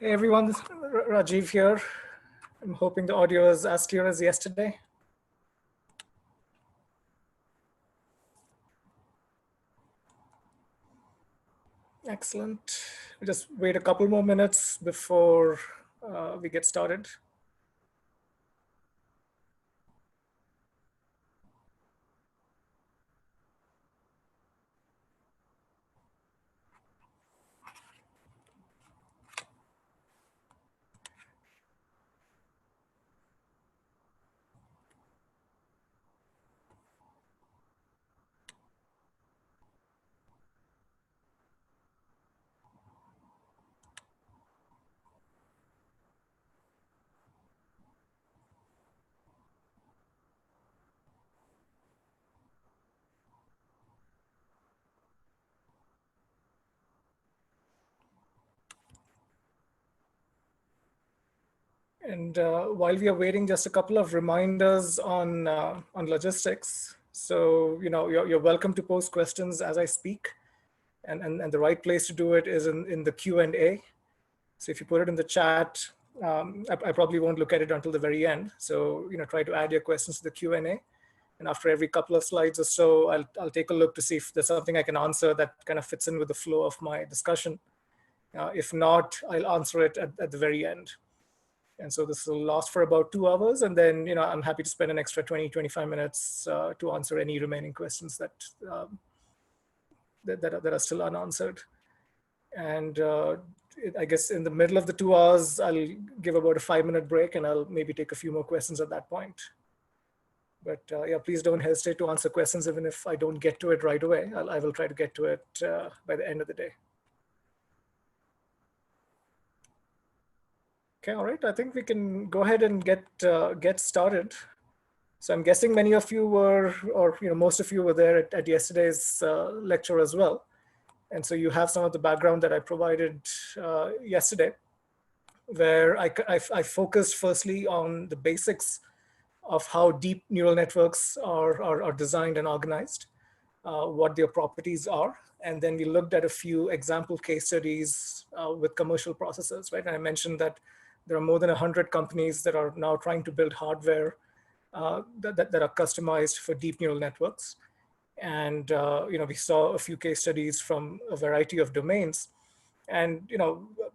Hey everyone, this is Rajeev here. I'm hoping the audio is as clear as yesterday. Excellent. We'll just wait a couple more minutes before we get started. And while we are waiting, just a couple of reminders on logistics. So you're welcome to post questions as I speak, and the right place to do it is in the Q&A. So if you put it in the chat, I probably won't look at it until the very end. So try to add your questions to the Q&A. And after every couple of slides or so, I'll take a look to see if there's something I can answer that kind of fits in with the flow of my discussion. If not, I'll answer it at the very end. And so this will last for about 2 hours. And then I'm happy to spend an extra 20, 25 minutes to answer any remaining questions that are still unanswered. And I guess in the middle of the 2 hours, I'll give about a 5-minute break, and I'll maybe take a few more questions at that point. But yeah, please don't hesitate to answer questions even if I don't get to it right away. I will try to get to it by the end of the day. Okay, all right. I think we can go ahead and get started. So I'm guessing many of you were, or most of you were there at yesterday's lecture as well. And so you have some of the background that I provided yesterday, where I focused firstly on the basics of how deep neural networks are designed and organized, what their properties are. And then we looked at a few example case studies with commercial processors, right? And I mentioned that there are more than 100 companies that are now trying to build hardware that are customized for deep neural networks. And we saw a few case studies from a variety of domains. And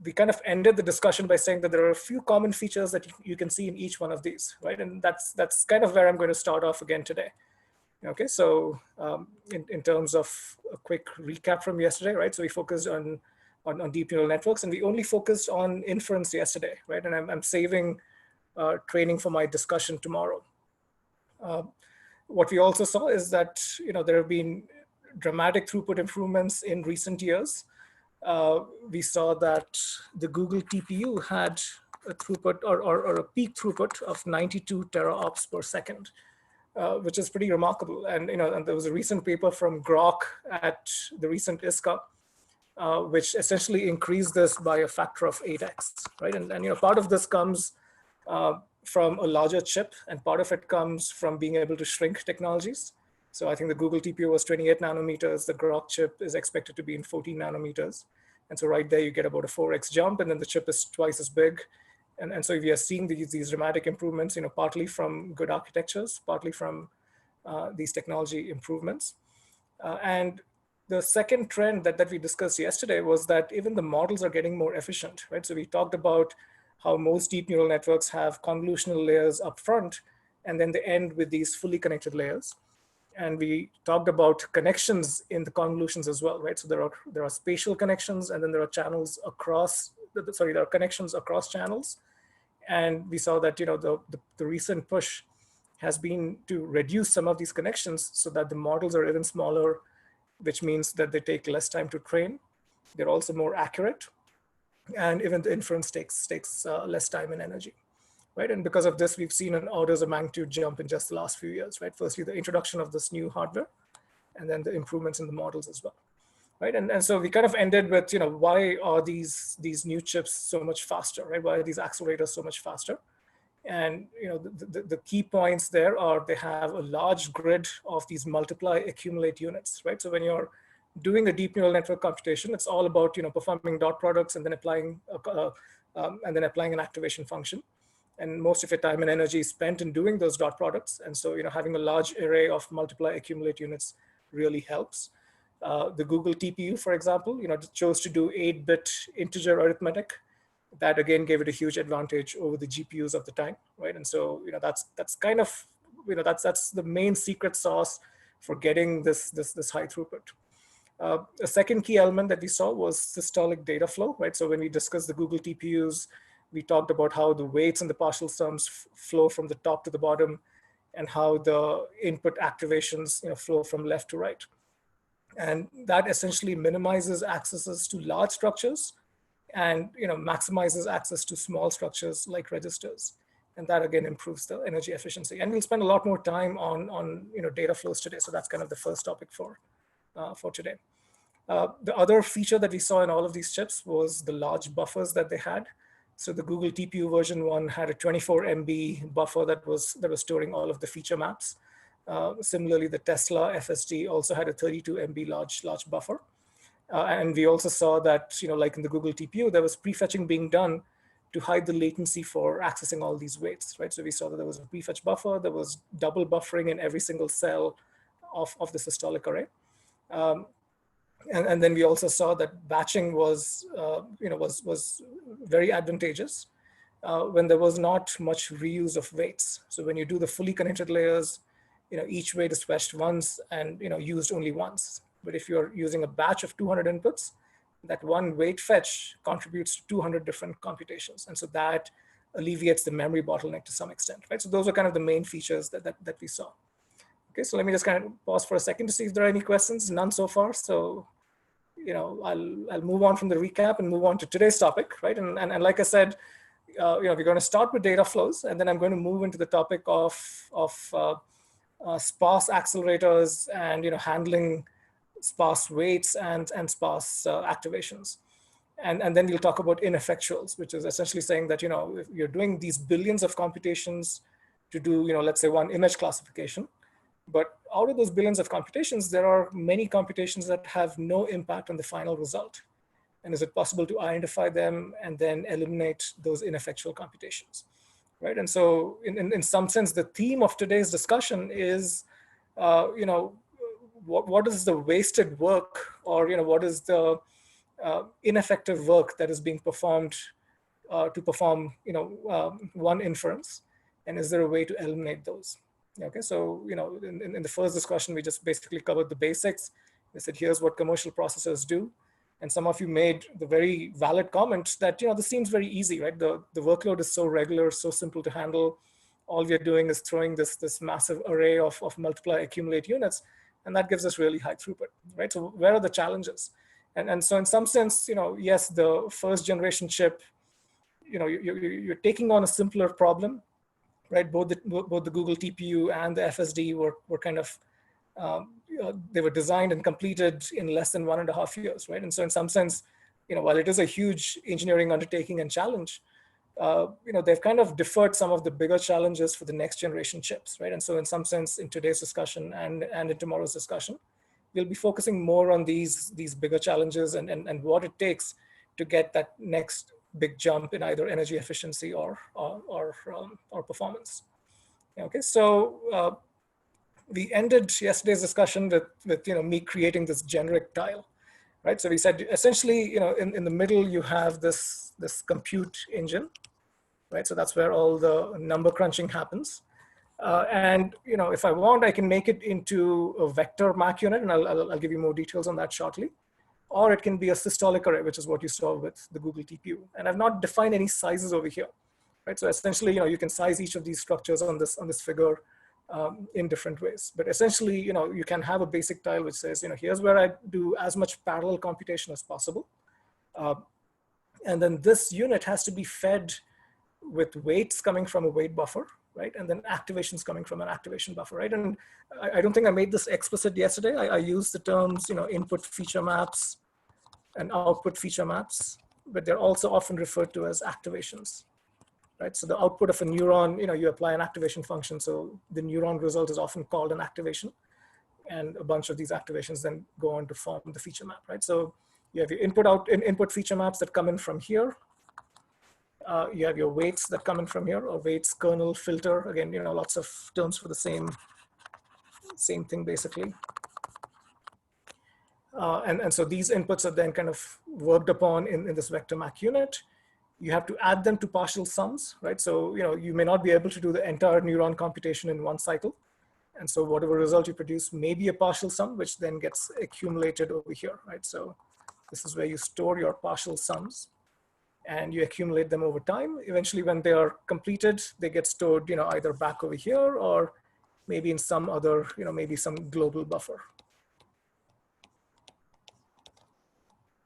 we kind of ended the discussion by saying that there are a few common features that you can see in each one of these, right? And that's kind of where I'm going to start off again today. Okay, so in terms of a quick recap from yesterday, right? So we focused on deep neural networks, and we only focused on inference yesterday, right? And I'm saving training for my discussion tomorrow. What we also saw is that there have been dramatic throughput improvements in recent years. We saw that the Google TPU had a throughput or a peak throughput of 92 teraops per second, which is pretty remarkable. And and there was a recent paper from Grok at the recent ISCA, which essentially increased this by a factor of 8x, right? And part of this comes from a larger chip, and part of it comes from being able to shrink technologies. So I think the Google TPU was 28 nanometers. The Grok chip is expected to be in 14 nanometers. And so right there, you get about a 4x jump, and then the chip is twice as big. And so we are seeing these dramatic improvements, partly from good architectures, partly from these technology improvements. And the second trend that we discussed yesterday was that even the models are getting more efficient, right? So we talked about how most deep neural networks have convolutional layers up front, and then they end with these fully connected layers. And we talked about connections in the convolutions as well, right? So there are spatial connections, and then there are channels across, there are connections across channels. And we saw that the recent push has been to reduce some of these connections so that the models are even smaller, which means that they take less time to train. They're also more accurate, and even the inference takes less time and energy, right? And because of this, we've seen an orders of magnitude jump in just the last few years, right? Firstly, the introduction of this new hardware, and then the improvements in the models as well, right? And so we kind of ended with, why are these new chips so much faster, right? Why are these accelerators so much faster? And the key points there are they have a large grid of these multiply accumulate units, right? So when you're doing a deep neural network computation, it's all about performing dot products and then applying and then applying an activation function. And most of your time and energy is spent in doing those dot products. And so, having a large array of multiply accumulate units really helps. The Google TPU, for example, chose to do 8-bit integer arithmetic. That again gave it a huge advantage over the GPUs of the time, right? And so, that's kind of, that's the main secret sauce for getting this high throughput. A second key element that we saw was systolic data flow, right? So when we discussed the Google TPUs, we talked about how the weights and the partial sums flow from the top to the bottom, and how the input activations flow from left to right. And that essentially minimizes accesses to large structures and maximizes access to small structures like registers. And that again improves the energy efficiency. And we'll spend a lot more time on data flows today. So that's kind of the first topic for today. The other feature that we saw in all of these chips was the large buffers that they had. So the Google TPU version 1 had a 24 MB buffer that was storing all of the feature maps. Similarly, the Tesla FSD also had a 32 MB large buffer. And we also saw that, like in the Google TPU, there was prefetching being done to hide the latency for accessing all these weights, right? So we saw that there was a prefetch buffer, there was double buffering in every single cell of the systolic array. And then we also saw that batching was very advantageous when there was not much reuse of weights. So when you do the fully connected layers, each weight is fetched once and used only once. But if you're using a batch of 200 inputs, that one weight fetch contributes to 200 different computations, and so that alleviates the memory bottleneck to some extent, right? So those are kind of the main features that we saw. Okay, so let me just kind of pause for a second to see if there are any questions. None so far. So, I'll move on from the recap and move on to today's topic, right? And like I said, we're going to start with data flows, and then I'm going to move into the topic of sparse accelerators and handling sparse weights and sparse activations. And then we'll talk about ineffectuals, which is essentially saying that if you're doing these billions of computations to do let's say one image classification, but out of those billions of computations, there are many computations that have no impact on the final result. And is it possible to identify them and then eliminate those ineffectual computations, right? And so in some sense, the theme of today's discussion is, what is the wasted work, or what is the ineffective work that is being performed to perform one inference, and is there a way to eliminate those? Okay, so in the first discussion, we just basically covered the basics. We said, here's what commercial processors do. And some of you made the very valid comment that this seems very easy, right? The workload is so regular, so simple to handle. All we're doing is throwing this massive array of multiply accumulate units, and that gives us really high throughput, right? So where are the challenges? And so in some sense, yes, the first generation chip, you're taking on a simpler problem, right? Both the Google TPU and the FSD were kind of, they were designed and completed in less than 1.5 years, right? And so in some sense, while it is a huge engineering undertaking and challenge, they've kind of deferred some of the bigger challenges for the next generation chips, right? And so in some sense, in today's discussion and in tomorrow's discussion, we'll be focusing more on these bigger challenges and what it takes to get that next big jump in either energy efficiency or performance. Okay, so we ended yesterday's discussion with me creating this generic tile, right? So we said essentially, in the middle you have this compute engine, right? So that's where all the number crunching happens. And if I want, I can make it into a vector MAC unit, and I'll give you more details on that shortly. Or it can be a systolic array, which is what you saw with the Google TPU. And I've not defined any sizes over here, right? So essentially, you can size each of these structures on this figure in different ways. But essentially, you can have a basic tile which says, here's where I do as much parallel computation as possible. And then this unit has to be fed with weights coming from a weight buffer, right? And then activations coming from an activation buffer, right? And I don't think I made this explicit yesterday. I used the terms, input feature maps and output feature maps, but they're also often referred to as activations, right? So the output of a neuron, you apply an activation function. So the neuron result is often called an activation, and a bunch of these activations then go on to form the feature map, right? So you have your input feature maps that come in from here. You have your weights that come in from here, or weights, kernel, filter. Again, lots of terms for the same thing basically. And so these inputs are then kind of worked upon in this vector Mac unit. You have to add them to partial sums, right? So you may not be able to do the entire neuron computation in one cycle. And so whatever result you produce may be a partial sum, which then gets accumulated over here, right? So this is where you store your partial sums and you accumulate them over time. Eventually, when they are completed, they get stored either back over here or maybe in some other, maybe some global buffer.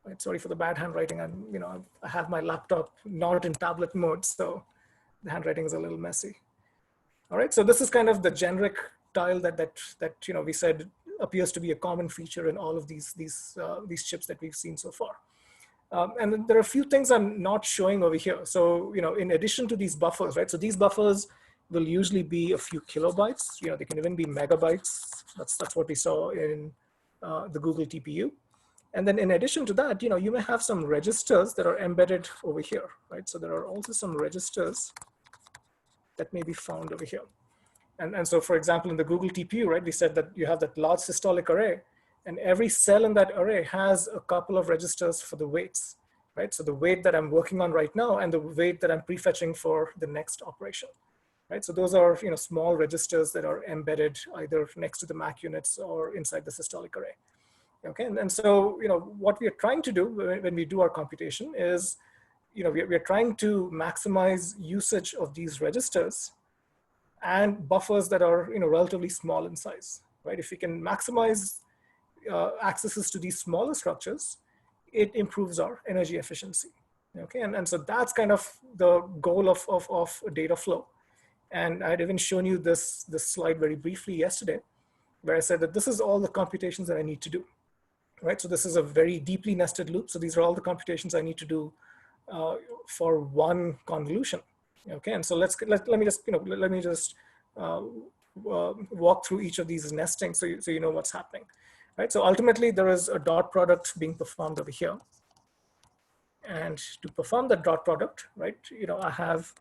Right, sorry for the bad handwriting. I have my laptop not in tablet mode, so the handwriting is a little messy. All right, so this is kind of the generic tile that we said appears to be a common feature in all of these chips that we've seen so far. And then there are a few things I'm not showing over here. So in addition to these buffers, right? So these buffers will usually be a few kilobytes. They can even be megabytes. That's what we saw in the Google TPU. And then in addition to that, you may have some registers that are embedded over here, right? So there are also some registers that may be found over here. And so, for example, in the Google TPU, right, we said that you have that large systolic array, and every cell in that array has a couple of registers for the weights, right? So the weight that I'm working on right now and the weight that I'm prefetching for the next operation, right? So those are small registers that are embedded either next to the MAC units or inside the systolic array. Okay, and so what we are trying to do when we do our computation is we are trying to maximize usage of these registers and buffers that are relatively small in size, right? If we can maximize accesses to these smaller structures, it improves our energy efficiency. Okay, and so that's kind of the goal of data flow. And I had even shown you this slide very briefly yesterday, where I said that this is all the computations that I need to do. Right, so this is a very deeply nested loop. So these are all the computations I need to do for one convolution. Okay, and so let me just walk through each of these nesting so you know what's happening. Right, so ultimately there is a dot product being performed over here, and to perform that dot product, right, I have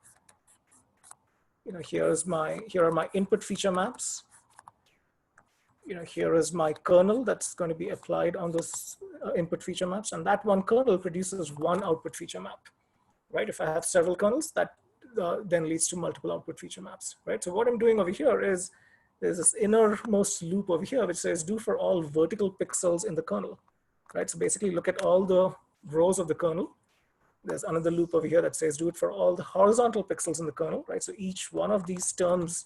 here are my input feature maps. Here is my kernel that's going to be applied on those input feature maps, and that one kernel produces one output feature map, right? If I have several kernels, that then leads to multiple output feature maps, right? So what I'm doing over here is there's this innermost loop over here which says do for all vertical pixels in the kernel, right? So basically look at all the rows of the kernel. There's another loop over here that says do it for all the horizontal pixels in the kernel, right? So each one of these terms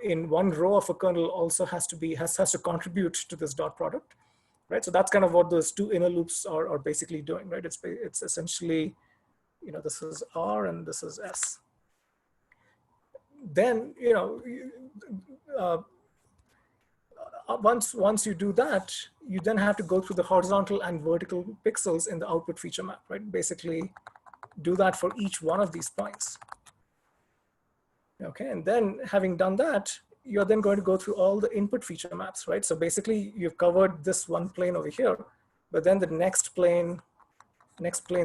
in one row of a kernel also has to contribute to this dot product, right? So that's kind of what those two inner loops are basically doing, right? It's essentially, this is R and this is S. Then, once you do that, you then have to go through the horizontal and vertical pixels in the output feature map, right? Basically, do that for each one of these points. Okay, and then having done that, you're then going to go through all the input feature maps, right? So basically you've covered this one plane over here, but then the next planes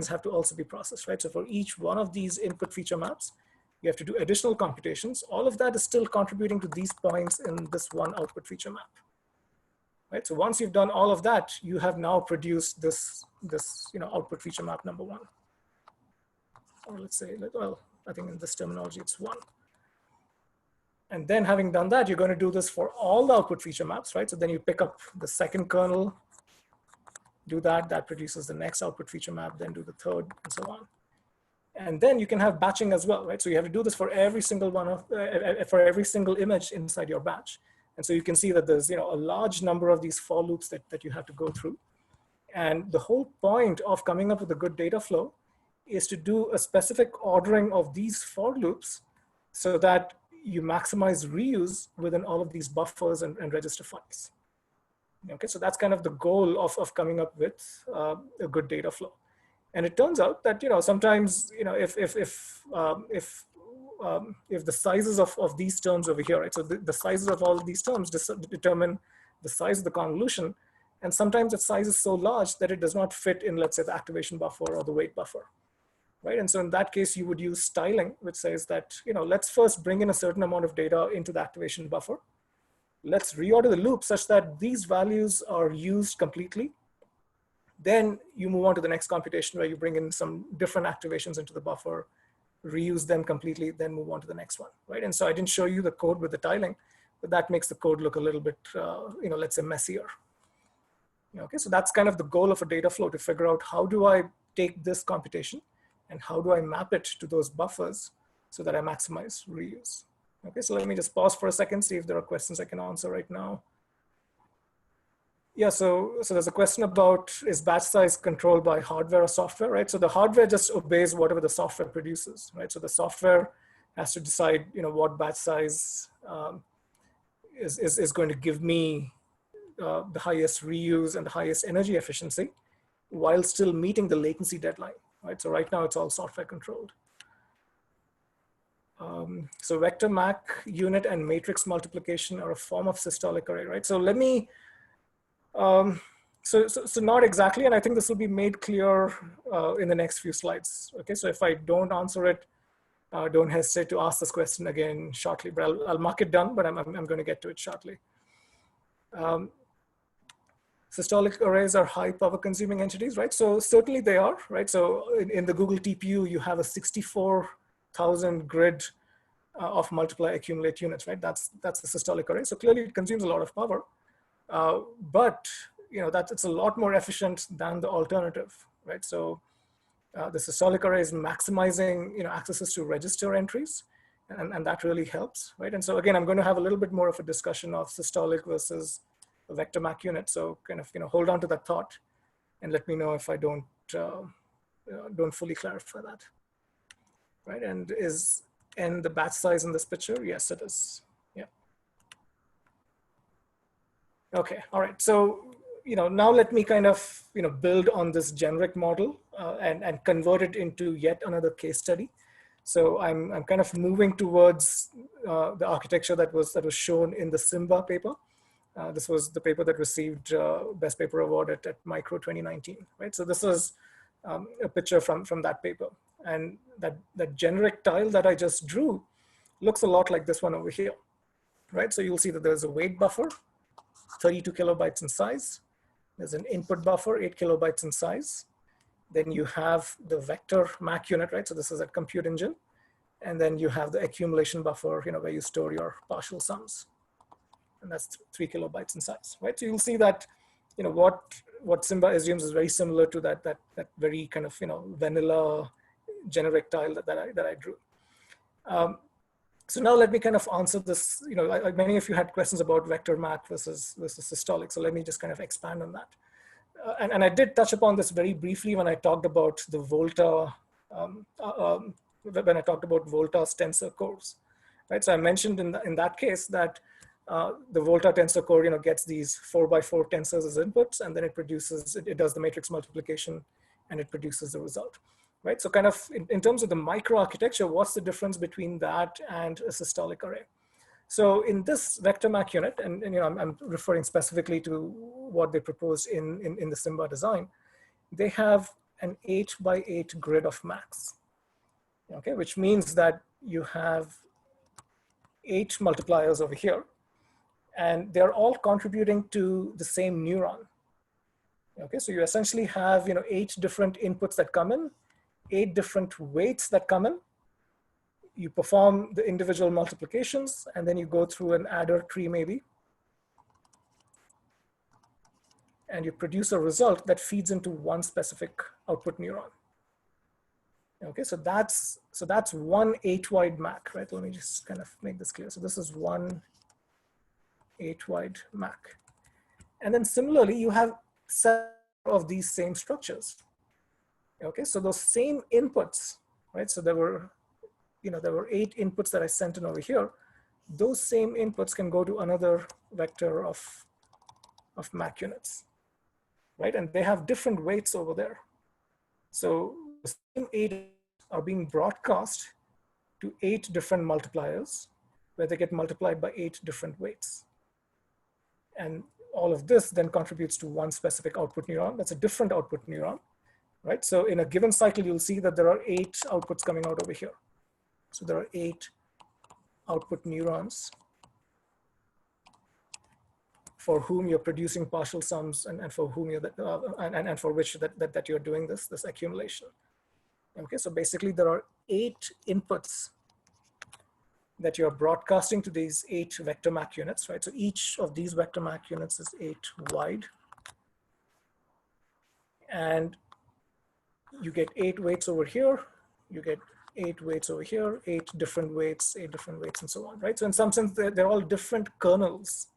have to also be processed, right? So for each one of these input feature maps, you have to do additional computations. All of that is still contributing to these points in this one output feature map, right? So once you've done all of that, you have now produced this output feature map number one. Or let's say, well, I think in this terminology, it's one. And then having done that, you're going to do this for all the output feature maps, right? So then you pick up the second kernel, do that produces the next output feature map, then do the third, and so on. And then you can have batching as well, right? So you have to do this for every single for every single image inside your batch. And so you can see that there's a large number of these for loops that you have to go through. And the whole point of coming up with a good data flow is to do a specific ordering of these for loops so that you maximize reuse within all of these buffers and register files. Okay, so that's kind of the goal of coming up with a good data flow. And it turns out that sometimes if the sizes of these terms over here, right? So the sizes of all of these terms determine the size of the convolution, and sometimes its size is so large that it does not fit in, let's say, the activation buffer or the weight buffer. right? And so in that case, you would use styling, which says that, let's first bring in a certain amount of data into the activation buffer. Let's reorder the loop such that these values are used completely. Then you move on to the next computation where you bring in some different activations into the buffer, reuse them completely, then move on to the next one, right? And so I didn't show you the code with the tiling, but that makes the code look a little bit, let's say messier. Okay, so that's kind of the goal of a data flow, to figure out how do I take this computation and how do I map it to those buffers so that I maximize reuse. Okay, so let me just pause for a second, see if there are questions I can answer right now. Yeah, so there's a question about, is batch size controlled by hardware or software, right? So the hardware just obeys whatever the software produces, right? So the software has to decide, what batch size is going to give me the highest reuse and the highest energy efficiency while still meeting the latency deadline, right? So right now it's all software controlled. So vector MAC unit and matrix multiplication are a form of systolic array, right? So let me, so not exactly, and I think this will be made clear in the next few slides. Okay, so if I don't answer it, don't hesitate to ask this question again shortly, but I'll mark it done, but I'm going to get to it shortly. Systolic arrays are high power consuming entities, right? So certainly they are, right? So in the Google TPU, you have a 64,000 grid of multiply accumulate units, right? That's the systolic array. So clearly it consumes a lot of power, but it's a lot more efficient than the alternative, right? So the systolic array is maximizing accesses to register entries, and that really helps, right? And so again, I'm going to have a little bit more of a discussion of systolic versus a vector MAC unit. So kind of hold on to that thought, and let me know if I don't fully clarify that, right? And is n the batch size in this picture? Yes, it is. Yeah. Okay. All right. So now let me kind of build on this generic model and convert it into yet another case study. So I'm kind of moving towards the architecture that was shown in the Simba paper. This was the paper that received Best Paper Award at Micro 2019, right? So this is a picture from that paper. And that generic tile that I just drew looks a lot like this one over here, right? So you'll see that there's a weight buffer, 32 kilobytes in size. There's an input buffer, 8 kilobytes in size. Then you have the vector MAC unit, right? So this is a compute engine. And then you have the accumulation buffer, where you store your partial sums. And that's 3 kilobytes in size, right? So you'll see that, what Simba assumes is very similar to that very kind of, vanilla generic tile that I drew. So now let me kind of answer this. Many of you had questions about vector MAC versus systolic. So let me just kind of expand on that. And I did touch upon this very briefly when I talked about the Volta, when I talked about Volta's tensor cores, right? So I mentioned in that case that the Volta tensor core, gets these 4x4 tensors as inputs, and then it does the matrix multiplication, and it produces the result, right? So kind of in terms of the microarchitecture, what's the difference between that and a systolic array? So in this vector MAC unit, and I'm referring specifically to what they proposed in the Simba design, they have an 8x8 grid of MACs, okay, which means that you have 8 multipliers over here, and they're all contributing to the same neuron. Okay, so you essentially have 8 different inputs that come in, 8 different weights that come in. You perform the individual multiplications, and then you go through an adder tree maybe, and you produce a result that feeds into one specific output neuron. Okay, so that's one 8-wide MAC, right? Let me just kind of make this clear. So this is one 8-wide MAC. And then similarly, you have 7 of these same structures. Okay, so those same inputs, right? So there were 8 inputs that I sent in over here. Those same inputs can go to another vector of MAC units, right? And they have different weights over there. So the same 8 are being broadcast to 8 different multipliers, where they get multiplied by 8 different weights. And all of this then contributes to one specific output neuron. That's a different output neuron, right? So in a given cycle, you'll see that there are 8 outputs coming out over here. So there are 8 output neurons for whom you're producing partial sums and for whom you're and for which that you're doing this accumulation. Okay, so basically there are 8 inputs that you're broadcasting to these 8 vector MAC units, right? So each of these vector MAC units is 8 wide, and you get 8 weights over here, you get 8 weights over here, 8 different weights, 8 different weights, and so on, right? So in some sense, they're all different kernels.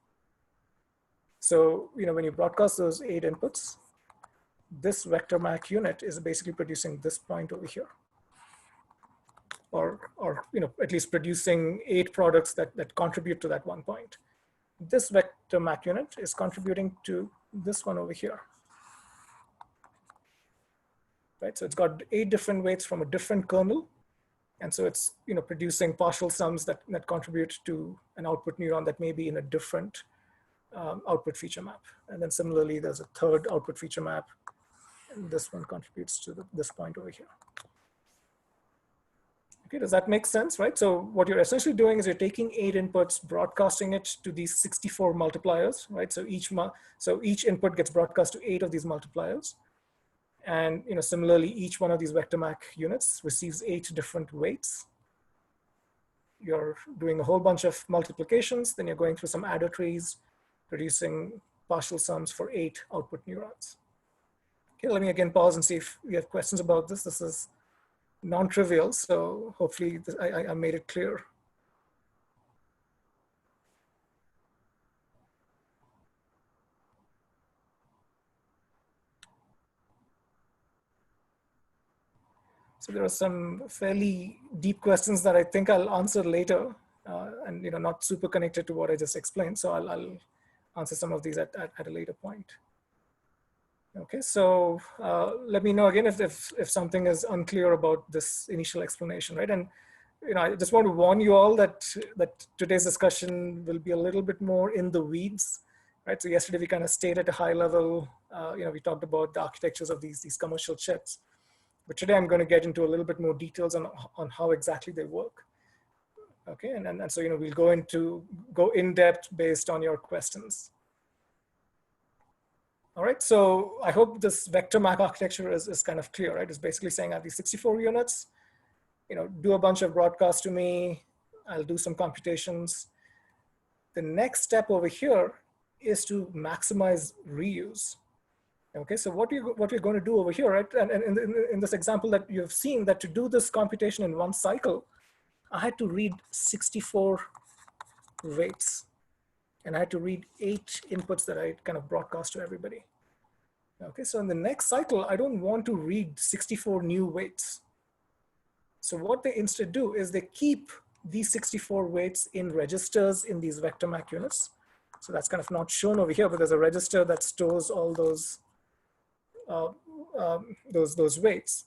So, you know, when you broadcast those 8 inputs, this vector MAC unit is basically producing this point over here, or you know, at least producing 8 products that contribute to that one point. This vector MAC unit is contributing to this one over here, right? So it's got 8 different weights from a different kernel, and so it's, you know, producing partial sums that contribute to an output neuron that may be in a different output feature map. And then similarly, there's a third output feature map, and this one contributes to this point over here. Okay, does that make sense, right? So what you're essentially doing is you're taking 8 inputs, broadcasting it to these 64 multipliers, right? So each input gets broadcast to 8 of these multipliers. And, you know, similarly, each one of these vector MAC units receives 8 different weights. You're doing a whole bunch of multiplications, then you're going through some adder trees, producing partial sums for 8 output neurons. Okay, let me again pause and see if you have questions about this. This is non-trivial, so hopefully I made it clear. So there are some fairly deep questions that I think I'll answer later, and, you know, not super connected to what I just explained. So I'll answer some of these at a later point. Okay, so let me know again if something is unclear about this initial explanation, right? And, you know, I just want to warn you all that today's discussion will be a little bit more in the weeds, right? So yesterday we kind of stayed at a high level. You know, we talked about the architectures of these commercial chips, but today I'm going to get into a little bit more details on how exactly they work. Okay, and so, you know, we'll go in depth based on your questions. All right, so I hope this vector MAC architecture is kind of clear, right? It's basically saying I have these 64 units, you know, do a bunch of broadcasts to me, I'll do some computations. The next step over here is to maximize reuse. Okay, so what we're going to do over here, right? And in this example that you've seen, that to do this computation in one cycle, I had to read 64 weights. And I had to read 8 inputs that I kind of broadcast to everybody. Okay, so in the next cycle, I don't want to read 64 new weights. So what they instead do is they keep these 64 weights in registers in these vector MAC units. So that's kind of not shown over here, but there's a register that stores all those weights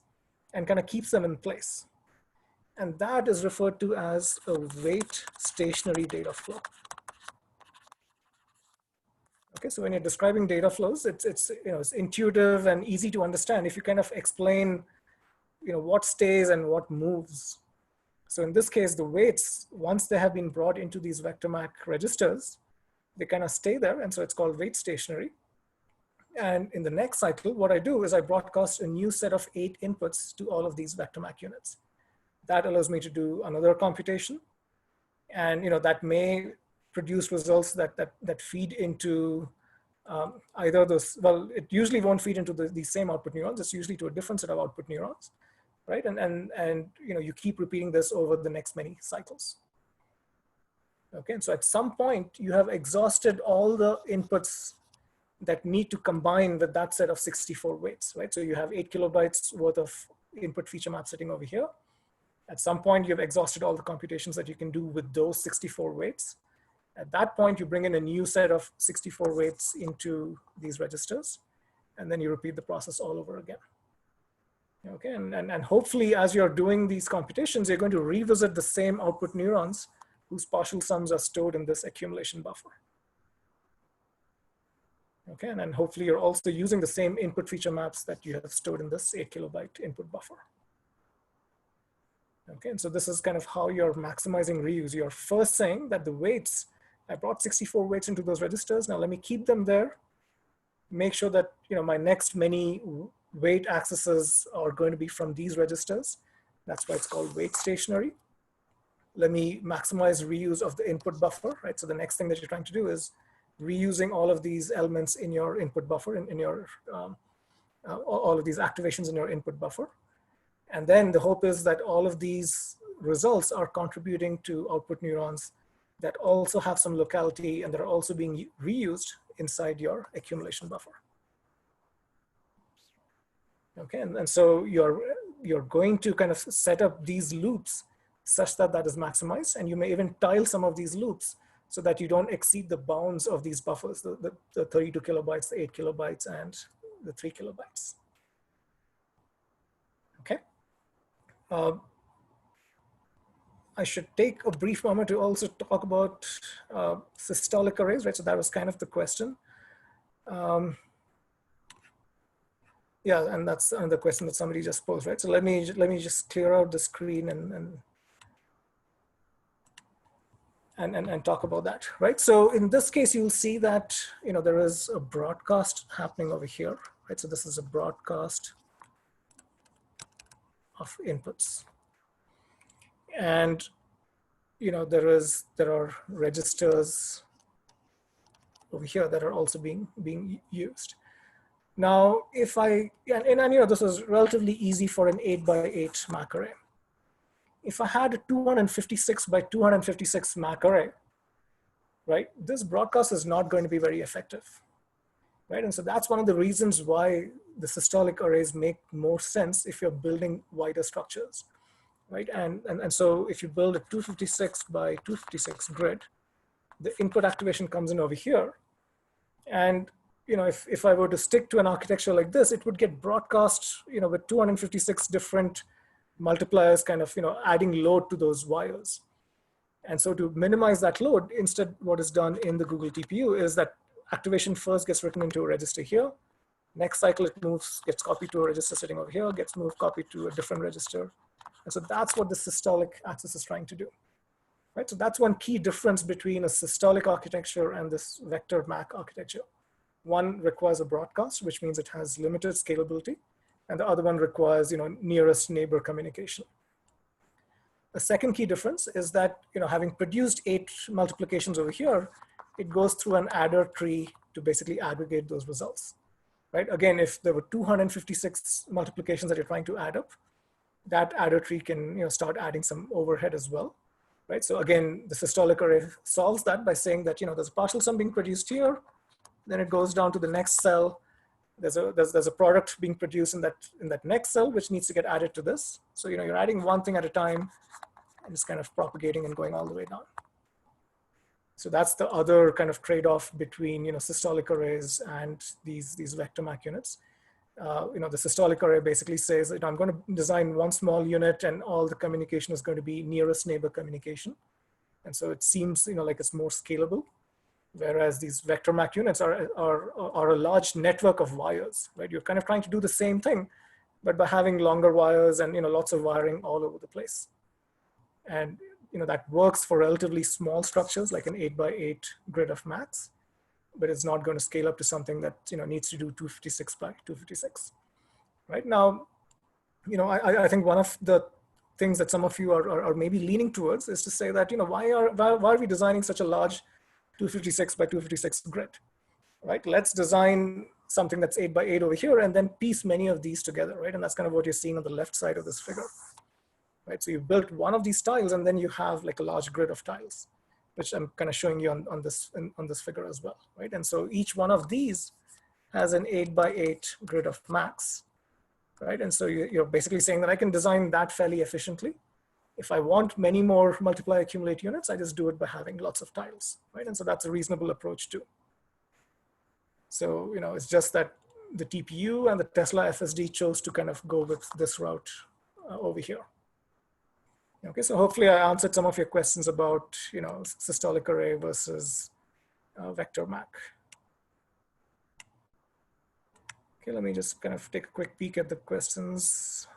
and kind of keeps them in place. And that is referred to as a weight stationary data flow. Okay, so when you're describing data flows, it's intuitive and easy to understand if you kind of explain, you know, what stays and what moves. So in this case, the weights, once they have been brought into these vector MAC registers, they kind of stay there, and so it's called weight stationary. And in the next cycle, what I do is I broadcast a new set of 8 inputs to all of these vector MAC units. That allows me to do another computation, and, you know, that may produce results that feed into either those, well, it usually won't feed into the same output neurons, it's usually to a different set of output neurons, right? And you know, you keep repeating this over the next many cycles. Okay, and so at some point you have exhausted all the inputs that need to combine with that set of 64 weights, right? So you have 8 kilobytes worth of input feature map sitting over here. At some point you've exhausted all the computations that you can do with those 64 weights. At that point, you bring in a new set of 64 weights into these registers, and then you repeat the process all over again. Okay, and hopefully as you're doing these computations, you're going to revisit the same output neurons whose partial sums are stored in this accumulation buffer. Okay, and then hopefully you're also using the same input feature maps that you have stored in this 8 kilobyte input buffer. Okay, and so this is kind of how you're maximizing reuse. You're first saying that the weights, I brought 64 weights into those registers. Now let me keep them there. Make sure that my next many weight accesses are going to be from these registers. That's why it's called weight stationary. Let me maximize reuse of the input buffer, right? So the next thing that you're trying to do is reusing all of these elements in your input buffer, in your all of these activations in your input buffer. And then the hope is that all of these results are contributing to output neurons that also have some locality and that are also being reused inside your accumulation buffer. Okay, and so you're going to kind of set up these loops such that that is maximized, and you may even tile some of these loops so that you don't exceed the bounds of these buffers, the 32 kilobytes, the 8 kilobytes, and the 3 kilobytes. Okay. I should take a brief moment to also talk about systolic arrays, right? So that was kind of the question. Yeah, and that's another question that somebody just posed, right? So let me just clear out the screen and talk about that, right? So in this case, you'll see that there is a broadcast happening over here, right? So this is a broadcast of inputs, and there are registers over here that are also being used. Now, if and this is relatively easy for an 8x8 MAC array. If I had a 256 by 256 MAC array, right, this broadcast is not going to be very effective, right? And so that's one of the reasons why the systolic arrays make more sense if you're building wider structures, right? And so if you build a 256 by 256 grid, the input activation comes in over here. And if I were to stick to an architecture like this, it would get broadcast with 256 different multipliers kind of adding load to those wires. And so to minimize that load, instead what is done in the Google TPU is that activation first gets written into a register here. Next cycle it gets copied to a register sitting over here, gets copied to a different register. And so that's what the systolic axis is trying to do, right? So that's one key difference between a systolic architecture and this vector MAC architecture. One requires a broadcast, which means it has limited scalability, and the other one requires nearest neighbor communication. The second key difference is that having produced 8 multiplications over here, it goes through an adder tree to basically aggregate those results, right? Again, if there were 256 multiplications that you're trying to add up, that adder tree can start adding some overhead as well, right? So again, the systolic array solves that by saying that there's a partial sum being produced here, then it goes down to the next cell. There's a product being produced in that next cell, which needs to get added to this. So you're adding one thing at a time, and it's kind of propagating and going all the way down. So that's the other kind of trade-off between systolic arrays and these vector MAC units. The systolic array basically says that I'm going to design one small unit, and all the communication is going to be nearest neighbor communication, and so it seems like it's more scalable. Whereas these vector MAC units are a large network of wires, right? You're kind of trying to do the same thing, but by having longer wires and lots of wiring all over the place. And that works for relatively small structures like an 8x8 grid of MACs, but it's not going to scale up to something that needs to do 256 by 256. Right now, I think one of the things that some of you are maybe leaning towards is to say that why are we designing such a large 256 by 256 grid, right? Let's design something that's 8x8 over here and then piece many of these together, right? And that's kind of what you're seeing on the left side of this figure, right? So you've built one of these tiles and then you have like a large grid of tiles, which I'm kind of showing you on this figure as well, right? And so each one of these has an 8x8 grid of MACs, right? And so you're basically saying that I can design that fairly efficiently. If I want many more multiply accumulate units, I just do it by having lots of tiles, right? And so that's a reasonable approach too. So, it's just that the TPU and the Tesla FSD chose to kind of go with this route over here. Okay, so hopefully I answered some of your questions about, systolic array versus vector MAC. Okay, let me just kind of take a quick peek at the questions.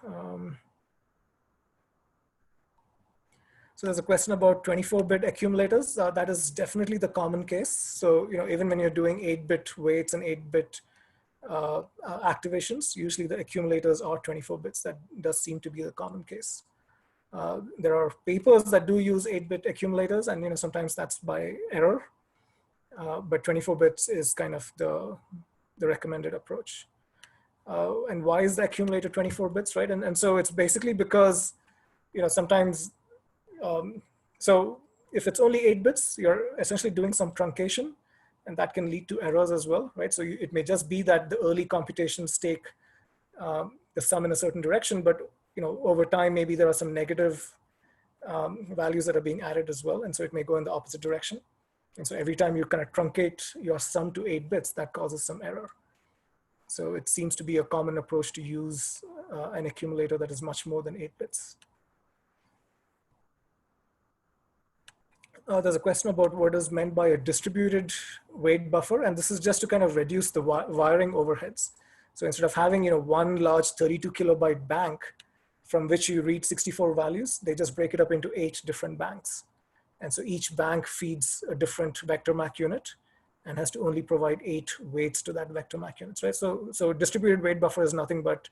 So there's a question about 24-bit accumulators. That is definitely the common case. So, even when you're doing 8-bit weights and 8-bit activations, usually the accumulators are 24 bits. That does seem to be the common case. There are papers that do use 8-bit accumulators, and sometimes that's by error. But 24 bits is kind of the recommended approach. And why is the accumulator 24 bits, right? And so it's basically because, sometimes, so if it's only 8 bits, you're essentially doing some truncation, and that can lead to errors as well, right? So it may just be that the early computations take the sum in a certain direction, but over time, maybe there are some negative values that are being added as well, and so it may go in the opposite direction. And so every time you kind of truncate your sum to 8 bits, that causes some error. So it seems to be a common approach to use an accumulator that is much more than 8 bits. There's a question about what is meant by a distributed weight buffer, and this is just to kind of reduce the wiring overheads. So instead of having one large 32 kilobyte bank from which you read 64 values, they just break it up into 8 different banks. And so each bank feeds a different vector MAC unit and has to only provide 8 weights to that vector MAC units, right? So distributed weight buffer is nothing but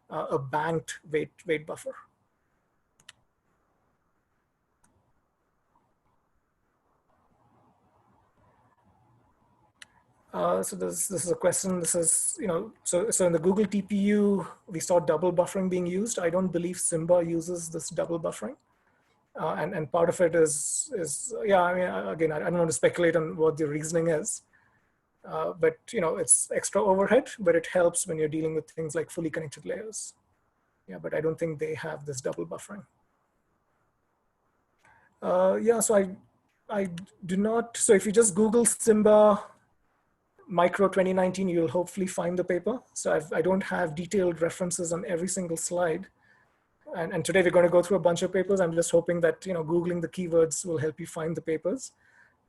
a banked weight buffer. So this is a question. This is, so in the Google TPU, we saw double buffering being used. I don't believe Simba uses this double buffering. And part of it is yeah, I mean, again, I don't want to speculate on what the reasoning is. But it's extra overhead, but it helps when you're dealing with things like fully connected layers. Yeah, but I don't think they have this double buffering. Yeah, so I do not. So if you just Google Simba Micro 2019, you'll hopefully find the paper. So I don't have detailed references on every single slide. And today we're going to go through a bunch of papers. I'm just hoping that Googling the keywords will help you find the papers.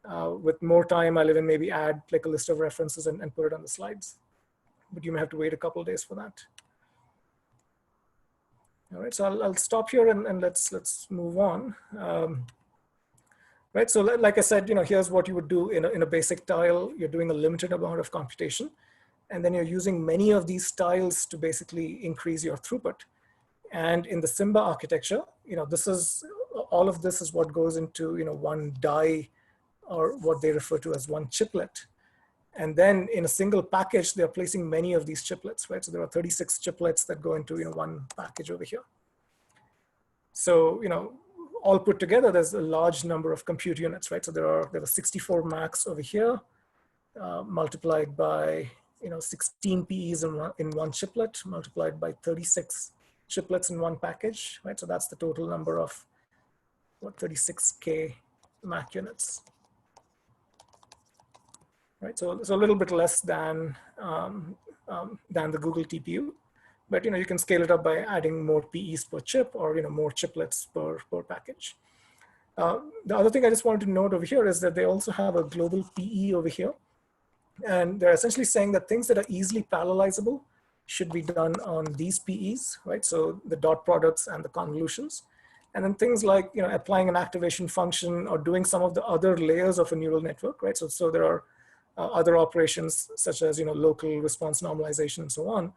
With more time, I'll even maybe add like a list of references and put it on the slides. But you may have to wait a couple of days for that. All right, so I'll stop here and let's move on. Right, so like I said, here's what you would do in a basic tile. You're doing a limited amount of computation, and then you're using many of these tiles to basically increase your throughput. And in the Simba architecture, this is all of this is what goes into one die, or what they refer to as one chiplet. And then in a single package, they're placing many of these chiplets, right? So there are 36 chiplets that go into one package over here. So all put together, there's a large number of compute units, right? So there are 64 Macs over here, multiplied by 16 PEs in one chiplet, multiplied by 36 chiplets in one package, right? So that's the total number of 36K Mac units, right? So it's a little bit less than the Google TPU, but you can scale it up by adding more PEs per chip, or more chiplets per package. The other thing I just wanted to note over here is that they also have a global PE over here, and they're essentially saying that things that are easily parallelizable should be done on these PEs, right? So the dot products and the convolutions. And then things like applying an activation function or doing some of the other layers of a neural network, right? So there are other operations such as local response normalization and so on.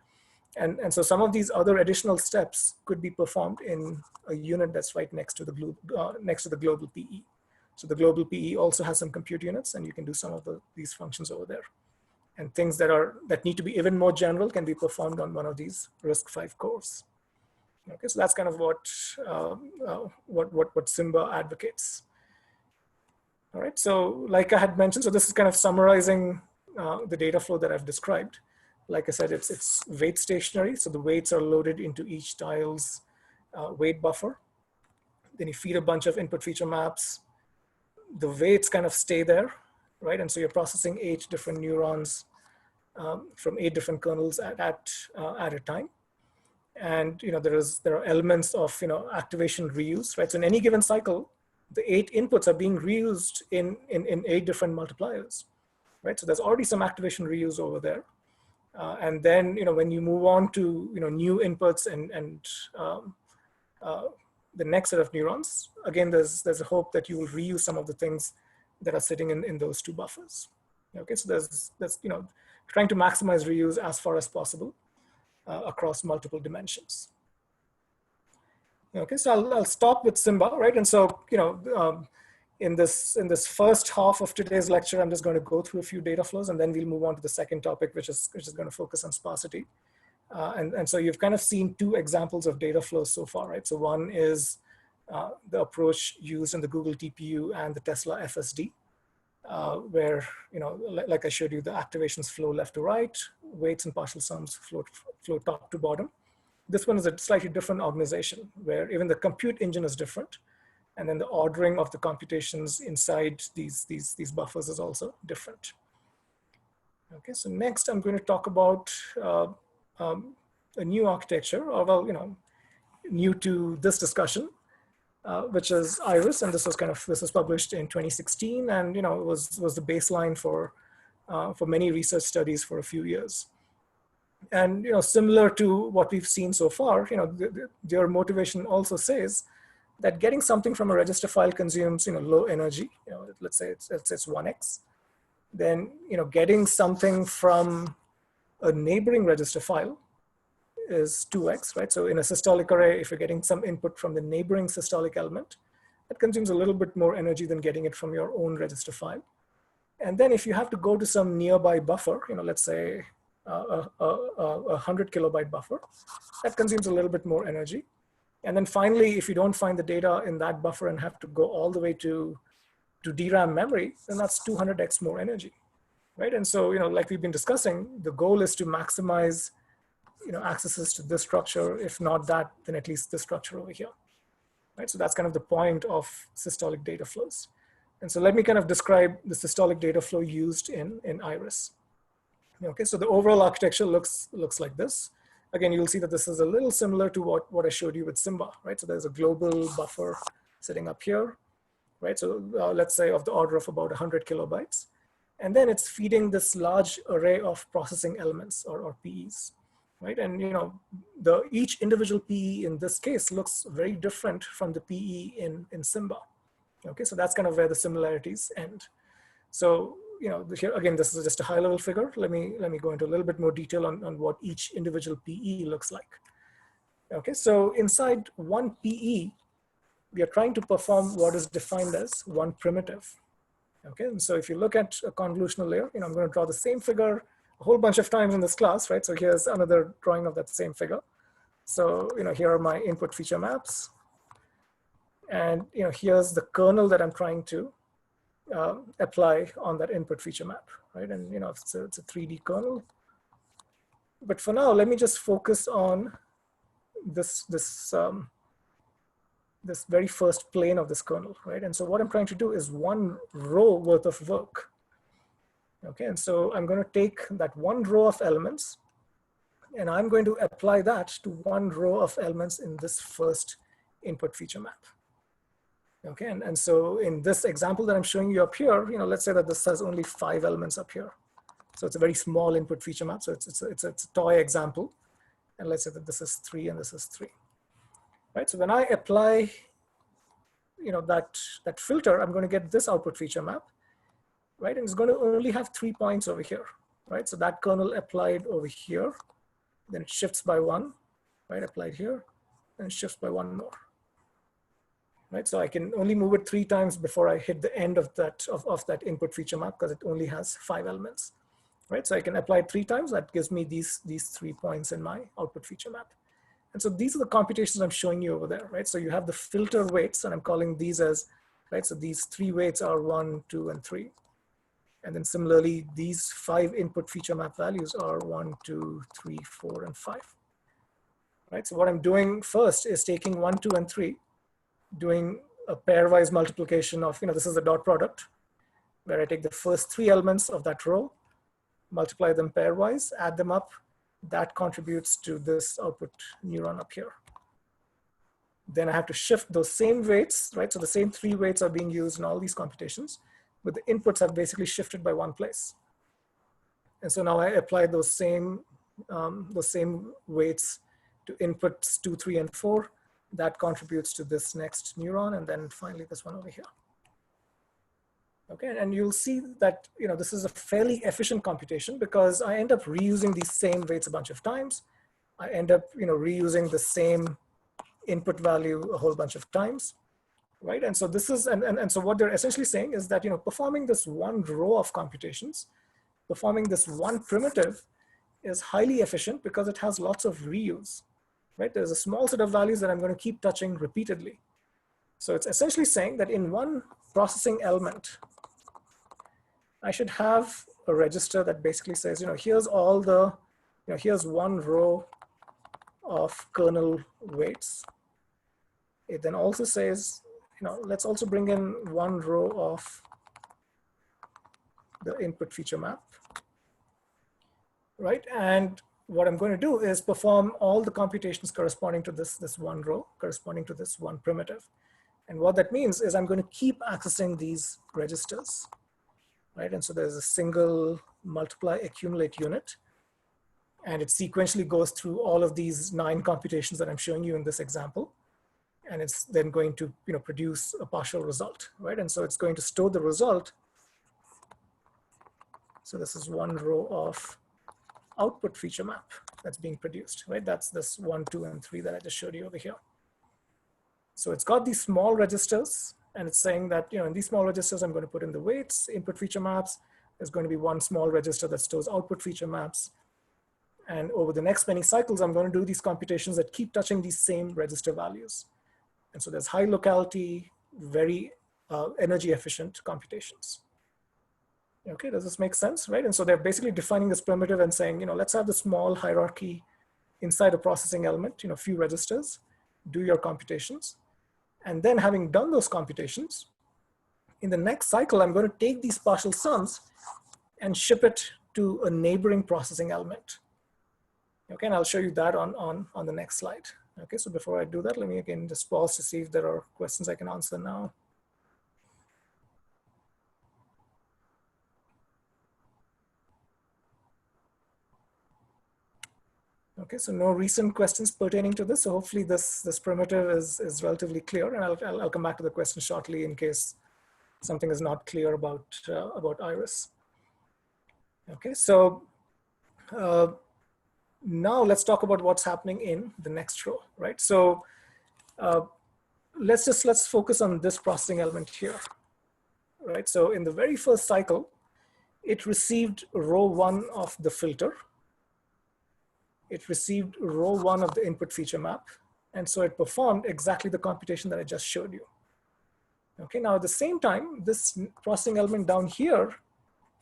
And so some of these other additional steps could be performed in a unit that's right next to the global PE. So the global PE also has some compute units, and you can do some of these functions over there. And things that need to be even more general can be performed on one of these RISC-V cores. Okay, so that's kind of what Simba advocates. All right, so like I had mentioned, so this is kind of summarizing the data flow that I've described. Like I said, it's weight stationary, so the weights are loaded into each tile's weight buffer. Then you feed a bunch of input feature maps. The weights kind of stay there, right? And so you're processing 8 different neurons from 8 different kernels at a time. And there are elements of activation reuse, right? So in any given cycle, the 8 inputs are being reused in 8 different multipliers, right? So there's already some activation reuse over there. And then, when you move on to, new inputs and the next set of neurons, again, there's a hope that you will reuse some of the things that are sitting in those two buffers. Okay, so there's trying to maximize reuse as far as possible across multiple dimensions. Okay, so I'll stop with Simba, right? And so, in this first half of today's lecture, I'm just going to go through a few data flows, and then we'll move on to the second topic, which is going to focus on sparsity. And so you've kind of seen two examples of data flows so far, right? So one is the approach used in the Google TPU and the Tesla FSD, where, like I showed you, the activations flow left to right, weights and partial sums flow top to bottom. This one is a slightly different organization, where even the compute engine is different. And then the ordering of the computations inside these buffers is also different. Okay, so next I'm going to talk about a new architecture, or well, new to this discussion, which is Iris, and this was published in 2016, and was the baseline for many research studies for a few years. And similar to what we've seen so far, their motivation also says that getting something from a register file consumes low energy. Let's say it's 1x. Then getting something from a neighboring register file is 2x, right? So in a systolic array, if you're getting some input from the neighboring systolic element, that consumes a little bit more energy than getting it from your own register file. And then if you have to go to some nearby buffer, let's say a 100 kilobyte buffer, that consumes a little bit more energy. And then finally, if you don't find the data in that buffer and have to go all the way to DRAM memory, then that's 200x more energy, right? And so, like we've been discussing, the goal is to maximize, accesses to this structure. If not that, then at least this structure over here, right? So that's kind of the point of systolic data flows. And so let me kind of describe the systolic data flow used in Iris. Okay, so the overall architecture looks like this. Again, you'll see that this is a little similar to what I showed you with Simba, right? So there's a global buffer sitting up here, right? So let's say of the order of about 100 kilobytes. And then it's feeding this large array of processing elements or PEs, right? And each individual PE in this case looks very different from the PE in Simba. Okay, so that's kind of where the similarities end. So here, again, this is just a high level figure. Let me go into a little bit more detail on what each individual PE looks like. Okay, so inside one PE, we are trying to perform what is defined as one primitive. Okay, and so if you look at a convolutional layer, I'm going to draw the same figure a whole bunch of times in this class, right? So here's another drawing of that same figure. So here are my input feature maps. And here's the kernel that I'm trying to apply on that input feature map, right? And it's a 3D kernel. But for now, let me just focus on this very first plane of this kernel, right? And so what I'm trying to do is one row worth of work. Okay, and so I'm going to take that one row of elements, and I'm going to apply that to one row of elements in this first input feature map. Okay, and so in this example that I'm showing you up here, let's say that this has only 5 elements up here. So it's a very small input feature map. So it's a toy example. And let's say that this is 3 and this is 3. Right, so when I apply that filter, I'm going to get this output feature map, right? And it's going to only have 3 points over here, right? So that kernel applied over here, then it shifts by 1, right? Applied here, and it shifts by 1 more. Right, so I can only move it 3 times before I hit the end of that input feature map because it only has 5 elements. Right, so I can apply it 3 times. That gives me these 3 points in my output feature map. And so these are the computations I'm showing you over there. Right, so you have the filter weights, and I'm calling these as, right, so these 3 weights are 1, 2, and 3. And then similarly, these 5 input feature map values are 1, 2, 3, 4, and 5. Right, so what I'm doing first is taking 1, 2, and 3. Doing a pairwise multiplication of, this is the dot product, where I take the first 3 elements of that row, multiply them pairwise, add them up. That contributes to this output neuron up here. Then I have to shift those same weights, right? So the same 3 weights are being used in all these computations, but the inputs have basically shifted by 1 place. And so now I apply those same weights to inputs 2, 3, and 4. That contributes to this next neuron, and then finally this one over here. Okay, and you'll see that this is a fairly efficient computation because I end up reusing these same weights a bunch of times. I end up reusing the same input value a whole bunch of times, right? And so this is and so what they're essentially saying is that performing this one row of computations, performing this one primitive is highly efficient because it has lots of reuse, right? There's a small set of values that I'm going to keep touching repeatedly. So it's essentially saying that in one processing element, I should have a register that basically says, here's all the, here's one row of kernel weights. It then also says, let's also bring in one row of the input feature map, right? And what I'm going to do is perform all the computations corresponding to this one row, corresponding to this one primitive. And what that means is I'm going to keep accessing these registers, right? And so there's a single multiply accumulate unit, and it sequentially goes through all of these 9 computations that I'm showing you in this example. And it's then going to produce a partial result, right? And so it's going to store the result. So this is one row of output feature map that's being produced, right? That's this 1, 2, and 3 that I just showed you over here. So it's got these small registers, and it's saying that, in these small registers, I'm going to put in the weights, input feature maps. There's going to be one small register that stores output feature maps. And over the next many cycles, I'm going to do these computations that keep touching these same register values. And so there's high locality, very energy efficient computations. Okay, does this make sense, right? And so they're basically defining this primitive and saying, let's have the small hierarchy inside a processing element, few registers, do your computations. And then having done those computations, in the next cycle, I'm going to take these partial sums and ship it to a neighboring processing element. Okay, and I'll show you that on the next slide. Okay, so before I do that, let me again just pause to see if there are questions I can answer now. Okay, so no recent questions pertaining to this. So hopefully this primitive is relatively clear, and I'll come back to the question shortly in case something is not clear about Iris. Okay, so now let's talk about what's happening in the next row, right? So let's focus on this processing element here, right? So in the very first cycle, it received row 1 of the filter. It received row 1 of the input feature map. And so it performed exactly the computation that I just showed you. Okay, now at the same time, this processing element down here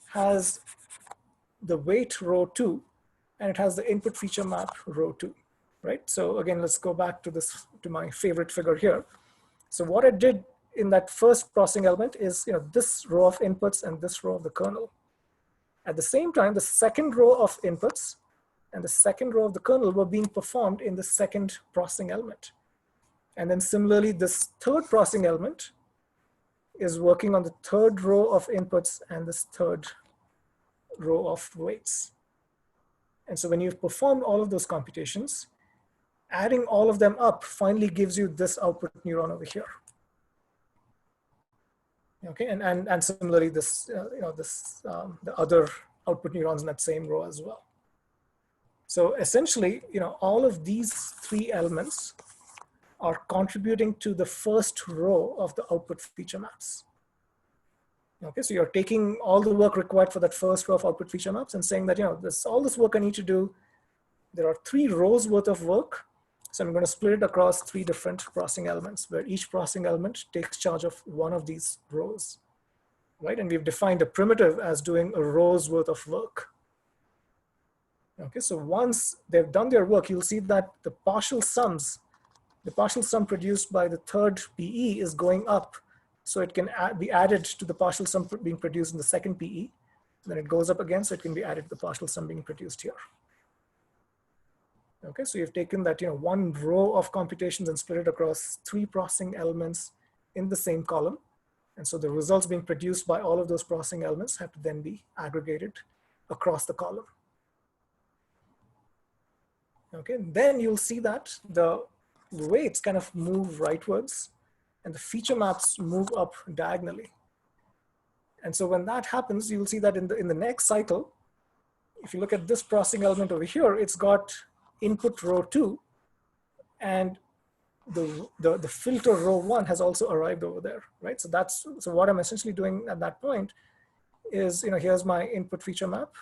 has the weight row 2, and it has the input feature map row 2, right? So again, let's go back to my favorite figure here. So what I did in that first processing element is this row of inputs and this row of the kernel. At the same time, the second row of inputs and the second row of the kernel were being performed in the second processing element. And then similarly, this third processing element is working on the third row of inputs and this third row of weights. And so when you've performed all of those computations, adding all of them up finally gives you this output neuron over here. Okay, and similarly, this the other output neurons in that same row as well. So essentially, all of these 3 elements are contributing to the first row of the output feature maps. Okay, so you're taking all the work required for that first row of output feature maps and saying that, all this work I need to do, there are 3 rows worth of work. So I'm going to split it across 3 different processing elements, where each processing element takes charge of one of these rows, right? And we've defined a primitive as doing a row's worth of work. Okay, so once they've done their work, you'll see that the partial sum produced by the third PE is going up. So it can be added to the partial sum being produced in the second PE. Then it goes up again, so it can be added to the partial sum being produced here. Okay, so you've taken that one row of computations and split it across 3 processing elements in the same column. And so the results being produced by all of those processing elements have to then be aggregated across the column. Okay, and then you'll see that the weights kind of move rightwards and the feature maps move up diagonally. And so when that happens, you'll see that in the next cycle, if you look at this processing element over here, it's got input row 2, and the filter row 1 has also arrived over there, right? So what I'm essentially doing at that point is, here's my input feature map.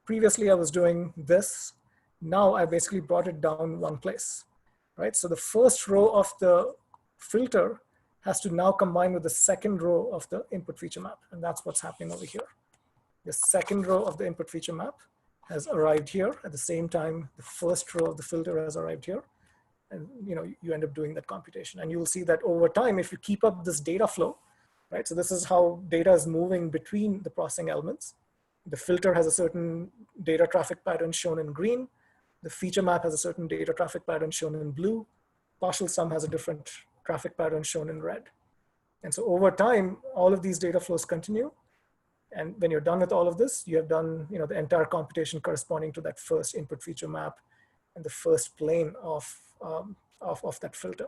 Previously, I was doing this. Now I basically brought it down one place, right? So the first row of the filter has to now combine with the second row of the input feature map. And that's what's happening over here. The second row of the input feature map has arrived here. At the same time, the first row of the filter has arrived here. And you end up doing that computation. And you'll see that over time, if you keep up this data flow, right? So this is how data is moving between the processing elements. The filter has a certain data traffic pattern shown in green. The feature map has a certain data traffic pattern shown in blue. Partial sum has a different traffic pattern shown in red. And so over time, all of these data flows continue. And when you're done with all of this, you have done the entire computation corresponding to that first input feature map and the first plane of that filter.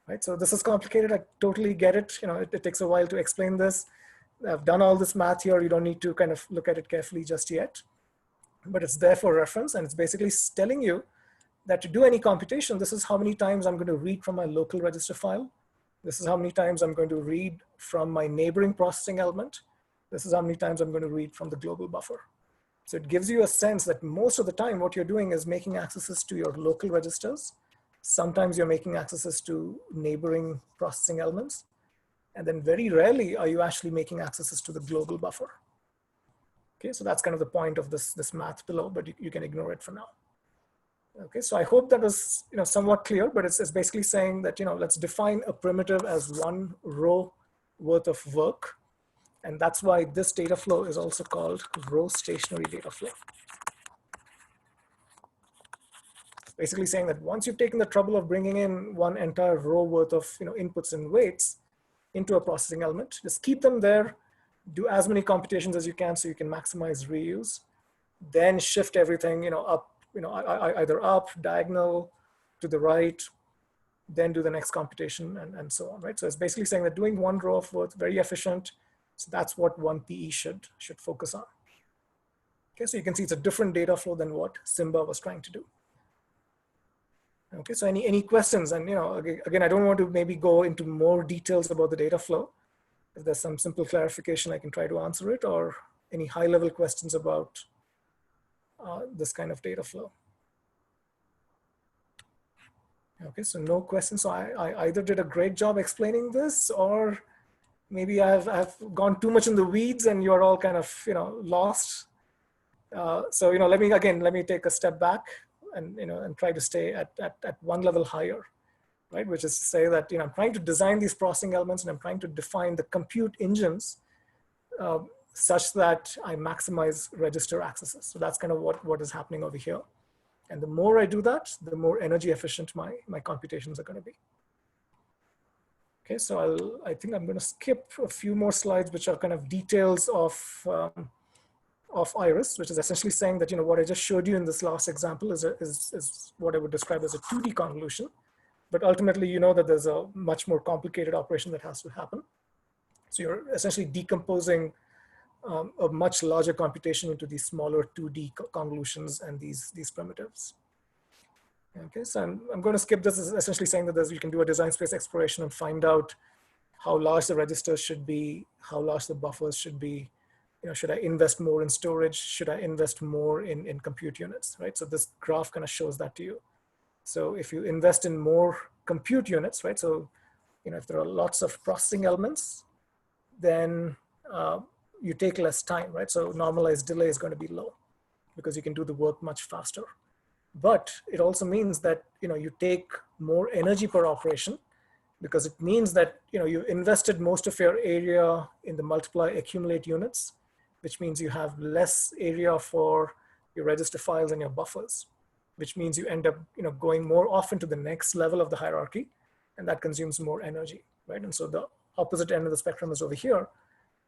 Right? So this is complicated. I totally get it. It takes a while to explain this. I've done all this math here. You don't need to kind of look at it carefully just yet. But it's there for reference, and it's basically telling you that to do any computation, this is how many times I'm going to read from my local register file. This is how many times I'm going to read from my neighboring processing element. This is how many times I'm going to read from the global buffer. So it gives you a sense that most of the time what you're doing is making accesses to your local registers. Sometimes you're making accesses to neighboring processing elements. And then very rarely are you actually making accesses to the global buffer. Okay, so that's kind of the point of this math below, but you can ignore it for now. Okay, so I hope that was somewhat clear, but it's basically saying that let's define a primitive as one row worth of work, and that's why this data flow is also called row stationary data flow. Basically saying that once you've taken the trouble of bringing in one entire row worth of inputs and weights into a processing element, just keep them there. Do as many computations as you can so you can maximize reuse. Then shift everything up, either up, diagonal, to the right, then do the next computation and so on, right? So it's basically saying that doing one row of work, very efficient. So that's what one PE should focus on. Okay, so you can see it's a different data flow than what Simba was trying to do. Okay, so any questions? And again, I don't want to maybe go into more details about the data flow. If there's some simple clarification, I can try to answer it, or any high-level questions about this kind of data flow. Okay, so no questions. So I either did a great job explaining this, or maybe I've gone too much in the weeds and you're all kind of lost. So let me take a step back and try to stay at one level higher. Right, which is to say that I'm trying to design these processing elements and I'm trying to define the compute engines such that I maximize register accesses. So that's kind of what is happening over here. And the more I do that, the more energy efficient my computations are going to be. Okay, so I think I'm going to skip a few more slides, which are kind of details of Iris, which is essentially saying that what I just showed you in this last example is what I would describe as a 2D convolution. But ultimately, that there's a much more complicated operation that has to happen. So you're essentially decomposing a much larger computation into these smaller 2D convolutions and these primitives. Okay, so I'm going to skip this. Is essentially saying that you can do a design space exploration and find out how large the registers should be, how large the buffers should be. Should I invest more in storage? Should I invest more in compute units, right? So this graph kind of shows that to you. So if you invest in more compute units, right? So, if there are lots of processing elements, then you take less time, right? So normalized delay is going to be low because you can do the work much faster. But it also means that, you take more energy per operation because it means that, you invested most of your area in the multiply accumulate units, which means you have less area for your register files and your buffers, which means you end up going more often to the next level of the hierarchy, and that consumes more energy, right? And so the opposite end of the spectrum is over here,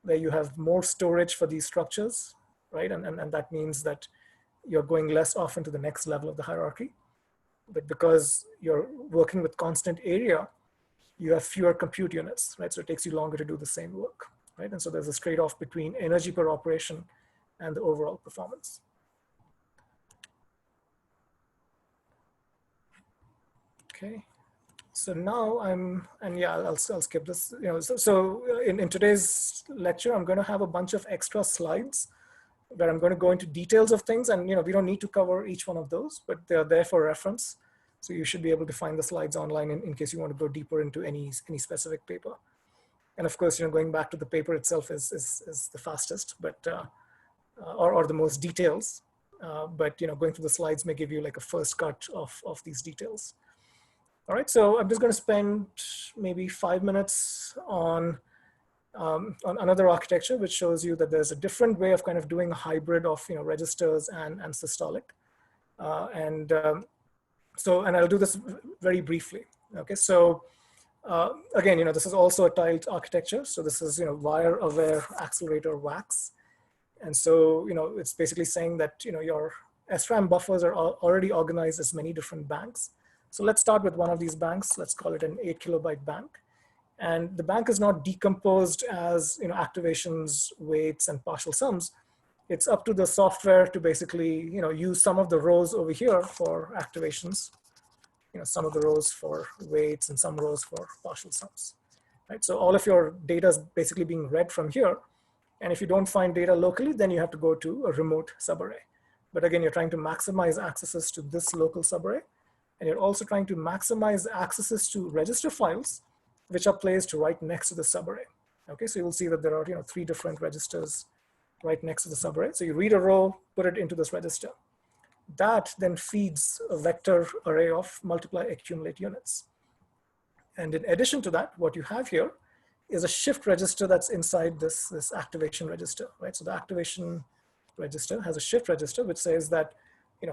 where you have more storage for these structures, right? And that means that you're going less often to the next level of the hierarchy. But because you're working with constant area, you have fewer compute units, right? So it takes you longer to do the same work, right? And so there's this trade-off between energy per operation and the overall performance. Okay. So now I'll skip this. In today's lecture, I'm going to have a bunch of extra slides where I'm going to go into details of things, and we don't need to cover each one of those, but they're there for reference. So you should be able to find the slides online in case you want to go deeper into any specific paper. And of course, going back to the paper itself is the fastest, but or the most details. But going through the slides may give you like a first cut of these details. All right, so I'm just going to spend maybe 5 minutes on another architecture, which shows you that there's a different way of kind of doing a hybrid of registers and systolic. And I'll do this very briefly. Okay, so again, this is also a tiled architecture. So this is wire-aware accelerator WAX. And so it's basically saying that your SRAM buffers are already organized as many different banks. So let's start with one of these banks. Let's call it an 8 kilobyte bank. And the bank is not decomposed as activations, weights, and partial sums. It's up to the software to basically use some of the rows over here for activations, some of the rows for weights, and some rows for partial sums. Right? So all of your data is basically being read from here. And if you don't find data locally, then you have to go to a remote subarray. But again, you're trying to maximize accesses to this local subarray. And you're also trying to maximize accesses to register files, which are placed right next to the subarray. Okay, so you'll see that there are 3 different registers right next to the subarray. So you read a row, put it into this register. That then feeds a vector array of multiply accumulate units. And in addition to that, what you have here is a shift register that's inside this activation register, right? So the activation register has a shift register, which says that,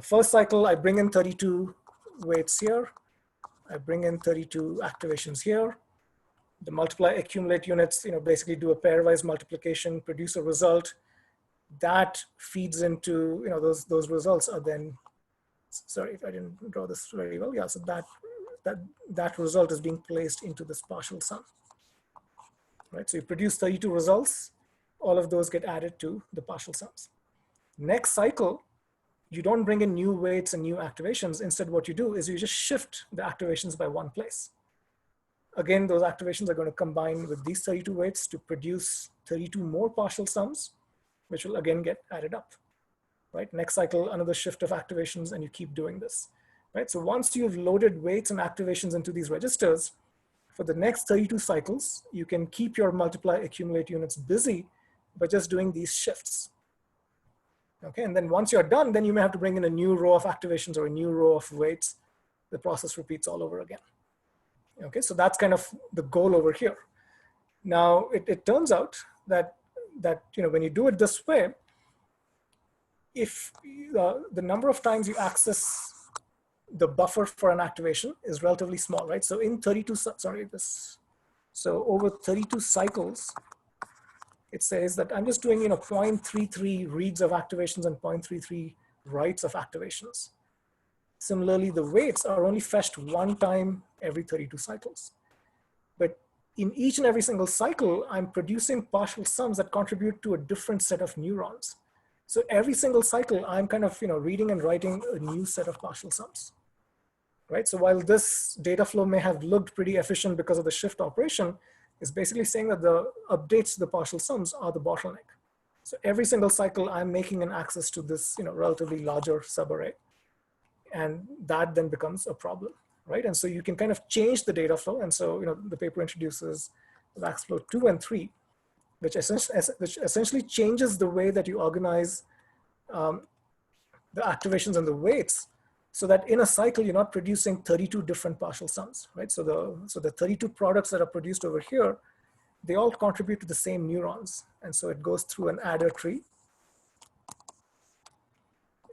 first cycle, I bring in 32 weights here. I bring in 32 activations here. The multiply accumulate units, basically do a pairwise multiplication, produce a result. That feeds into, those results are then, sorry if I didn't draw this very well. Yeah, so that result is being placed into this partial sum. Right, so you produce 32 results. All of those get added to the partial sums. Next cycle, you don't bring in new weights and new activations. Instead, what you do is you just shift the activations by one place. Again, those activations are going to combine with these 32 weights to produce 32 more partial sums, which will again get added up. Right? Next cycle, another shift of activations, and you keep doing this. Right? So once you've loaded weights and activations into these registers, for the next 32 cycles, you can keep your multiply accumulate units busy by just doing these shifts. Okay, and then once you're done, then you may have to bring in a new row of activations or a new row of weights. The process repeats all over again. Okay, so that's kind of the goal over here. Now, it turns out that when you do it this way, if the number of times you access the buffer for an activation is relatively small, right? So in 32, so over 32 cycles, it says that I'm just doing 0.33 reads of activations and 0.33 writes of activations. Similarly, the weights are only fetched one time every 32 cycles. But in each and every single cycle, I'm producing partial sums that contribute to a different set of neurons. So every single cycle, I'm kind of reading and writing a new set of partial sums. Right? So while this data flow may have looked pretty efficient because of the shift operation, it's basically saying that the updates to the partial sums are the bottleneck. So every single cycle, I'm making an access to this relatively larger subarray. And that then becomes a problem, right? And so you can kind of change the data flow. And so the paper introduces WAX flow 2 and 3, which essentially changes the way that you organize the activations and the weights, so that in a cycle, you're not producing 32 different partial sums, right? So the 32 products that are produced over here, they all contribute to the same neurons. And so it goes through an adder tree.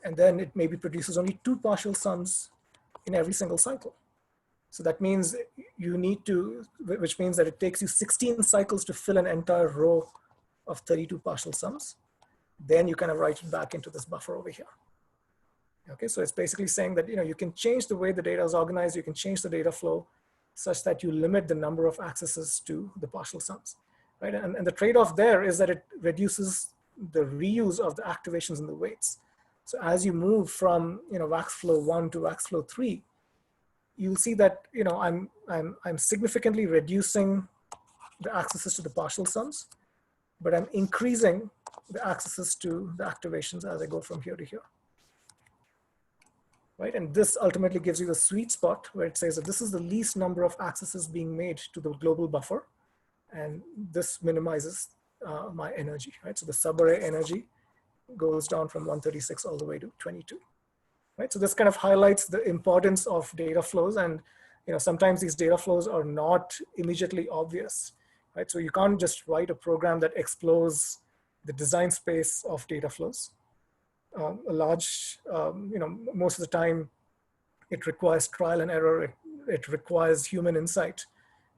And then it maybe produces only 2 partial sums in every single cycle. So that means you need to, which means that it takes you 16 cycles to fill an entire row of 32 partial sums. then you kind of write it back into this buffer over here. Okay, so it's basically saying that you can change the way the data is organized, you can change the data flow such that you limit the number of accesses to the partial sums, right? And the trade-off there is that it reduces the reuse of the activations and the weights. So as you move from wax flow 1 to wax flow 3, you'll see that I'm significantly reducing the accesses to the partial sums, but I'm increasing the accesses to the activations as I go from here to here. Right, and this ultimately gives you the sweet spot where it says that this is the least number of accesses being made to the global buffer, and this minimizes my energy, right? So the subarray energy goes down from 136 all the way to 22, right? So this kind of highlights the importance of data flows, and sometimes these data flows are not immediately obvious, right? So you can't just write a program that explores the design space of data flows. A large, most of the time it requires trial and error. It requires human insight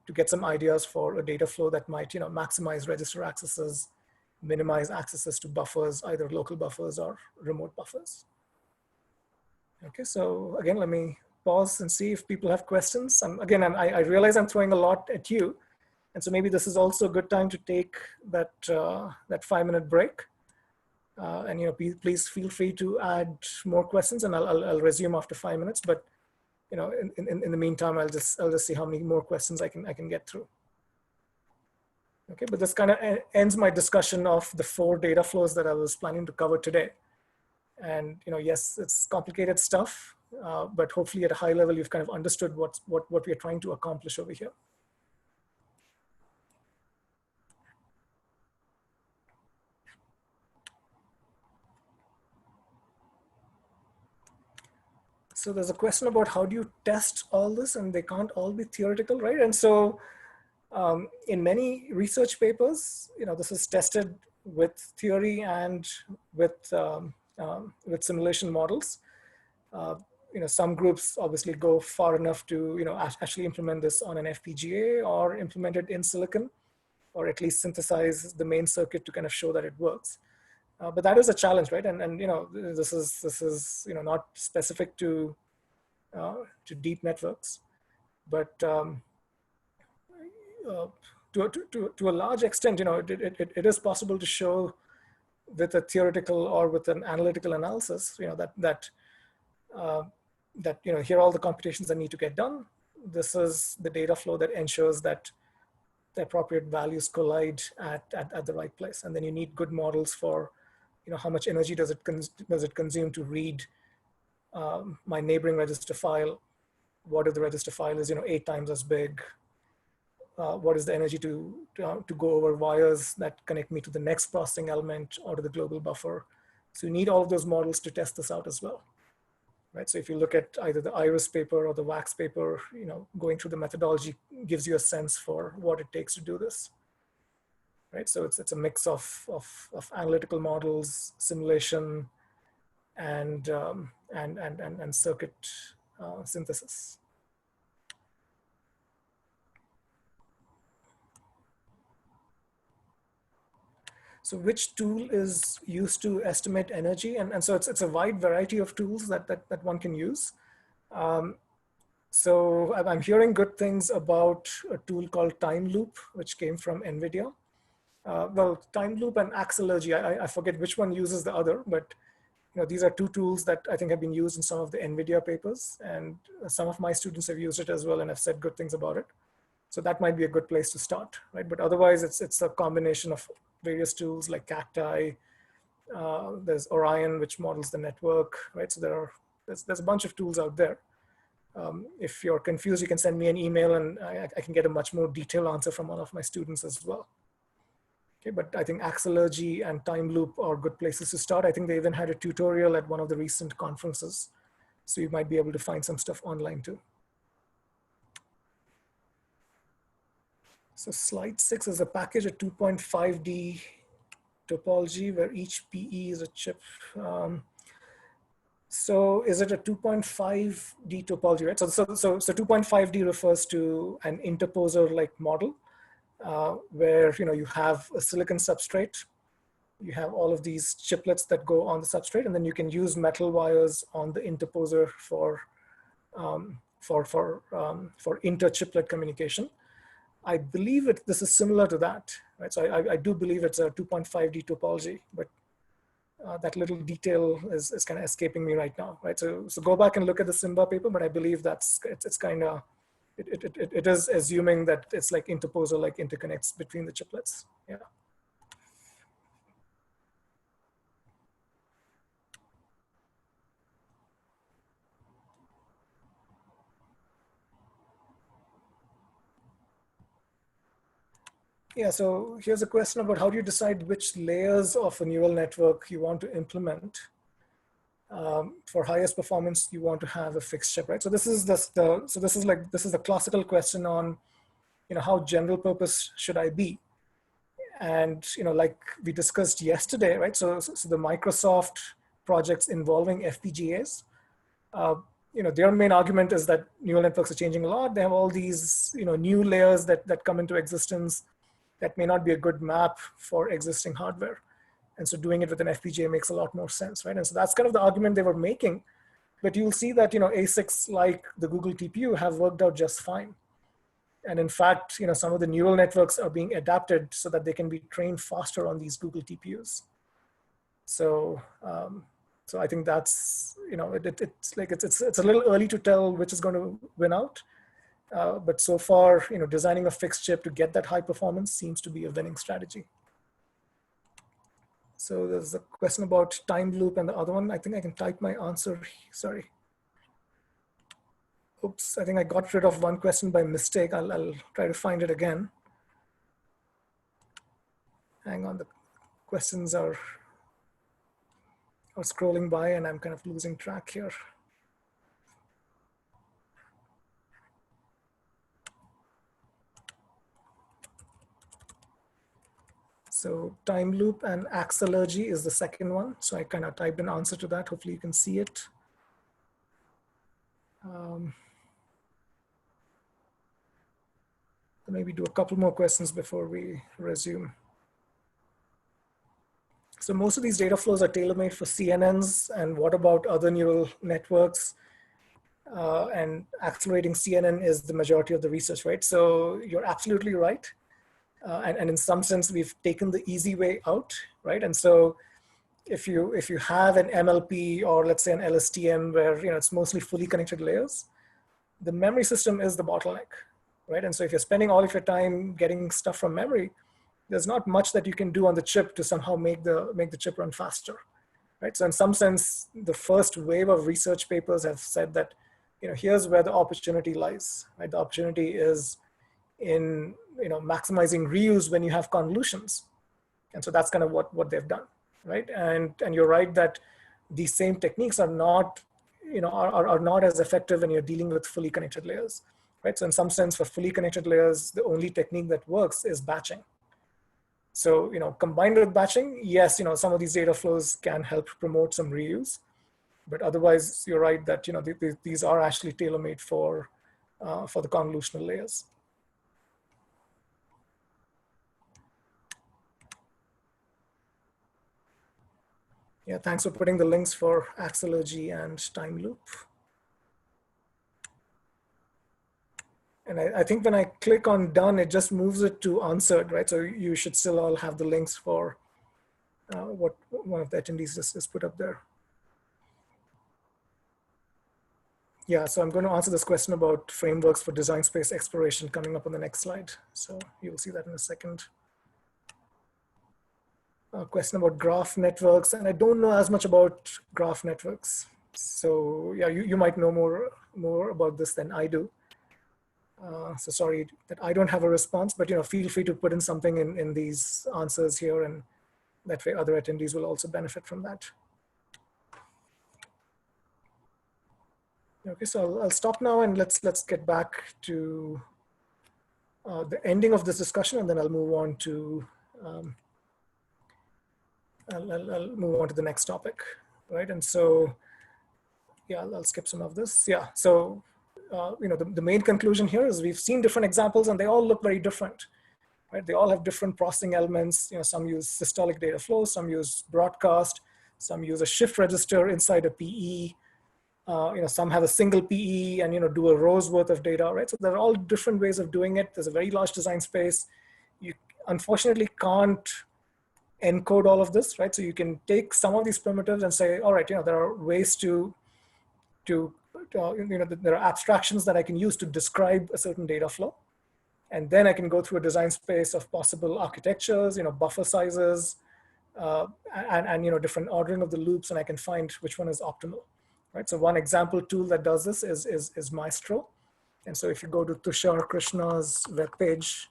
to get some ideas for a data flow that might, maximize register accesses, minimize accesses to buffers, either local buffers or remote buffers. Okay, so again, let me pause and see if people have questions. Again, I realize I'm throwing a lot at you. And so maybe this is also a good time to take that, that 5-minute break. And please feel free to add more questions, and I'll resume after 5 minutes. But in the meantime, I'll just see how many more questions I can get through. Okay, but this kind of ends my discussion of the 4 data flows that I was planning to cover today. And yes, it's complicated stuff, but hopefully at a high level you've kind of understood what we are trying to accomplish over here. So there's a question about how do you test all this, and they can't all be theoretical, right? And so in many research papers, this is tested with theory and with simulation models. Some groups obviously go far enough to actually implement this on an FPGA or implement it in silicon, or at least synthesize the main circuit to kind of show that it works. But that is a challenge, right? And this is not specific to deep networks, but to a large extent, it is possible to show with a theoretical or with an analytical analysis, that here are all the computations that need to get done. This is the data flow that ensures that the appropriate values collide at the right place, and then you need good models for how much energy does it consume to read my neighboring register file? What if the register file is 8 times as big? What is the energy to go over wires that connect me to the next processing element or to the global buffer? So you need all of those models to test this out as well, right? So if you look at either the IRIS paper or the WAX paper, going through the methodology gives you a sense for what it takes to do this. Right, so it's a mix of analytical models, simulation, and circuit synthesis. So which tool is used to estimate energy? And so it's a wide variety of tools that one can use. So I'm hearing good things about a tool called Time Loop, which came from NVIDIA. Well, Time Loop and Accumulators, I forget which one uses the other, but these are 2 tools that I think have been used in some of the NVIDIA papers, and some of my students have used it as well and have said good things about it. So that might be a good place to start, right? But otherwise, it's a combination of various tools like Cacti. There's Orion, which models the network, right? So there's a bunch of tools out there. If you're confused, you can send me an email, and I can get a much more detailed answer from one of my students as well. Okay, but I think Accumulators and Time Loop are good places to start. I think they even had a tutorial at one of the recent conferences, so you might be able to find some stuff online too. So slide 6 is a package, a 2.5D topology where each PE is a chip. So is it a 2.5D topology, right? So 2.5D refers to an interposer-like model where you have a silicon substrate you have all of these chiplets that go on the substrate, and then you can use metal wires on the interposer for inter-chiplet communication. I believe this is similar to that, right? So I do believe it's a 2.5D topology, but that little detail is kind of escaping me right now, right? So go back and look at the Simba paper, but I believe it's kind of, it is assuming that it's like interposer, like interconnects between the chiplets. Yeah. Yeah, so here's a question about how do you decide which layers of a neural network you want to implement. For highest performance, you want to have a fixed chip, right? So this is the classical question on, how general purpose should I be? And like we discussed yesterday, right? So the Microsoft projects involving FPGAs, their main argument is that neural networks are changing a lot. They have all these new layers that come into existence that may not be a good map for existing hardware. And so doing it with an FPGA makes a lot more sense, right? And so that's kind of the argument they were making. But you'll see that ASICs like the Google TPU have worked out just fine. And in fact, some of the neural networks are being adapted so that they can be trained faster on these Google TPUs. So, so I think that's, it's a little early to tell which is going to win out. But so far, designing a fixed chip to get that high performance seems to be a winning strategy. So there's a question about time loop and the other one. I think I can type my answer. Sorry. Oops, I think I got rid of one question by mistake. I'll try to find it again. Hang on, the questions are scrolling by and I'm kind of losing track here. So time loop and Accumulators is the second one. So I kind of typed an answer to that. Hopefully you can see it. Maybe do a couple more questions before we resume. So most of these data flows are tailor-made for CNNs, and what about other neural networks? And accelerating CNN is the majority of the research, right? So you're absolutely right. And in some sense, we've taken the easy way out, right? And so if you have an MLP or let's say an LSTM where it's mostly fully connected layers, the memory system is the bottleneck, right? And so if you're spending all of your time getting stuff from memory, there's not much that you can do on the chip to somehow make the chip run faster, right? So in some sense, the first wave of research papers have said that, here's where the opportunity lies, right? The opportunity is in maximizing reuse when you have convolutions, and so that's kind of what they've done, right? And you're right that these same techniques are not are not as effective when you're dealing with fully connected layers, right? So in some sense, for fully connected layers, the only technique that works is batching. So combined with batching, yes, some of these data flows can help promote some reuse, but otherwise, you're right that these are actually tailor-made for the convolutional layers. Yeah, thanks for putting the links for Accumulators and time loop. And I think when I click on done, it just moves it to answered, right? So you should still all have the links for what one of the attendees just put up there. Yeah, so I'm going to answer this question about frameworks for design space exploration coming up on the next slide. So you'll see that in a second. A question about graph networks, and I don't know as much about graph networks. So yeah, you might know more about this than I do. So sorry that I don't have a response, but feel free to put in something in these answers here, and that way other attendees will also benefit from that. Okay, so I'll stop now and let's get back to the ending of this discussion, and then I'll move on to I'll move on to the next topic, right? And so, yeah, I'll skip some of this. Yeah, so the main conclusion here is we've seen different examples, and they all look very different. right? They all have different processing elements. Some use systolic data flow, some use broadcast, some use a shift register inside a PE. Some have a single PE and do a row's worth of data, right? So there are all different ways of doing it. There's a very large design space. You unfortunately can't encode all of this, right? So you can take some of these primitives and say, all right, there are ways there are abstractions that I can use to describe a certain data flow. And then I can go through a design space of possible architectures, buffer sizes, and different ordering of the loops, and I can find which one is optimal, right? So one example tool that does this is Maestro. And so if you go to Tushar Krishna's webpage,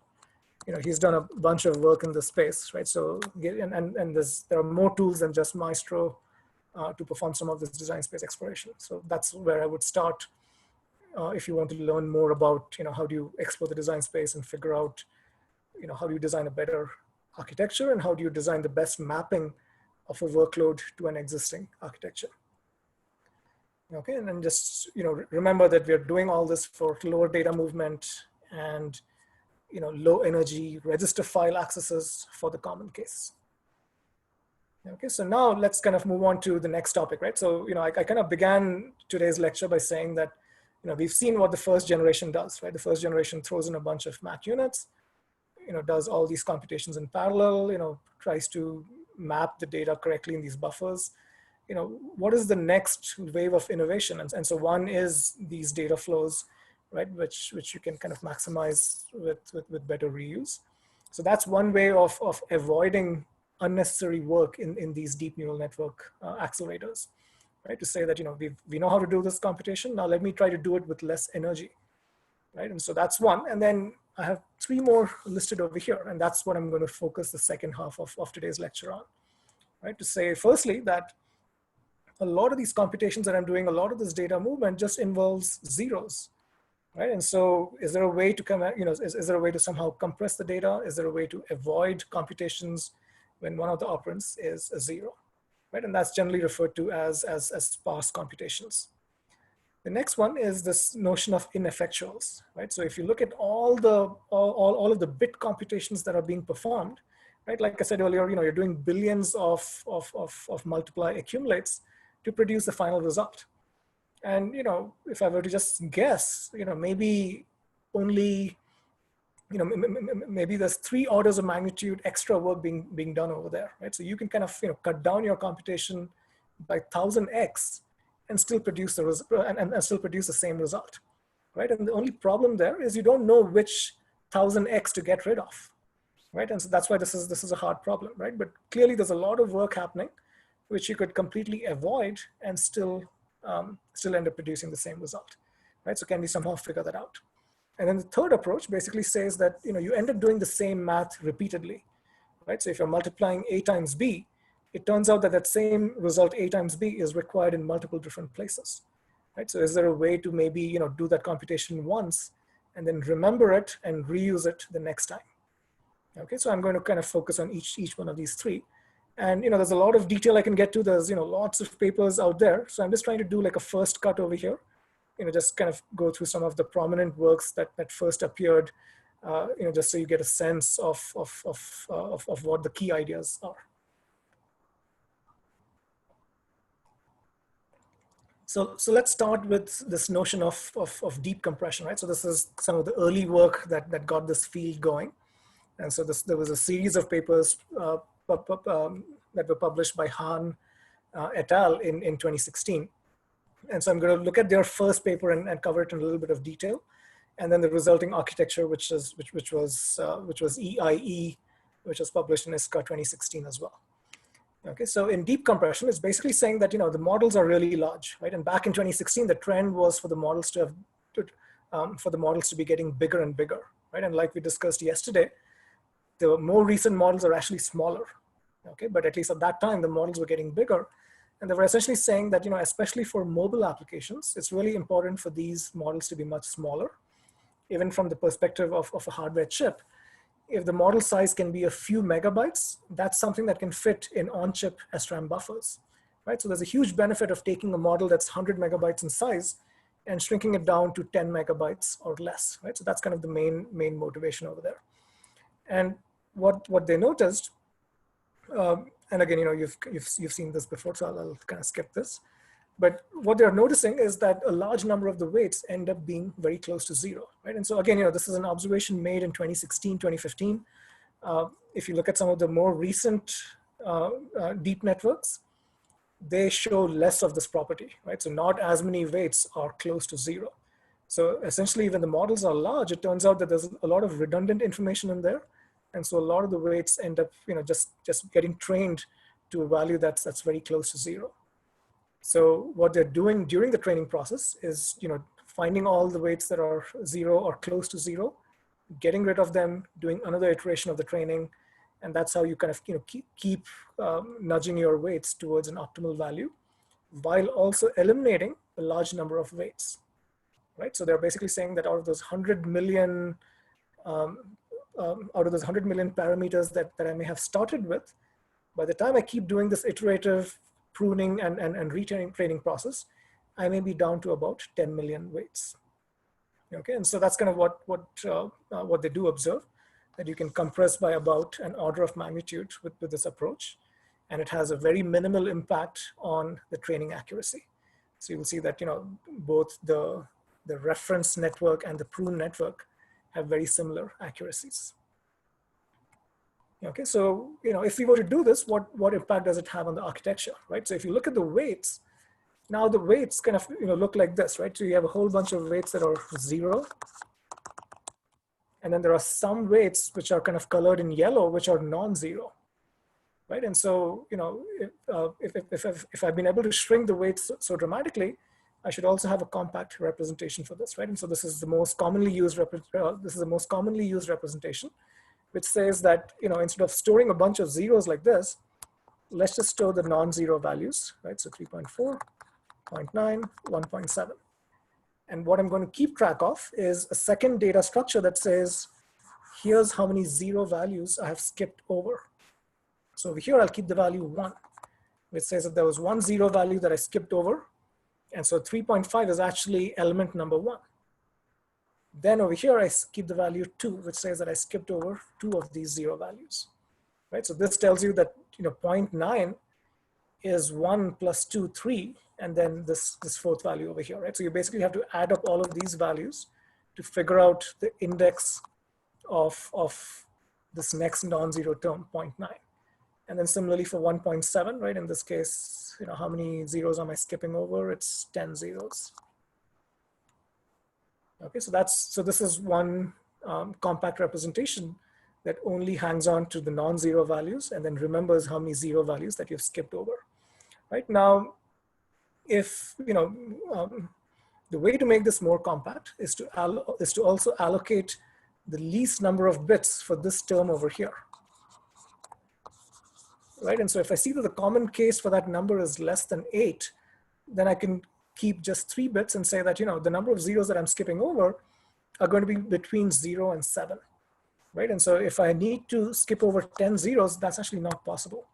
he's done a bunch of work in this space, right? So, and there are more tools than just Maestro to perform some of this design space exploration. So that's where I would start if you want to learn more about, how do you explore the design space and figure out, how do you design a better architecture and how do you design the best mapping of a workload to an existing architecture. Okay, and then just, remember that we're doing all this for lower data movement and, low energy register file accesses for the common case. Okay, so now let's kind of move on to the next topic, right? So, I kind of began today's lecture by saying that, we've seen what the first generation does, right? The first generation throws in a bunch of math units, does all these computations in parallel, tries to map the data correctly in these buffers. What is the next wave of innovation? And so one is these data flows, right? Which you can kind of maximize with better reuse. So that's one way of avoiding unnecessary work in these deep neural network accelerators, right? To say that, we know how to do this computation. Now let me try to do it with less energy, right? And so that's one. And then I have three more listed over here. And that's what I'm going to focus the second half of today's lecture on, right? To say, firstly, that a lot of these computations that I'm doing, a lot of this data movement just involves zeros, right? And so is there a way to come at, is there a way to somehow compress the data? Is there a way to avoid computations when one of the operands is a zero, right? And that's generally referred to as sparse computations. The next one is this notion of ineffectuals, right? So if you look at all of the bit computations that are being performed, right? Like I said earlier, you're doing billions of multiply accumulates to produce the final result. And, if I were to just guess, maybe only, maybe there's 3 orders of magnitude extra work being done over there, right? So you can kind of, cut down your computation by 1000x and still produce and still produce the same result, right? And the only problem there is you don't know which 1000x to get rid of, right? And so that's why this is a hard problem, right? But clearly there's a lot of work happening which you could completely avoid and still end up producing the same result, right? So can we somehow figure that out? And then the third approach basically says that, you end up doing the same math repeatedly, right? So if you're multiplying A times B, it turns out that that same result A times B is required in multiple different places, right? So is there a way to maybe, do that computation once and then remember it and reuse it the next time? Okay, so I'm going to kind of focus on each one of these three. And, there's a lot of detail I can get to. There's, lots of papers out there. So I'm just trying to do like a first cut over here, just kind of go through some of the prominent works that first appeared, just so you get a sense of what the key ideas are. So let's start with this notion of deep compression, right? So this is some of the early work that got this field going. And so there was a series of papers that were published by Han et al. in 2016. And so I'm going to look at their first paper and cover it in a little bit of detail, and then the resulting architecture, which was EIE, which was published in ISCA 2016 as well. Okay, so in deep compression, it's basically saying that the models are really large, right? And back in 2016, the trend was for the models to be getting bigger and bigger, right? And like we discussed yesterday, the more recent models are actually smaller. Okay, but at least at that time, the models were getting bigger. And they were essentially saying that, especially for mobile applications, it's really important for these models to be much smaller, even from the perspective of a hardware chip. If the model size can be a few megabytes, that's something that can fit in on-chip SRAM buffers, right? So there's a huge benefit of taking a model that's 100 megabytes in size and shrinking it down to 10 megabytes or less, right? So that's kind of the main motivation over there. And what they noticed, and again, you've seen this before, so I'll kind of skip this. But what they're noticing is that a large number of the weights end up being very close to zero, right? And so again, this is an observation made in 2016, 2015. If you look at some of the more recent deep networks, they show less of this property, right? So not as many weights are close to zero. So essentially, when the models are large, it turns out that there's a lot of redundant information in there. And so a lot of the weights end up, just getting trained to a value that's very close to zero. So what they're doing during the training process is, finding all the weights that are zero or close to zero, getting rid of them, doing another iteration of the training. And that's how you kind of, keep nudging your weights towards an optimal value while also eliminating a large number of weights, right? So they're basically saying that out of those 100 million parameters that I may have started with, by the time I keep doing this iterative pruning and retraining process, I may be down to about 10 million weights. Okay, and so that's kind of what they do observe, that you can compress by about an order of magnitude with this approach, and it has a very minimal impact on the training accuracy. So you will see that both the reference network and the prune network have very similar accuracies. Okay, so if we were to do this, what impact does it have on the architecture, right? So if you look at the weights, now the weights kind of look like this, right? So you have a whole bunch of weights that are zero, and then there are some weights which are kind of colored in yellow, which are non-zero, right? And so if I've been able to shrink the weights so dramatically, I should also have a compact representation for this, right? And so this is the most commonly used representation, which says that instead of storing a bunch of zeros like this, let's just store the non-zero values, right? So 3.4, 0.9, 1.7. And what I'm going to keep track of is a second data structure that says, here's how many zero values I have skipped over. So over here, I'll keep the value 1, which says that there was one zero value that I skipped over. And so 3.5 is actually element number 1. Then over here, I keep the value 2, which says that I skipped over 2 of these zero values, right? So this tells you that 0.9 is 1 plus 2, 3, and then this fourth value over here, right? So you basically have to add up all of these values to figure out the index of this next non-zero term, 0.9. And then similarly for 1.7, right? In this case, how many zeros am I skipping over? It's 10 zeros. Okay, so this is one compact representation that only hangs on to the non-zero values and then remembers how many zero values that you've skipped over. Right now, if the way to make this more compact is to also allocate the least number of bits for this term over here. Right, and so if I see that the common case for that number is less than 8, then I can keep just 3 bits and say that the number of zeros that I'm skipping over are going to be between 0 and 7. Right, and so if I need to skip over 10 zeros, that's actually not possible.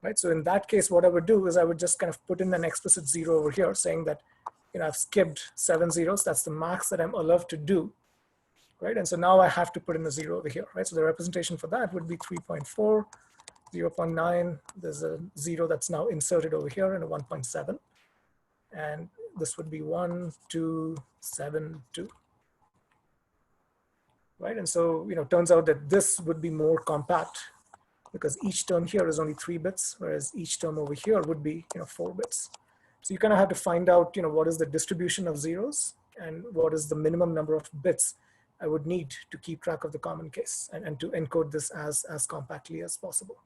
Right, so in that case, what I would do is I would just kind of put in an explicit 0 over here saying that I've skipped 7 zeros. That's the max that I'm allowed to do. Right, and so now I have to put in a 0 over here. Right, so the representation for that would be 3.4, 0.9. There's a 0 that's now inserted over here and a 1.7. And this would be 1, 2, 7, 2. Right, and so turns out that this would be more compact because each term here is only 3 bits, whereas each term over here would be 4 bits. So you kind of have to find out what is the distribution of zeros and what is the minimum number of bits I would need to keep track of the common case and to encode this as compactly as possible.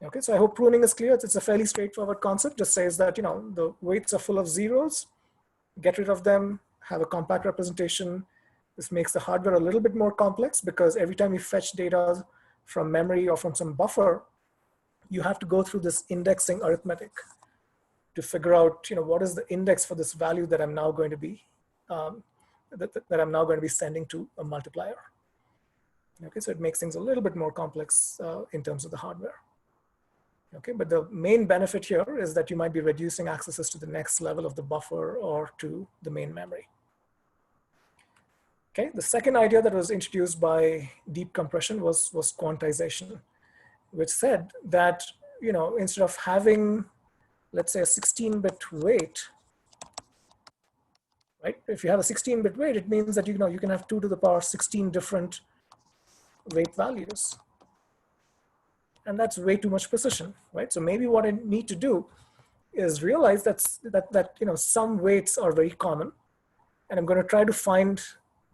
Okay, so I hope pruning is clear. It's a fairly straightforward concept. Just says that the weights are full of zeros, get rid of them, have a compact representation. This makes the hardware a little bit more complex because every time you fetch data from memory or from some buffer, you have to go through this indexing arithmetic to figure out what is the index for this value that I'm now going to be sending to a multiplier. Okay, so it makes things a little bit more complex in terms of the hardware. Okay, but the main benefit here is that you might be reducing accesses to the next level of the buffer or to the main memory. Okay, the second idea that was introduced by deep compression was quantization, which said that, instead of having, let's say, a 16-bit weight, right? If you have a 16-bit weight, it means that, you can have 2 to the power 16 different weight values. And that's way too much precision, right? So maybe what I need to do is realize that some weights are very common, and I'm going to try to find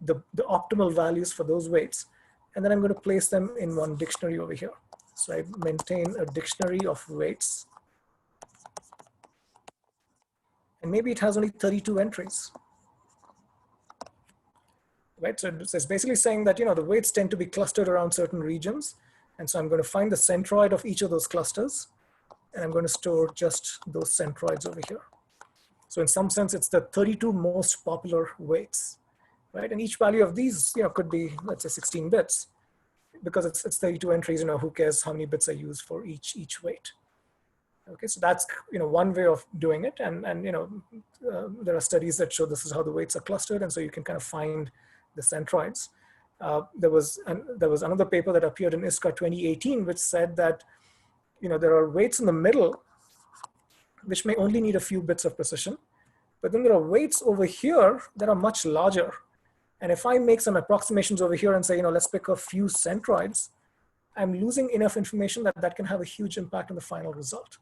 the optimal values for those weights, and then I'm going to place them in one dictionary over here. So I maintain a dictionary of weights, and maybe it has only 32 entries, right? So it's basically saying that, the weights tend to be clustered around certain regions, and so I'm going to find the centroid of each of those clusters, and I'm going to store just those centroids over here. So in some sense, it's the 32 most popular weights, right? And each value of these, could be, let's say, 16 bits, because it's 32 entries. Who cares how many bits I use for each weight? Okay, so that's one way of doing it, and there are studies that show this is how the weights are clustered, and so you can kind of find the centroids. There was another paper that appeared in ISCA 2018, which said that there are weights in the middle which may only need a few bits of precision, but then there are weights over here that are much larger. And if I make some approximations over here and say, let's pick a few centroids, I'm losing enough information that can have a huge impact on the final result,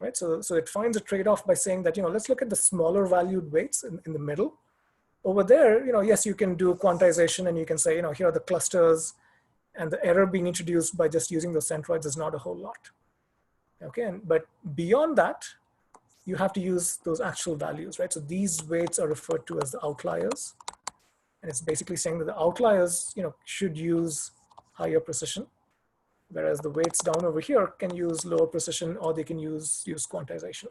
right? So it finds a trade-off by saying that, let's look at the smaller valued weights in the middle. Over there, yes, you can do quantization, and you can say, here are the clusters, and the error being introduced by just using those centroids is not a whole lot. Okay, but beyond that, you have to use those actual values, right? So these weights are referred to as the outliers. And it's basically saying that the outliers, should use higher precision, whereas the weights down over here can use lower precision, or they can use quantization.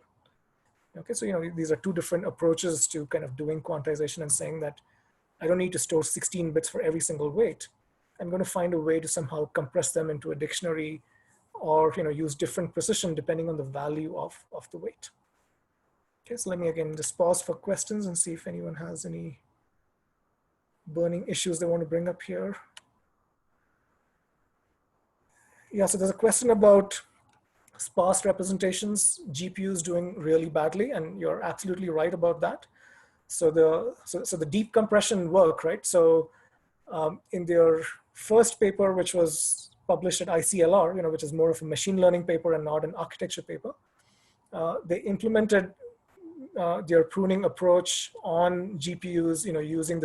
Okay, so these are two different approaches to kind of doing quantization and saying that I don't need to store 16 bits for every single weight. I'm going to find a way to somehow compress them into a dictionary, or use different precision depending on the value of the weight. Okay, so let me again just pause for questions and see if anyone has any burning issues they want to bring up here. Yeah, so there's a question about sparse representations, GPUs doing really badly, and you're absolutely right about that. So the deep compression work, right? So in their first paper, which was published at ICLR, which is more of a machine learning paper and not an architecture paper, they implemented their pruning approach on GPUs, using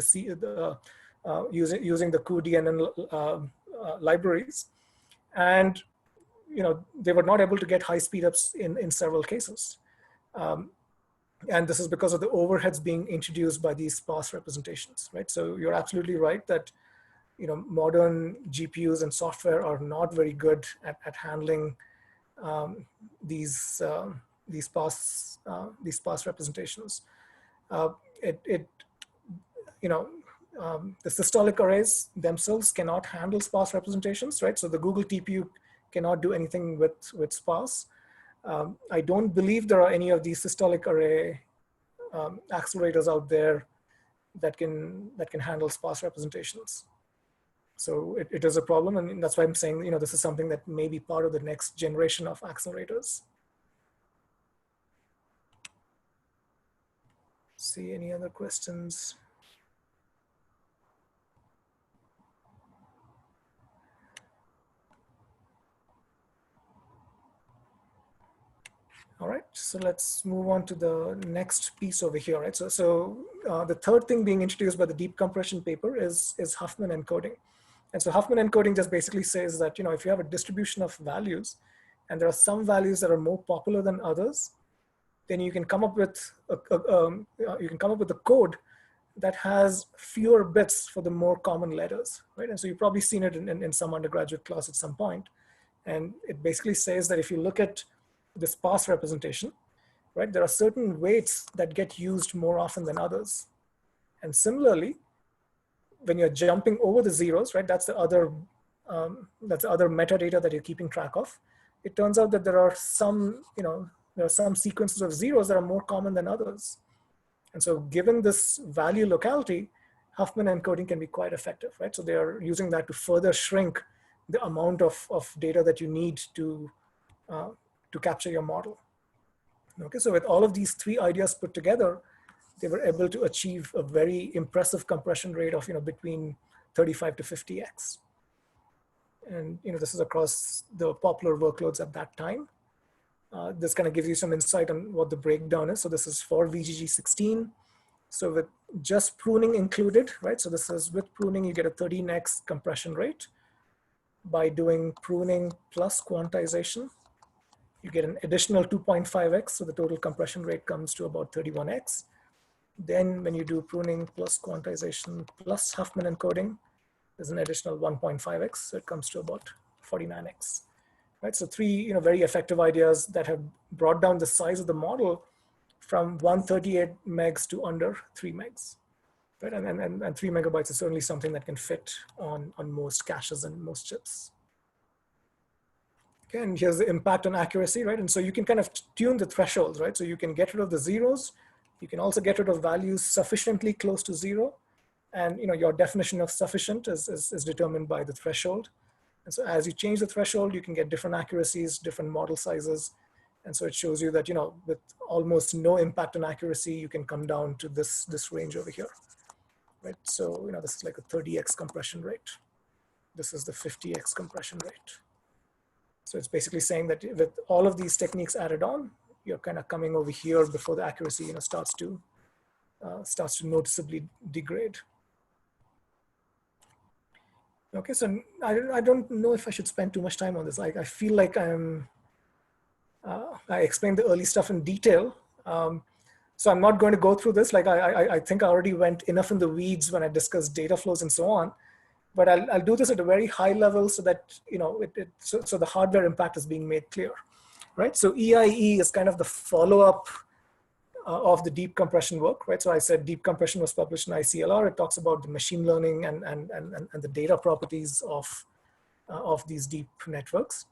using the cuDNN libraries, and they were not able to get high speedups in several cases, and this is because of the overheads being introduced by these sparse representations, right? So you're absolutely right that modern GPUs and software are not very good at handling these sparse representations. The systolic arrays themselves cannot handle sparse representations, right? So the Google TPU cannot do anything with sparse. I don't believe there are any of these systolic array accelerators out there that can handle sparse representations. So it is a problem, and that's why I'm saying this is something that may be part of the next generation of accelerators. See any other questions? All right, so let's move on to the next piece over here, right? So the third thing being introduced by the deep compression paper is Huffman encoding. And so Huffman encoding just basically says that, if you have a distribution of values and there are some values that are more popular than others, then you can come up with a code that has fewer bits for the more common letters, right? And so you've probably seen it in some undergraduate class at some point. And it basically says that if you look at the sparse representation, right, there are certain weights that get used more often than others. And similarly, when you're jumping over the zeros, right, that's the other metadata that you're keeping track of. It turns out that there are some sequences of zeros that are more common than others. And so given this value locality, Huffman encoding can be quite effective, right? So they are using that to further shrink the amount of data that you need to capture your model. Okay, so with all of these three ideas put together, they were able to achieve a very impressive compression rate of between 35 to 50x. And this is across the popular workloads at that time. This kind of gives you some insight on what the breakdown is. So this is for VGG16. So with just pruning included, right? So this is with pruning, you get a 13x compression rate. By doing pruning plus quantization, you get an additional 2.5x. So the total compression rate comes to about 31x. Then when you do pruning plus quantization plus Huffman encoding, there's an additional 1.5x. So it comes to about 49x. Right? So three very effective ideas that have brought down the size of the model from 138 megs to under 3 megs. Right? And 3 megabytes is certainly something that can fit on most caches and most chips. Okay, and here's the impact on accuracy, right? And so you can kind of tune the thresholds, right? So you can get rid of the zeros. You can also get rid of values sufficiently close to zero. And your definition of sufficient is determined by the threshold. And so as you change the threshold, you can get different accuracies, different model sizes. And so it shows you that, with almost no impact on accuracy, you can come down to this range over here, right? So, this is like a 30x compression rate. This is the 50x compression rate. So it's basically saying that with all of these techniques added on, you're kind of coming over here before the accuracy, starts to noticeably degrade. Okay, so I don't know if I should spend too much time on this. I feel like I explained the early stuff in detail. So I'm not going to go through this. Like I think I already went enough in the weeds when I discussed data flows and so on. But I'll do this at a very high level so that so the hardware impact is being made clear, right? So EIE is kind of the follow-up of the deep compression work, right? So I said deep compression was published in ICLR. It talks about the machine learning and the data properties of these deep networks.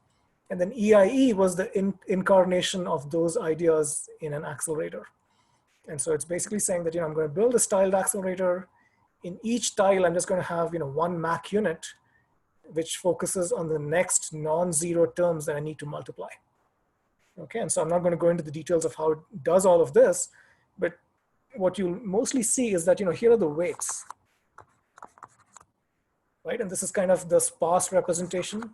And then EIE was the incarnation of those ideas in an accelerator. And so it's basically saying that I'm going to build a styled accelerator. In each tile, I'm just going to have one MAC unit, which focuses on the next non-zero terms that I need to multiply. Okay, and so I'm not going to go into the details of how it does all of this, but what you'll mostly see is that here are the weights, right? And this is kind of the sparse representation.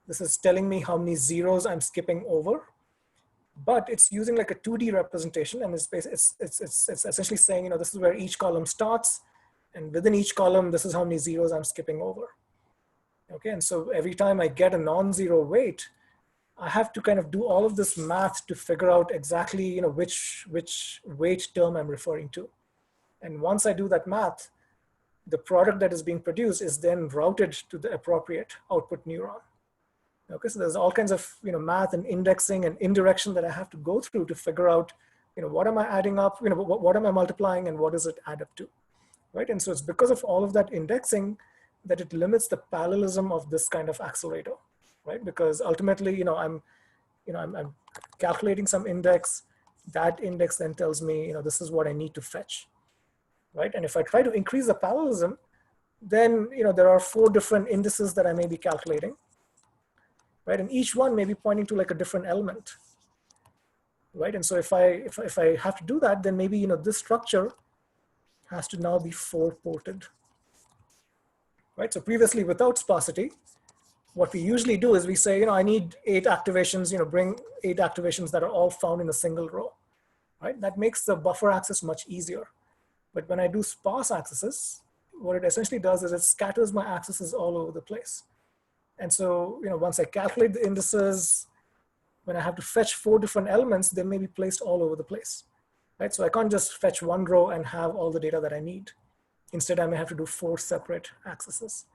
This is telling me how many zeros I'm skipping over, but it's using like a 2D representation, and it's essentially saying this is where each column starts. And within each column, this is how many zeros I'm skipping over. Okay, and so every time I get a non-zero weight, I have to kind of do all of this math to figure out exactly which weight term I'm referring to. And once I do that math, the product that is being produced is then routed to the appropriate output neuron. Okay, so there's all kinds of math and indexing and indirection that I have to go through to figure out what am I adding up, what am I multiplying, and what does it add up to. Right? And so it's because of all of that indexing that it limits the parallelism of this kind of accelerator, right? Because ultimately, I'm calculating some index. That index then tells me, this is what I need to fetch, right? And if I try to increase the parallelism, then there are 4 different indices that I may be calculating, right? And each one may be pointing to like a different element, right? And so if I have to do that, then maybe this structure has to now be 4-ported, right? So previously without sparsity, what we usually do is we say, I need 8 activations, bring 8 activations that are all found in a single row, right? That makes the buffer access much easier. But when I do sparse accesses, what it essentially does is it scatters my accesses all over the place. And so, once I calculate the indices, when I have to fetch 4 different elements, they may be placed all over the place. Right? So I can't just fetch one row and have all the data that I need. Instead, I may have to do 4 separate accesses.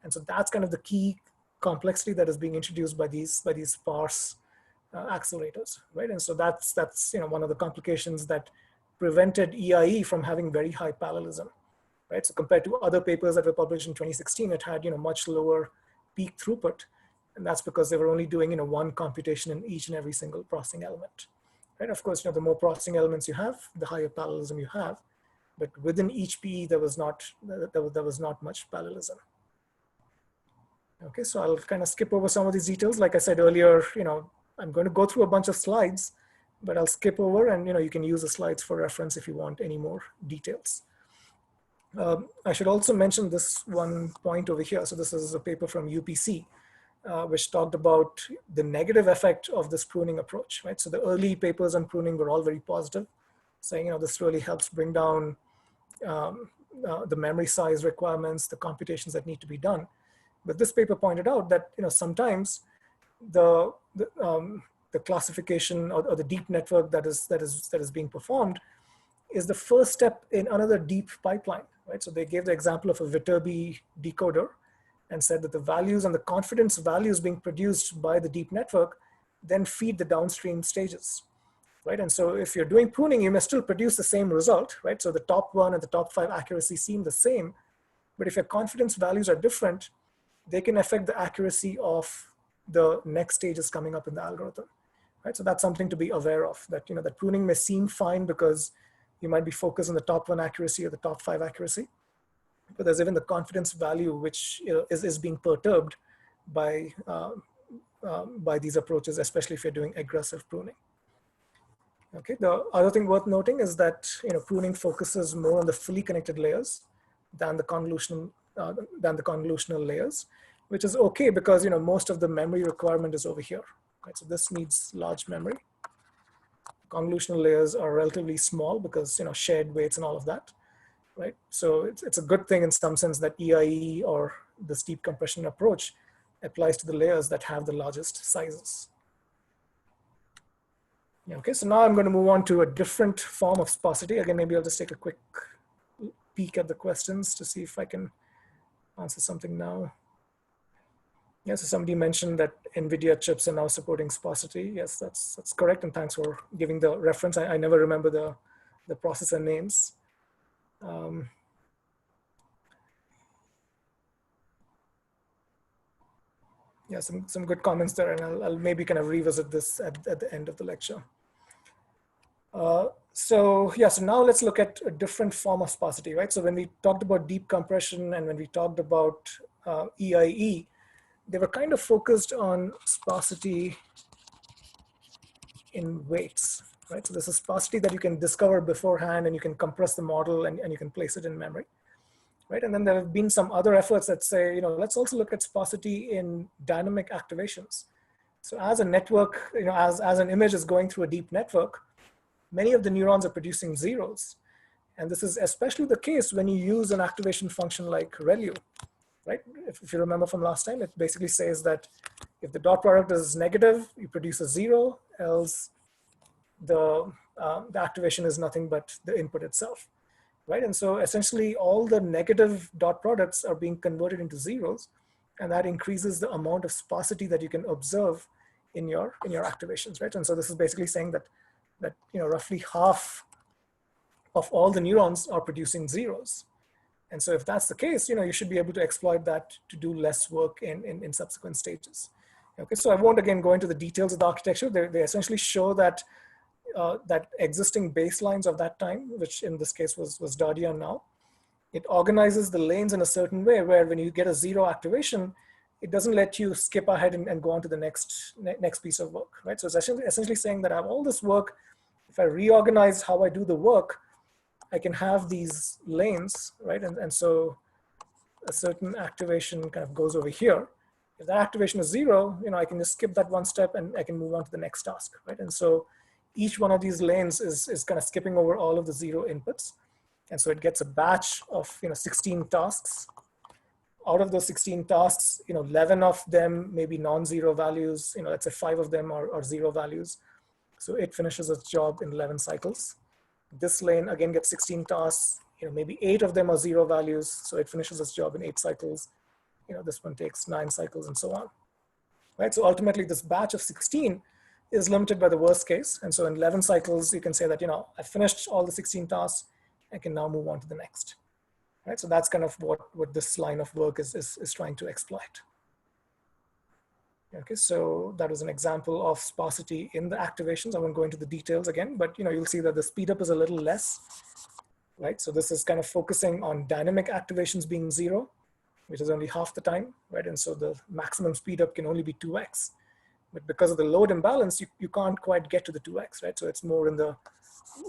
And so that's kind of the key complexity that is being introduced by these sparse accelerators, right? And so that's one of the complications that prevented EIE from having very high parallelism, right? So compared to other papers that were published in 2016, it had much lower peak throughput, and that's because they were only doing one computation in each and every single processing element. Right? Of course, the more processing elements you have, the higher parallelism you have. but within each PE, there was not much parallelism. Okay, so I'll kind of skip over some of these details. Like I said earlier, I'm going to go through a bunch of slides, but I'll skip over, and you can use the slides for reference if you want any more details. I should also mention this one point over here. So this is a paper from UPC, which talked about the negative effect of this pruning approach, right? So the early papers on pruning were all very positive, saying, this really helps bring down the memory size requirements, the computations that need to be done. But this paper pointed out that, sometimes the classification or the deep network that is being performed is the first step in another deep pipeline, right? So they gave the example of a Viterbi decoder and said that the values and the confidence values being produced by the deep network then feed the downstream stages, right? And so if you're doing pruning, you may still produce the same result, right? So the top 1 and the top 5 accuracy seem the same, but if your confidence values are different, they can affect the accuracy of the next stages coming up in the algorithm, right? So that's something to be aware of, that, that pruning may seem fine because you might be focused on the top 1 accuracy or the top 5 accuracy, but there's even the confidence value which is being perturbed by these approaches, especially if you're doing aggressive pruning. Okay, the other thing worth noting is that pruning focuses more on the fully connected layers than the convolutional layers, which is okay because most of the memory requirement is over here. Right? So this needs large memory. Convolutional layers are relatively small because shared weights and all of that, right? So it's a good thing in some sense that EIE or the steep compression approach applies to the layers that have the largest sizes. Okay, so now I'm going to move on to a different form of sparsity. Again, maybe I'll just take a quick peek at the questions to see if I can answer something now. Yes, so somebody mentioned that NVIDIA chips are now supporting sparsity. Yes, that's correct, and thanks for giving the reference. I never remember the processor names. Yeah, some good comments there, and I'll maybe kind of revisit this at the end of the lecture. So now let's look at a different form of sparsity, right? So when we talked about deep compression and when we talked about EIE, they were kind of focused on sparsity in weights, right? So this is sparsity that you can discover beforehand, and you can compress the model and you can place it in memory, right? And then there have been some other efforts that say, let's also look at sparsity in dynamic activations. So as a network, as an image is going through a deep network, many of the neurons are producing zeros. And this is especially the case when you use an activation function like ReLU, right? If you remember from last time, it basically says that if the dot product is negative, you produce a 0, else the activation is nothing but the input itself, right? And so essentially all the negative dot products are being converted into zeros, and that increases the amount of sparsity that you can observe in your activations, right? And so this is basically saying that roughly half of all the neurons are producing zeros. And so if that's the case, you should be able to exploit that to do less work in subsequent stages. Okay, so I won't again go into the details of the architecture. They essentially show that that existing baselines of that time, which in this case was Dardia now, it organizes the lanes in a certain way where when you get a 0 activation, it doesn't let you skip ahead and go on to the next piece of work, right? So it's essentially saying that I have all this work. If I reorganize how I do the work, I can have these lanes, right? And so a certain activation kind of goes over here. If that activation is 0, I can just skip that one step and I can move on to the next task, right? And so each one of these lanes is kind of skipping over all of the 0 inputs. And so it gets a batch of 16 tasks. Out of those 16 tasks, 11 of them may be non-zero values. Let's say 5 of them are 0 values. So it finishes its job in 11 cycles. This lane again gets 16 tasks. Maybe 8 of them are 0 values. So it finishes its job in 8 cycles. This one takes 9 cycles and so on. Right? So ultimately this batch of 16 is limited by the worst case. And so in 11 cycles, you can say that, I finished all the 16 tasks. I can now move on to the next. Right? So that's kind of what this line of work is trying to exploit. Okay, so that was an example of sparsity in the activations. I won't go into the details again, but you'll see that the speed up is a little less right? So this is kind of focusing on dynamic activations being 0, which is only half the time, right? And so the maximum speed up can only be 2x. But because of the load imbalance, you can't quite get to the 2x, right? So it's more in the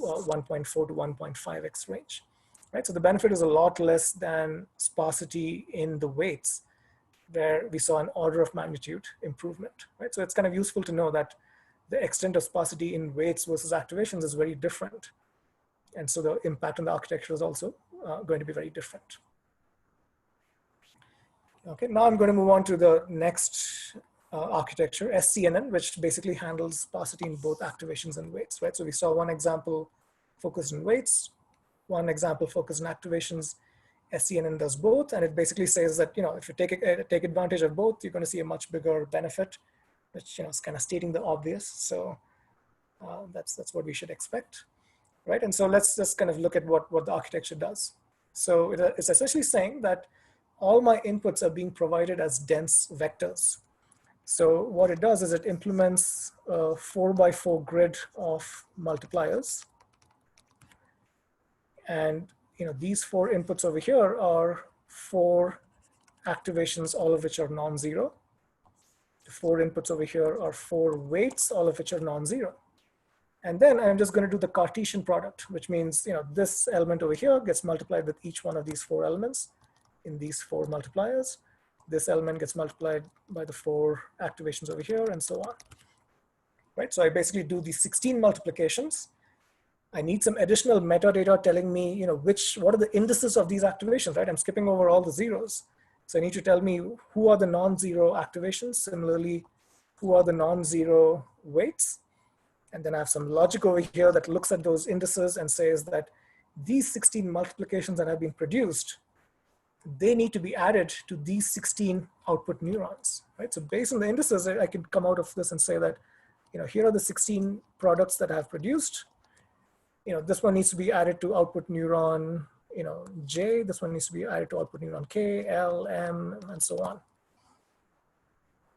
1.4 to 1.5x range, right? So the benefit is a lot less than sparsity in the weights, where we saw an order of magnitude improvement, right? So it's kind of useful to know that the extent of sparsity in weights versus activations is very different. And so the impact on the architecture is also going to be very different. Okay, now I'm going to move on to the next architecture, SCNN, which basically handles sparsity in both activations and weights, right? So we saw one example focused on weights, one example focused on activations. SCNN does both, and it basically says that, if you take advantage of both, you're going to see a much bigger benefit, which is kind of stating the obvious. So that's what we should expect, right? And so let's just kind of look at what the architecture does. So it's essentially saying that all my inputs are being provided as dense vectors. So what it does is it implements a 4x4 grid of multipliers. And these 4 inputs over here are 4 activations, all of which are non-zero. The 4 inputs over here are 4 weights, all of which are non-zero. And then I'm just going to do the Cartesian product, which means this element over here gets multiplied with each one of these 4 elements in these 4 multipliers. This element gets multiplied by the 4 activations over here, and so on. Right? So I basically do these 16 multiplications. I need some additional metadata telling me, what are the indices of these activations, right? I'm skipping over all the zeros. So I need to tell me who are the non-zero activations. Similarly, who are the non-zero weights. And then I have some logic over here that looks at those indices and says that these 16 multiplications that have been produced, they need to be added to these 16 output neurons, right? So based on the indices, I can come out of this and say that, here are the 16 products that I've produced. This one needs to be added to output neuron, J. This one needs to be added to output neuron K, L, M, and so on.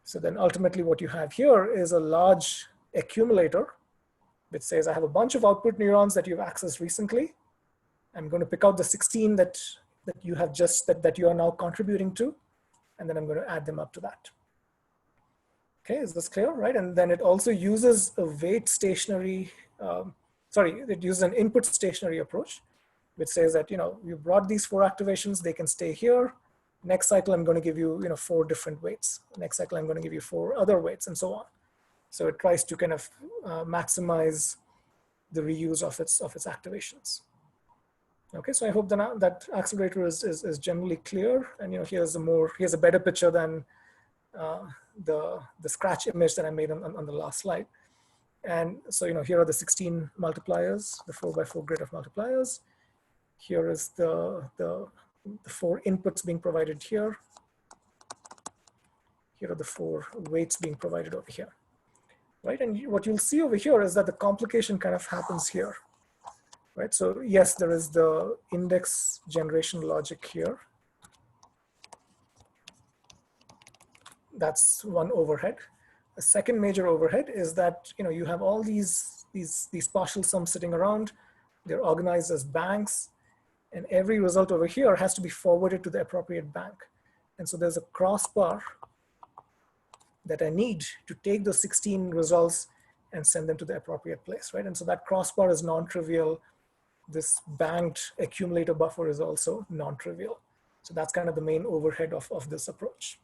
So then ultimately what you have here is a large accumulator, which says I have a bunch of output neurons that you've accessed recently. I'm going to pick out the 16 that you have that you are now contributing to, and then I'm going to add them up to that. Okay, is this clear, right? And then it also uses a weight stationary, it uses an input stationary approach, which says that, you brought these 4 activations, they can stay here. Next cycle, I'm going to give you, 4 different weights. Next cycle, I'm going to give you 4 other weights, and so on. So it tries to kind of maximize the reuse of its activations. Okay, so I hope that accelerator is generally clear. And here's a better picture than the Scratch image that I made on the last slide. And so here are the 16 multipliers, the 4x4 grid of multipliers. Here is the 4 inputs being provided here. Here are the 4 weights being provided over here. Right, and what you'll see over here is that the complication kind of happens here, right? So yes, there is the index generation logic here. That's one overhead. A second major overhead is that you have all these partial sums sitting around. They're organized as banks, and every result over here has to be forwarded to the appropriate bank. And so there's a crossbar that I need to take those 16 results and send them to the appropriate place, right? And so that crossbar is non-trivial. This banked accumulator buffer is also non-trivial. So that's kind of the main overhead of this approach.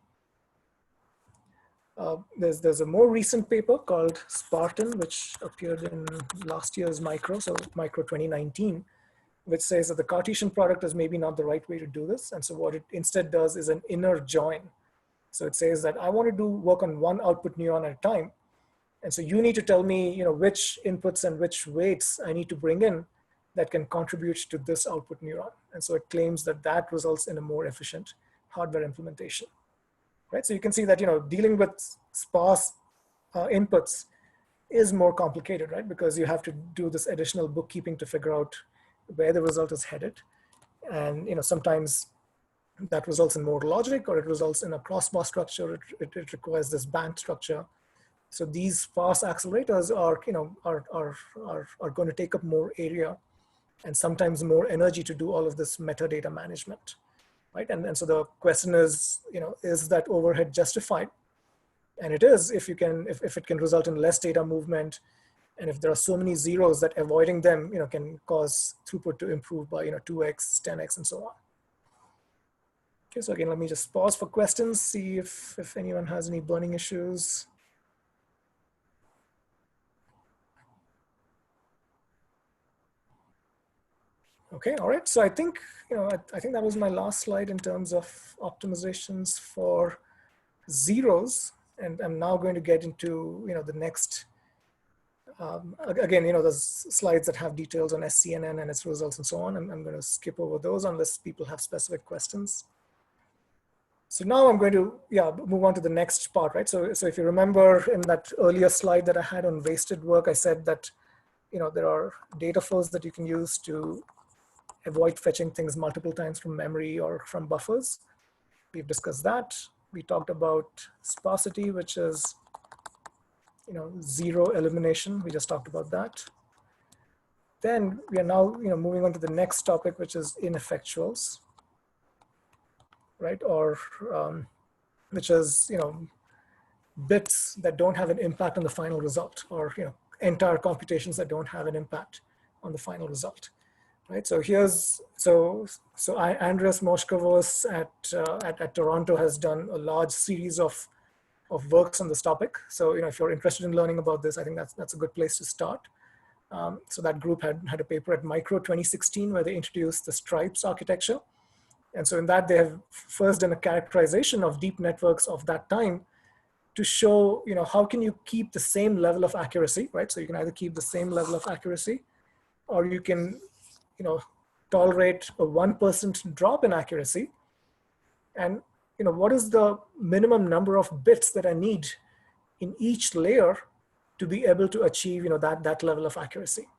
There's a more recent paper called Spartan, which appeared in last year's Micro, so Micro 2019, which says that the Cartesian product is maybe not the right way to do this. And so what it instead does is an inner join. So it says that I want to work on one output neuron at a time. And so you need to tell me, which inputs and which weights I need to bring in that can contribute to this output neuron. And so it claims that that results in a more efficient hardware implementation, right? So you can see that, dealing with sparse inputs is more complicated, right? Because you have to do this additional bookkeeping to figure out where the result is headed. And, sometimes that results in more logic, or it results in a crossbar structure. It requires this bank structure. So these sparse accelerators are going to take up more area and sometimes more energy to do all of this metadata management, right? And so the question is, is that overhead justified? And it is if it can result in less data movement, and if there are so many zeros that avoiding them, can cause throughput to improve by 2x, 10x, and so on. Okay, so again, let me just pause for questions, see if anyone has any burning issues. Okay, all right. So I think I think that was my last slide in terms of optimizations for zeros, and I'm now going to get into the next. Again, those slides that have details on SCNN and its results and so on. I'm going to skip over those unless people have specific questions. So now I'm going to move on to the next part, right? So if you remember in that earlier slide that I had on wasted work, I said that there are data flows that you can use to avoid fetching things multiple times from memory or from buffers. We've discussed that. We talked about sparsity, which is zero elimination. We just talked about that. Then we are now moving on to the next topic, which is ineffectuals, right? Or which is bits that don't have an impact on the final result, or entire computations that don't have an impact on the final result, right? So Andreas Moshkovos at Toronto has done a large series of works on this topic. So if you're interested in learning about this, I think that's a good place to start. So that group had a paper at Micro 2016 where they introduced the stripes architecture. And so in that, they have first done a characterization of deep networks of that time to show, how can you keep the same level of accuracy, right? So you can either keep the same level of accuracy, or you can, tolerate a 1% drop in accuracy. And, what is the minimum number of bits that I need in each layer to be able to achieve, that level of accuracy?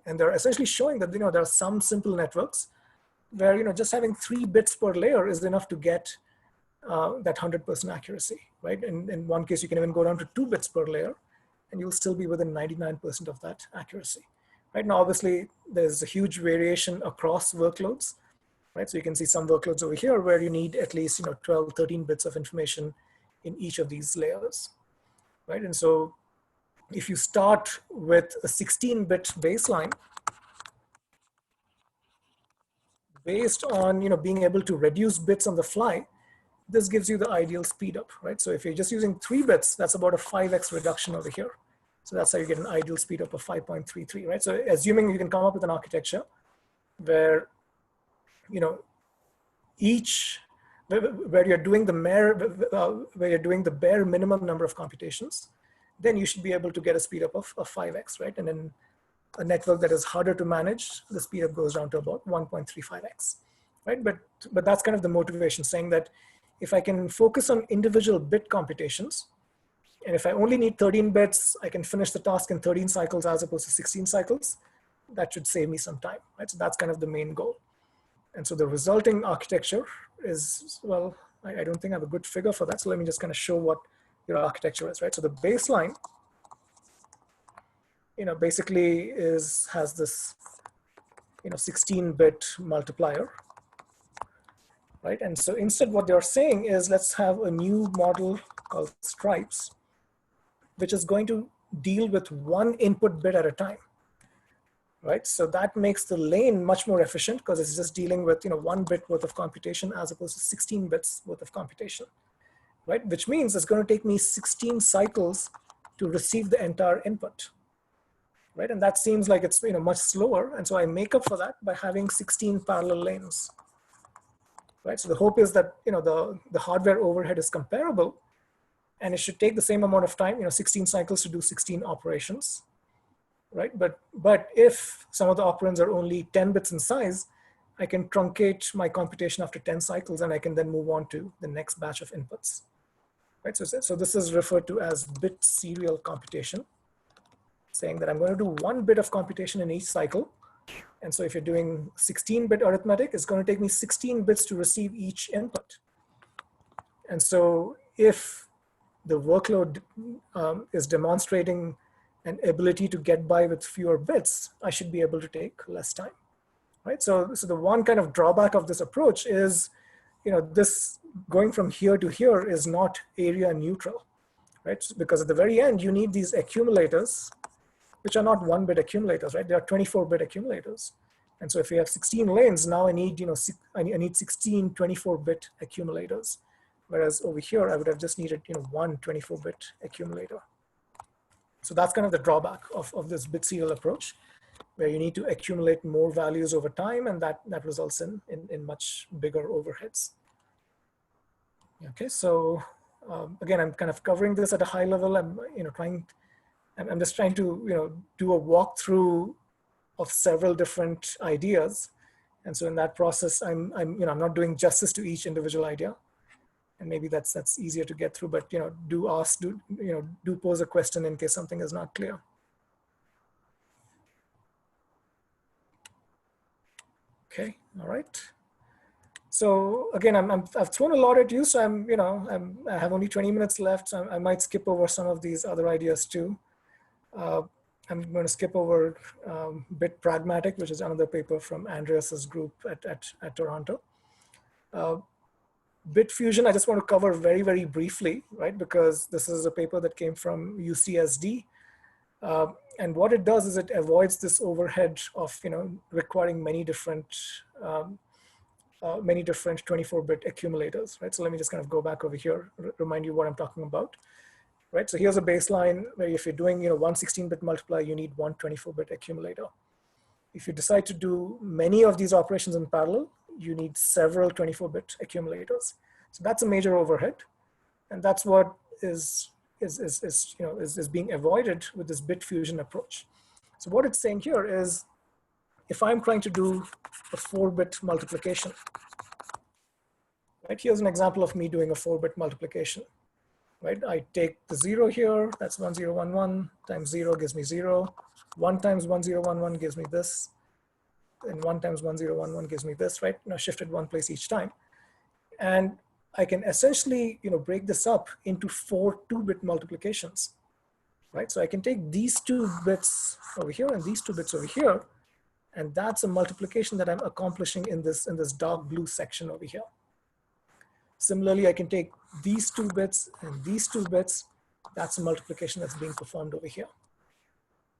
And they're essentially showing that, there are some simple networks where, just having 3 bits per layer is enough to get that 100% accuracy, right? And in one case, you can even go down to 2 bits per layer, and you'll still be within 99% of that accuracy. Right now, obviously, there's a huge variation across workloads, right? So you can see some workloads over here where you need at least 12, 13 bits of information in each of these layers, right? And so if you start with a 16-bit baseline, based on being able to reduce bits on the fly, this gives you the ideal speed up, right? So if you're just using 3 bits, that's about a 5x reduction over here. So that's how you get an ideal speed up of 5.33, right? So assuming you can come up with an architecture where, where you're doing the bare minimum number of computations, then you should be able to get a speed up of 5x, right? And then a network that is harder to manage, the speed up goes down to about 1.35x, right? But that's kind of the motivation, saying that if I can focus on individual bit computations, and if I only need 13 bits, I can finish the task in 13 cycles as opposed to 16 cycles. That should save me some time, right? So that's kind of the main goal. And so the resulting architecture is, well, I don't think I have a good figure for that. So let me just kind of show what your architecture is, right? So the baseline, basically has this, 16-bit multiplier, right? And so instead what they're saying is, let's have a new model called stripes, which is going to deal with 1 input bit at a time, right? So that makes the lane much more efficient because it's just dealing with 1 bit worth of computation as opposed to 16 bits worth of computation, right? Which means it's going to take me 16 cycles to receive the entire input, right? And that seems like it's much slower, and so I make up for that by having 16 parallel lanes, right? So the hope is that the hardware overhead is comparable, and it should take the same amount of time, 16 cycles to do 16 operations, right? But if some of the operands are only 10 bits in size, I can truncate my computation after 10 cycles, and I can then move on to the next batch of inputs, right? So this is referred to as bit serial computation, saying that I'm going to do 1 bit of computation in each cycle. And so if you're doing 16-bit arithmetic, it's going to take me 16 bits to receive each input. And so if the workload is demonstrating an ability to get by with fewer bits, I should be able to take less time, right? So the one kind of drawback of this approach is, this going from here to here is not area neutral, right? Because at the very end, you need these accumulators, which are not 1-bit accumulators, right? They are 24-bit accumulators. And so if we have 16 lanes, now I need, I need 16 24-bit accumulators. Whereas over here, I would have just needed, one 24-bit accumulator. So that's kind of the drawback of this bit serial approach, where you need to accumulate more values over time, and that results in much bigger overheads. Okay, so again, I'm kind of covering this at a high level. I'm just trying to do a walkthrough of several different ideas, and so in that process, I'm not doing justice to each individual idea, and maybe that's easier to get through. But do pose a question in case something is not clear. Okay, all right. So again, I've thrown a lot at you, so I have only 20 minutes left, so I might skip over some of these other ideas too. I'm going to skip over Bit Pragmatic, which is another paper from Andreas's group at Toronto. Bit Fusion, I just want to cover very, very briefly, right? Because this is a paper that came from UCSD. And what it does is it avoids this overhead of requiring many different 24-bit accumulators, right? So let me just kind of go back over here, remind you what I'm talking about, right? So here's a baseline where if you're doing one 16-bit multiplier, you need one 24-bit accumulator. If you decide to do many of these operations in parallel, you need several 24-bit accumulators. So that's a major overhead, and that's what is being avoided with this bit fusion approach. So what it's saying here is, if I'm trying to do a 4-bit multiplication, right? Here's an example of me doing a 4-bit multiplication, right? I take the 0 here, that's 1011 times 0 gives me 0. 1 times 1011 gives me this, and 1 times 1011 gives me this, right? Shifted one place each time. And I can essentially break this up into 4 2-bit multiplications, right? So I can take these 2 bits over here and these 2 bits over here, and that's a multiplication that I'm accomplishing in this dark blue section over here. Similarly, I can take these 2 bits and these 2 bits. That's a multiplication that's being performed over here.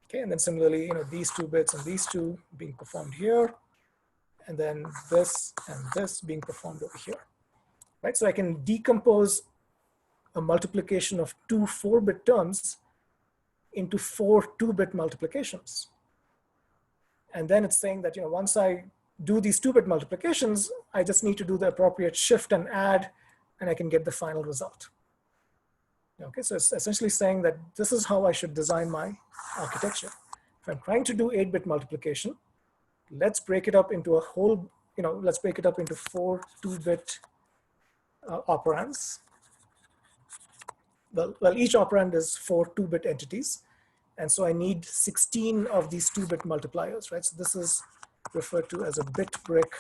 Okay, and then similarly, these 2 bits and these 2 being performed here, and then this and this being performed over here, right? So I can decompose a multiplication of 2 4-bit terms into 4 2-bit multiplications. And then it's saying that once I do these 2-bit multiplications, I just need to do the appropriate shift and add, and I can get the final result. Okay, so it's essentially saying that this is how I should design my architecture. If I'm trying to do 8-bit multiplication, let's break it up into let's break it up into 4 2-bit operands. Well, each operand is 4 2-bit entities. And so I need 16 of these 2-bit multipliers, right? So this is referred to as a bit brick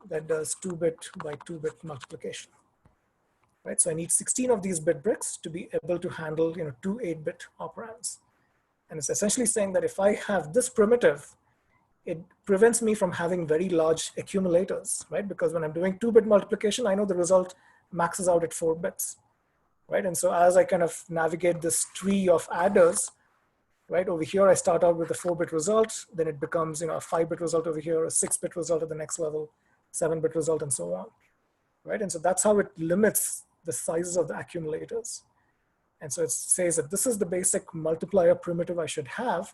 that does 2-bit by 2-bit multiplication, right? So I need 16 of these bit bricks to be able to handle 2 8-bit operands. And it's essentially saying that if I have this primitive, it prevents me from having very large accumulators, right? Because when I'm doing 2-bit multiplication, I know the result maxes out at 4 bits. Right, and so as I kind of navigate this tree of adders, right, over here I start out with a 4-bit result, then it becomes a 5-bit result over here, a 6-bit result at the next level, 7-bit result, and so on, right? And so that's how it limits the sizes of the accumulators. And so it says that this is the basic multiplier primitive I should have,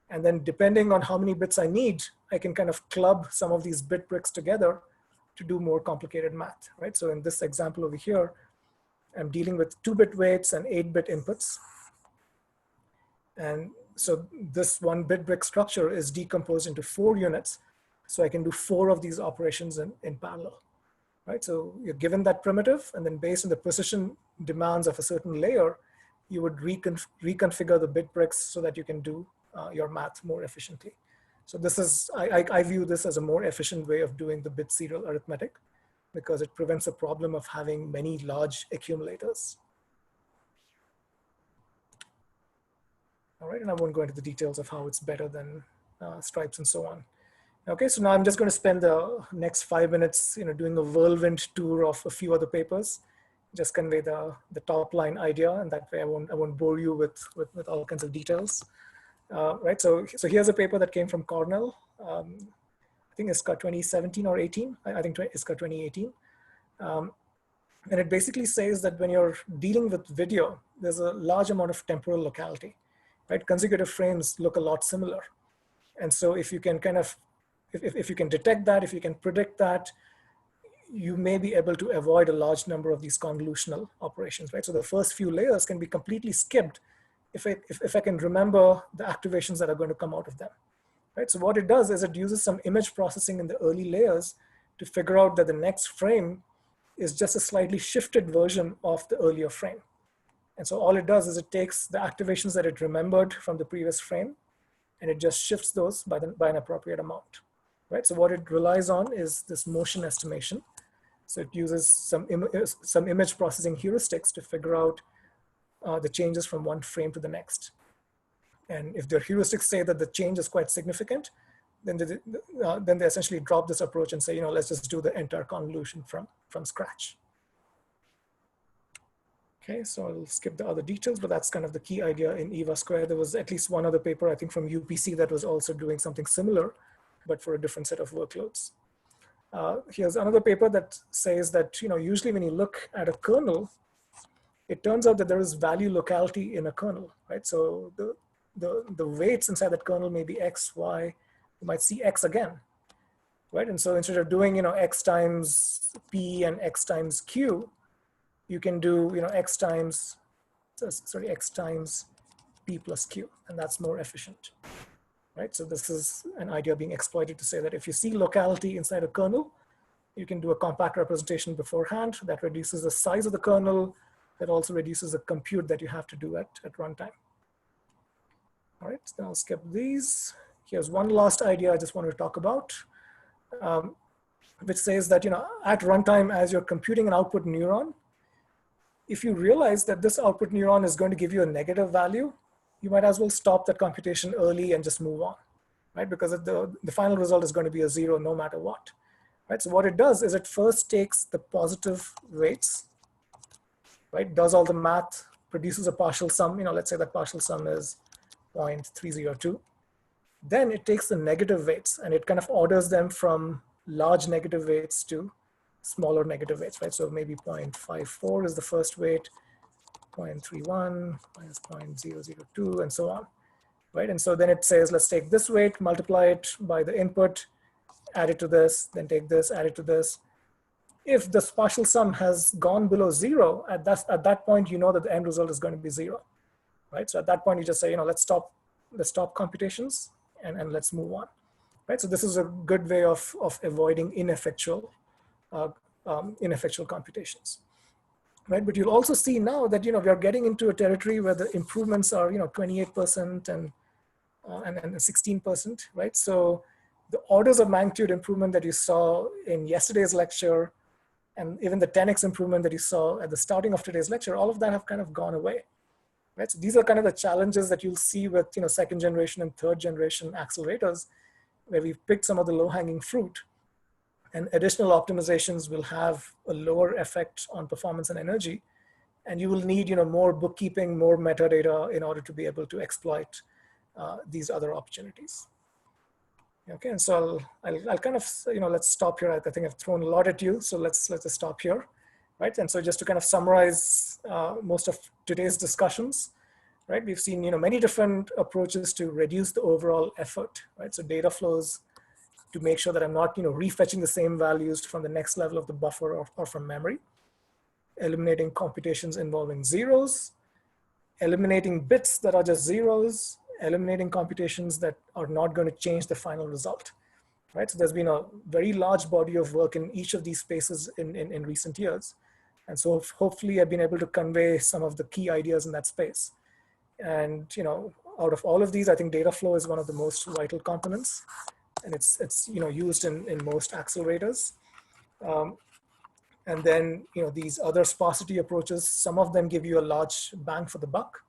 and then depending on how many bits I need, I can kind of club some of these bit bricks together to do more complicated math, right? So in this example over here, I'm dealing with 2-bit weights and 8-bit inputs. And so this 1 bit brick structure is decomposed into 4 units. So I can do 4 of these operations in parallel, right? So you're given that primitive, and then based on the precision demands of a certain layer, you would reconfigure the bit bricks so that you can do your math more efficiently. So this is, I view this as a more efficient way of doing the bit serial arithmetic, because it prevents the problem of having many large accumulators. All right, and I won't go into the details of how it's better than stripes and so on. Okay, so now I'm just going to spend the next 5 minutes, doing a whirlwind tour of a few other papers, just convey the top line idea, and that way I won't bore you with all kinds of details. Right, so here's a paper that came from Cornell. I think it's got 2017 or 18. I think it's got 2018. And it basically says that when you're dealing with video, there's a large amount of temporal locality, right? Consecutive frames look a lot similar. And so if you can kind of, if you can detect that, if you can predict that, you may be able to avoid a large number of these convolutional operations, right? So the first few layers can be completely skipped if I can remember the activations that are going to come out of them, right? So what it does is it uses some image processing in the early layers to figure out that the next frame is just a slightly shifted version of the earlier frame. And so all it does is it takes the activations that it remembered from the previous frame and it just shifts those by an appropriate amount, right? So what it relies on is this motion estimation. So it uses some image processing heuristics to figure out the changes from one frame to the next. And if their heuristics say that the change is quite significant, then they essentially drop this approach and say, let's just do the entire convolution from scratch. Okay, so I'll skip the other details, but that's kind of the key idea in EVA square. There was at least one other paper, I think from UPC, that was also doing something similar, but for a different set of workloads. Here's another paper that says that, usually when you look at a kernel, it turns out that there is value locality in a kernel, right? So the weights inside that kernel may be X, Y, you might see X again, right? And so instead of doing, X times P and X times Q, you can do, X times P plus Q, and that's more efficient, right? So this is an idea being exploited to say that if you see locality inside a kernel, you can do a compact representation beforehand that reduces the size of the kernel, that also reduces the compute that you have to do at runtime. All right, then I'll skip these. Here's one last idea I just wanted to talk about, which says that, at runtime, as you're computing an output neuron, if you realize that this output neuron is going to give you a negative value, you might as well stop that computation early and just move on, right? Because the final result is going to be a 0 no matter what, right? So what it does is it first takes the positive weights, right? Does all the math, produces a partial sum, let's say that partial sum is 0.302. Then it takes the negative weights and it kind of orders them from large negative weights to smaller negative weights, right? So maybe 0.54 is the first weight, 0.31 minus 0.002, and so on, right? And so then it says, let's take this weight, multiply it by the input, add it to this, then take this, add it to this. If this partial sum has gone below 0, at that point, you know that the end result is going to be 0, right? So at that point, you just say, let's stop computations and let's move on, right? So this is a good way of avoiding ineffectual computations, right? But you'll also see now that, we are getting into a territory where the improvements are, 28% and 16%, right? So the orders of magnitude improvement that you saw in yesterday's lecture, and even the 10x improvement that you saw at the starting of today's lecture, all of that have kind of gone away, right? So these are kind of the challenges that you'll see with, second generation and third generation accelerators, where we've picked some of the low-hanging fruit, and additional optimizations will have a lower effect on performance and energy. And you will need, more bookkeeping, more metadata in order to be able to exploit these other opportunities. Okay, and so I'll kind of, let's stop here. I think I've thrown a lot at you, so let's just stop here, right? And so just to kind of summarize most of today's discussions, right? We've seen, many different approaches to reduce the overall effort, right? So data flows to make sure that I'm not, refetching the same values from the next level of the buffer or from memory, eliminating computations involving zeros, eliminating bits that are just zeros, eliminating computations that are not going to change the final result, right? So there's been a very large body of work in each of these spaces in recent years. And so hopefully I've been able to convey some of the key ideas in that space. And, out of all of these, I think data flow is one of the most vital components. And it's used in most accelerators. And then, these other sparsity approaches, some of them give you a large bang for the buck.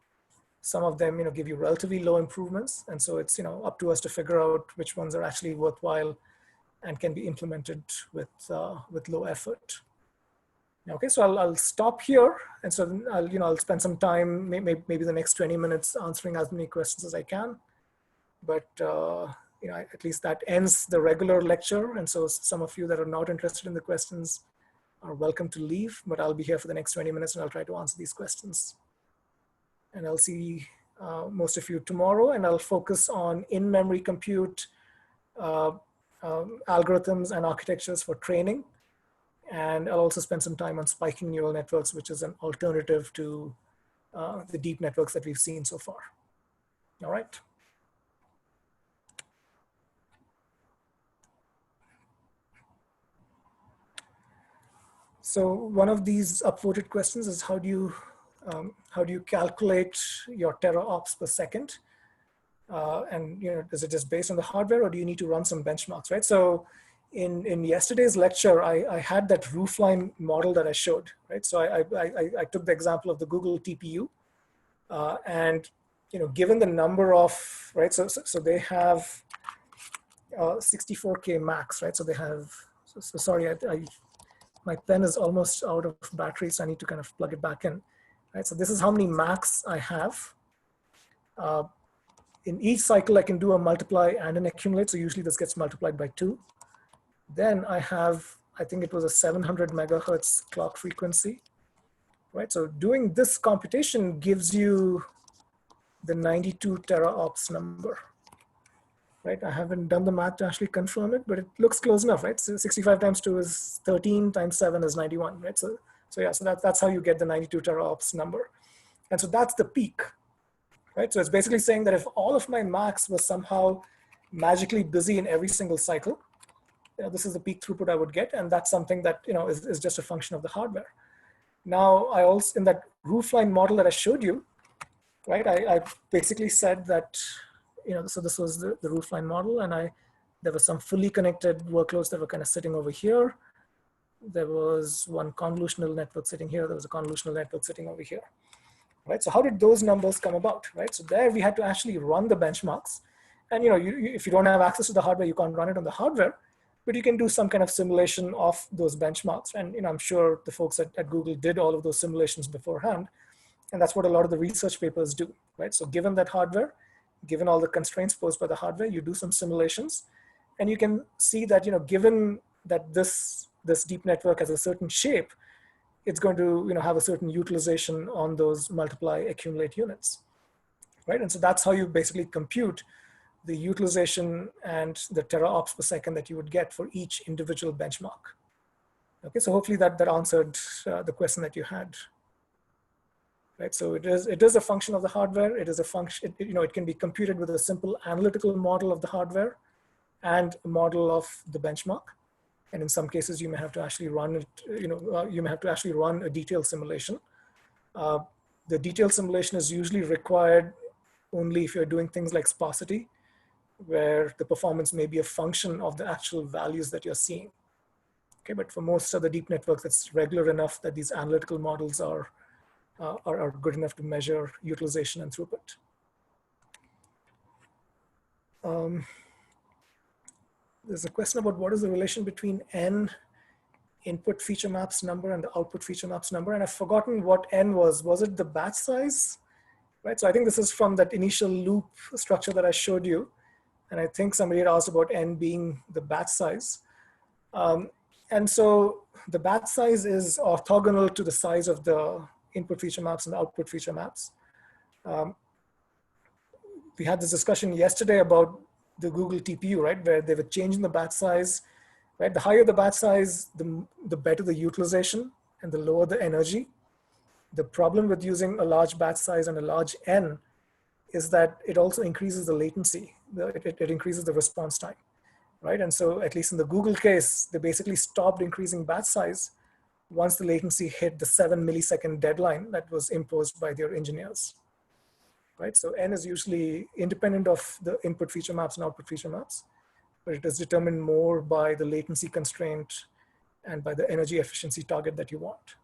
Some of them, give you relatively low improvements. And so it's, up to us to figure out which ones are actually worthwhile and can be implemented with low effort. Okay, so I'll stop here. And so I'll spend some time, maybe the next 20 minutes answering as many questions as I can. But at least that ends the regular lecture. And so some of you that are not interested in the questions are welcome to leave, but I'll be here for the next 20 minutes and I'll try to answer these questions. And I'll see most of you tomorrow, and I'll focus on in-memory compute, algorithms and architectures for training. And I'll also spend some time on spiking neural networks, which is an alternative to the deep networks that we've seen so far. All right. So one of these upvoted questions is how do you calculate your teraops per second? And is it just based on the hardware, or do you need to run some benchmarks, right? So in yesterday's lecture, I had that roofline model that I showed, right? So I took the example of the Google TPU, and given the number of, right? So they have 64K max, right? So they have. So sorry, my pen is almost out of battery, so I need to kind of plug it back in. Right, so this is how many max I have. In each cycle, I can do a multiply and an accumulate. So usually this gets multiplied by 2. Then I have, I think it was a 700 megahertz clock frequency. Right, so doing this computation gives you the 92 teraops number. Right, I haven't done the math to actually confirm it, but it looks close enough, right? So 65 times 2 is 13, times 7 is 91, right? So yeah, so that's how you get the 92 teraops number. And so that's the peak, right? So it's basically saying that if all of my max was somehow magically busy in every single cycle, this is the peak throughput I would get. And that's something that, is just a function of the hardware. Now, I also, in that roofline model that I showed you, right, I basically said that, so this was the roofline model, and there were some fully connected workloads that were kind of sitting over here. There was one convolutional network sitting here. There was a convolutional network sitting over here, right? So how did those numbers come about, right? So there we had to actually run the benchmarks. And if you don't have access to the hardware, you can't run it on the hardware, but you can do some kind of simulation of those benchmarks. And I'm sure the folks at Google did all of those simulations beforehand. And that's what a lot of the research papers do, right? So given that hardware, given all the constraints posed by the hardware, you do some simulations, and you can see that, given that this deep network has a certain shape, it's going to have a certain utilization on those multiply accumulate units, right? And so that's how you basically compute the utilization and the teraops per second that you would get for each individual benchmark. Okay, so hopefully that answered the question that you had. Right, so it is a function of the hardware. It is a function, it can be computed with a simple analytical model of the hardware and a model of the benchmark. And in some cases, you may have to actually run it, you may have to actually run a detailed simulation. The detailed simulation is usually required only if you're doing things like sparsity, where the performance may be a function of the actual values that you're seeing. Okay, but for most of the deep networks, it's regular enough that these analytical models are good enough to measure utilization and throughput. There's a question about what is the relation between n input feature maps number and the output feature maps number. And I've forgotten what n was. Was it the batch size? Right, so I think this is from that initial loop structure that I showed you. And I think somebody had asked about n being the batch size. And so the batch size is orthogonal to the size of the input feature maps and the output feature maps. We had this discussion yesterday about the Google TPU, right, where they were changing the batch size, right? The higher the batch size, the better the utilization and the lower the energy. The problem with using a large batch size and a large N is that it also increases the latency. It increases the response time, right? And so at least in the Google case, they basically stopped increasing batch size once the latency hit the 7 millisecond deadline that was imposed by their engineers, right? So N is usually independent of the input feature maps and output feature maps, but it is determined more by the latency constraint and by the energy efficiency target that you want.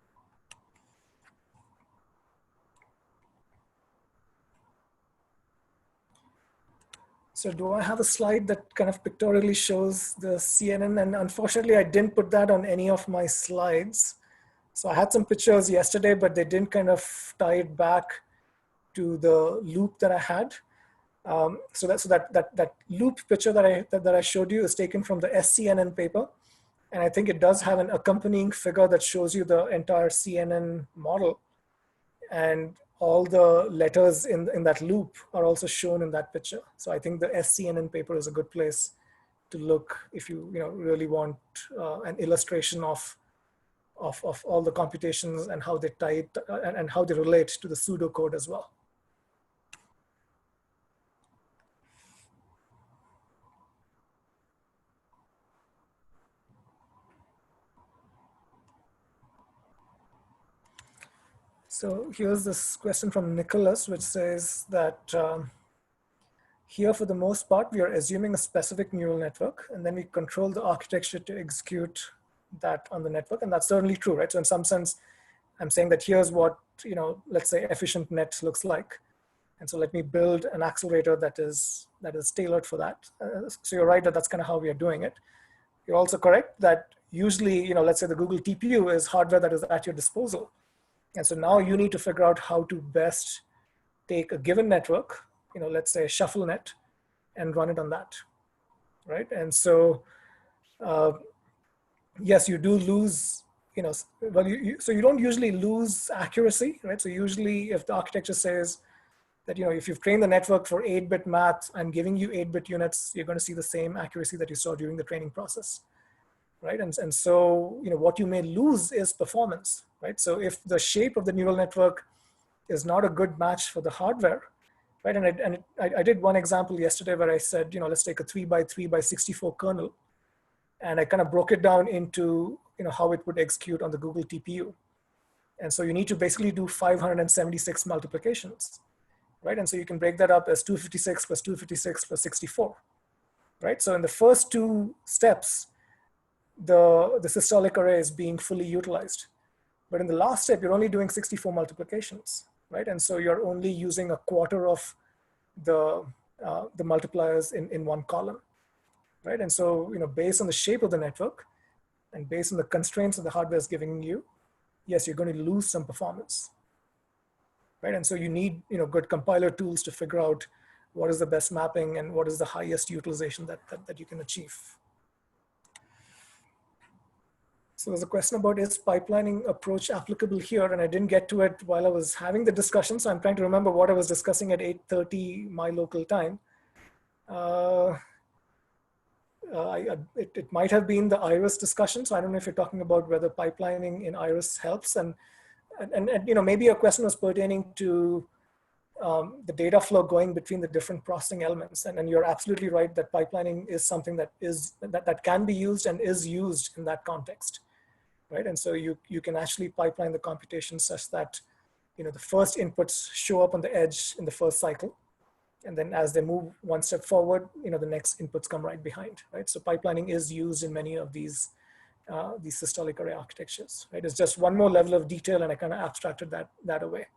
So do I have a slide that kind of pictorially shows the CNN? And unfortunately, I didn't put that on any of my slides. So I had some pictures yesterday, but they didn't kind of tie it back to the loop that I had. So that loop picture that I showed you is taken from the SCNN paper. And I think it does have an accompanying figure that shows you the entire CNN model. And all the letters in that loop are also shown in that picture. So I think the SCNN paper is a good place to look if you really want an illustration of all the computations and how they tie it and how they relate to the pseudocode as well. So here's this question from Nicholas, which says that here, for the most part, we are assuming a specific neural network, and then we control the architecture to execute that on the network. And that's certainly true, right? So in some sense, I'm saying that here's what, let's say efficient net looks like. And so let me build an accelerator that is tailored for that. So you're right that that's kind of how we are doing it. You're also correct that usually, let's say the Google TPU is hardware that is at your disposal. And so now you need to figure out how to best take a given network, let's say ShuffleNet, and run it on that, right? And so, yes, you do lose, so you don't usually lose accuracy, right? So usually if the architecture says that, if you've trained the network for 8-bit math, I'm giving you 8-bit units, you're going to see the same accuracy that you saw during the training process, right? And so, what you may lose is performance, right? So if the shape of the neural network is not a good match for the hardware, right? And I did one example yesterday where I said, let's take a 3x3x64 kernel, and I kind of broke it down into, how it would execute on the Google TPU. And so you need to basically do 576 multiplications, right? And so you can break that up as 256 plus 256 plus 64, right? So in the first two steps, the systolic array is being fully utilized. But in the last step, you're only doing 64 multiplications, right? And so you're only using a quarter of the multipliers in one column, right? And so, based on the shape of the network and based on the constraints that the hardware is giving you, yes, you're going to lose some performance, right? And so you need, good compiler tools to figure out what is the best mapping and what is the highest utilization that you can achieve. So there's a question about, is pipelining approach applicable here? And I didn't get to it while I was having the discussion. So I'm trying to remember what I was discussing at 8:30 my local time. It might have been the Iris discussion. So I don't know if you're talking about whether pipelining in Iris helps. And maybe your question was pertaining to the data flow going between the different processing elements. And you're absolutely right that pipelining is something that can be used and is used in that context. Right, and so you can actually pipeline the computation such that the first inputs show up on the edge in the first cycle, and then as they move one step forward, the next inputs come right behind. Right, so pipelining is used in many of these systolic array architectures. Right, it's just one more level of detail, and I kind of abstracted that away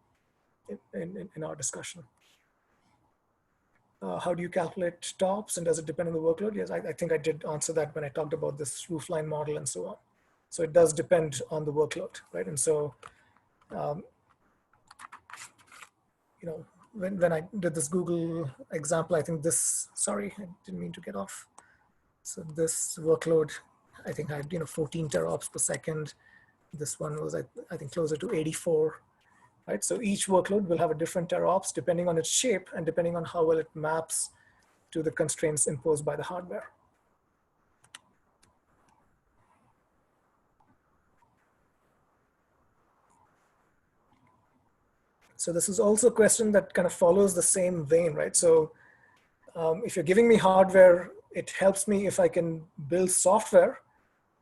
in our discussion. How do you calculate tops, and does it depend on the workload? Yes, I think I did answer that when I talked about this roofline model and so on. So it does depend on the workload, right? And so, when I did this Google example, I think this, sorry, I didn't mean to get off. So this workload, I think had, 14 teraops per second. This one was, I think, closer to 84, right? So each workload will have a different teraops depending on its shape and depending on how well it maps to the constraints imposed by the hardware. So this is also a question that kind of follows the same vein, right? So if you're giving me hardware, it helps me if I can build software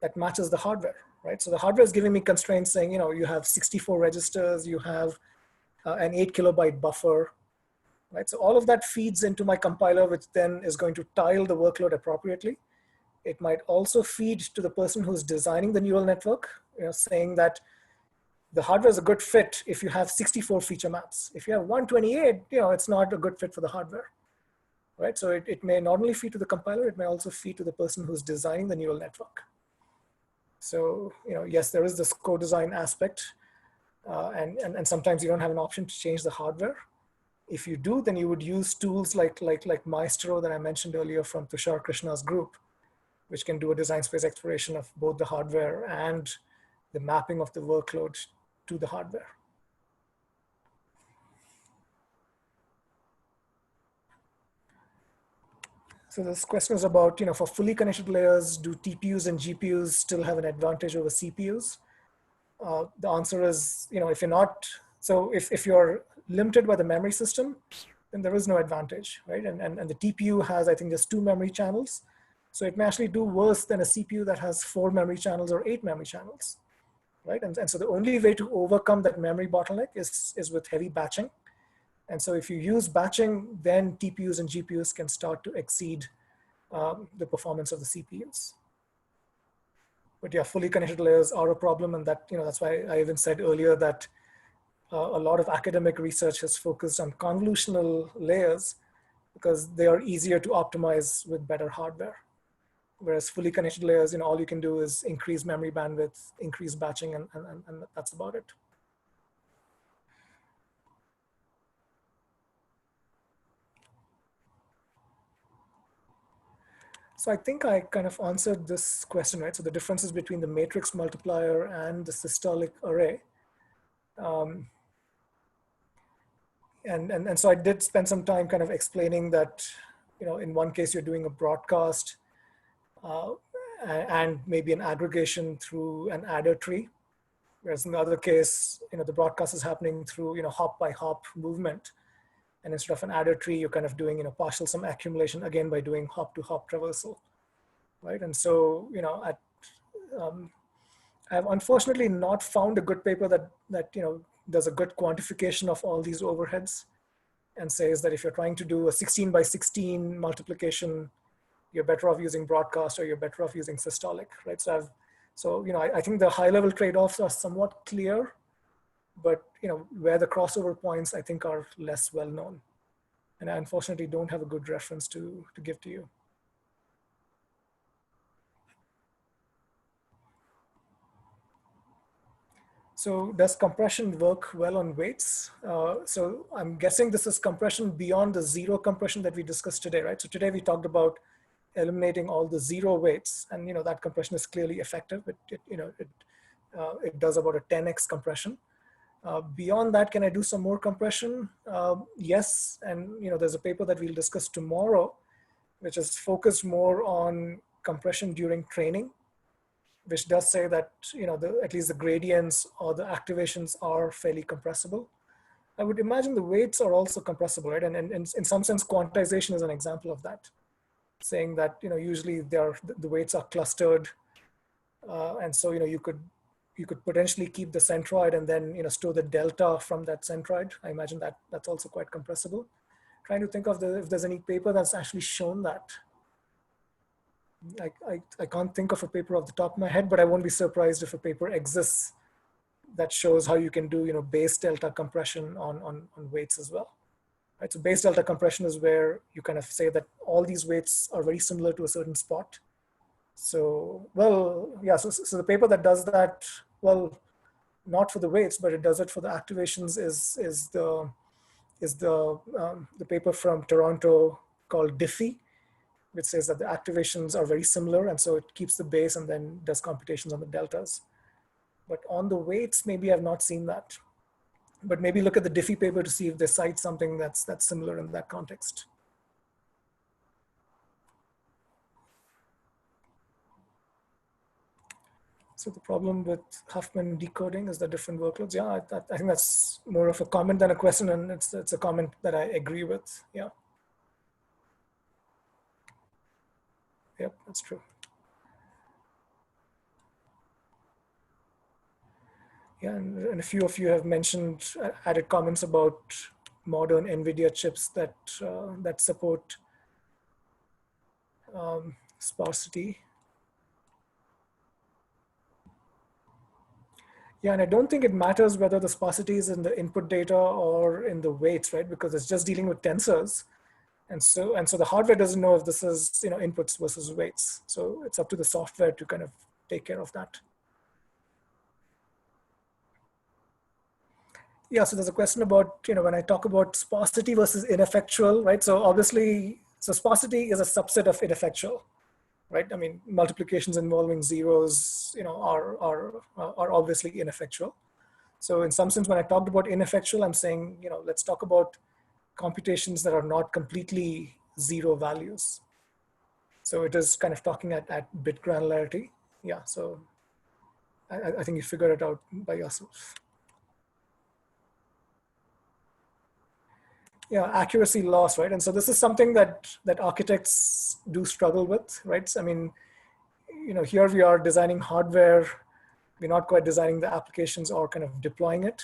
that matches the hardware, right? So the hardware is giving me constraints saying, you have 64 registers, you have an 8 kilobyte buffer, right? So all of that feeds into my compiler, which then is going to tile the workload appropriately. It might also feed to the person who's designing the neural network, saying that the hardware is a good fit if you have 64 feature maps. If you have 128, it's not a good fit for the hardware, right? So it may not only feed to the compiler, it may also feed to the person who's designing the neural network. So, yes, there is this co-design aspect, and sometimes you don't have an option to change the hardware. If you do, then you would use tools like Maestro that I mentioned earlier from Tushar Krishna's group, which can do a design space exploration of both the hardware and the mapping of the workload to the hardware. So this question is about, for fully connected layers, do TPUs and GPUs still have an advantage over CPUs? The answer is, if you're not, so if you're limited by the memory system, then there is no advantage, right? And the TPU has, I think, just 2 memory channels. So it may actually do worse than a CPU that has 4 memory channels or 8 memory channels, right? And so the only way to overcome that memory bottleneck is with heavy batching. And so if you use batching, then TPUs and GPUs can start to exceed the performance of the CPUs. But yeah, fully connected layers are a problem, and that, that's why I even said earlier that a lot of academic research has focused on convolutional layers because they are easier to optimize with better hardware. Whereas fully connected layers, all you can do is increase memory bandwidth, increase batching, and that's about it. So I think I kind of answered this question, right? So the differences between the matrix multiplier and the systolic array. And so I did spend some time kind of explaining that, in one case you're doing a broadcast and maybe an aggregation through an adder tree, whereas in the other case, the broadcast is happening through, hop by hop movement. And instead of an adder tree, you're kind of doing, partial sum accumulation again by doing hop to hop traversal, right? And so, I've unfortunately not found a good paper that does a good quantification of all these overheads and says that if you're trying to do a 16 by 16 multiplication, you're better off using broadcast or you're better off using systolic, right? So I think the high level trade-offs are somewhat clear, but where the crossover points I think are less well known. And I unfortunately don't have a good reference to give to you. So does compression work well on weights? So I'm guessing this is compression beyond the zero compression that we discussed today, right? So today we talked about eliminating all the zero weights, and that compression is clearly effective. It does about a 10x compression. Beyond that, can I do some more compression? Yes, and there's a paper that we'll discuss tomorrow, which is focused more on compression during training, which does say that at least the gradients or the activations are fairly compressible. I would imagine the weights are also compressible, right? And in some sense, quantization is an example of that, saying that usually the weights are clustered, and so you could potentially keep the centroid and then store the delta from that centroid. I imagine that that's also quite compressible. Trying to think of if there's any paper that's actually shown that. I can't think of a paper off the top of my head, but I won't be surprised if a paper exists that shows how you can do base delta compression on weights as well. Right? So base delta compression is where you kind of say that all these weights are very similar to a certain spot. So, well, yeah, so the paper that does that, well, not for the weights, but it does it for the activations is the paper from Toronto called Diffie, which says that the activations are very similar, and so it keeps the base and then does computations on the deltas. But on the weights, maybe I've not seen that. But maybe look at the Diffie paper to see if they cite something that's similar in that context. So the problem with Huffman decoding is the different workloads. Yeah, I think that's more of a comment than a question, and it's a comment that I agree with. Yeah. Yep, that's true. Yeah, and a few of you have mentioned, added comments about modern NVIDIA chips that that support sparsity. Yeah, and I don't think it matters whether the sparsity is in the input data or in the weights, right? Because it's just dealing with tensors. And so the hardware doesn't know if this is, inputs versus weights. So it's up to the software to kind of take care of that. Yeah, so there's a question about, when I talk about sparsity versus ineffectual, right? So obviously, so sparsity is a subset of ineffectual, right? I mean, multiplications involving zeros, are obviously ineffectual. So in some sense, when I talked about ineffectual, I'm saying, let's talk about computations that are not completely zero values. So it is kind of talking at bit granularity. Yeah, so I think you figure it out by yourself. Yeah, accuracy loss, right? And so this is something that architects do struggle with, right? So, I mean, here we are designing hardware. We're not quite designing the applications or kind of deploying it.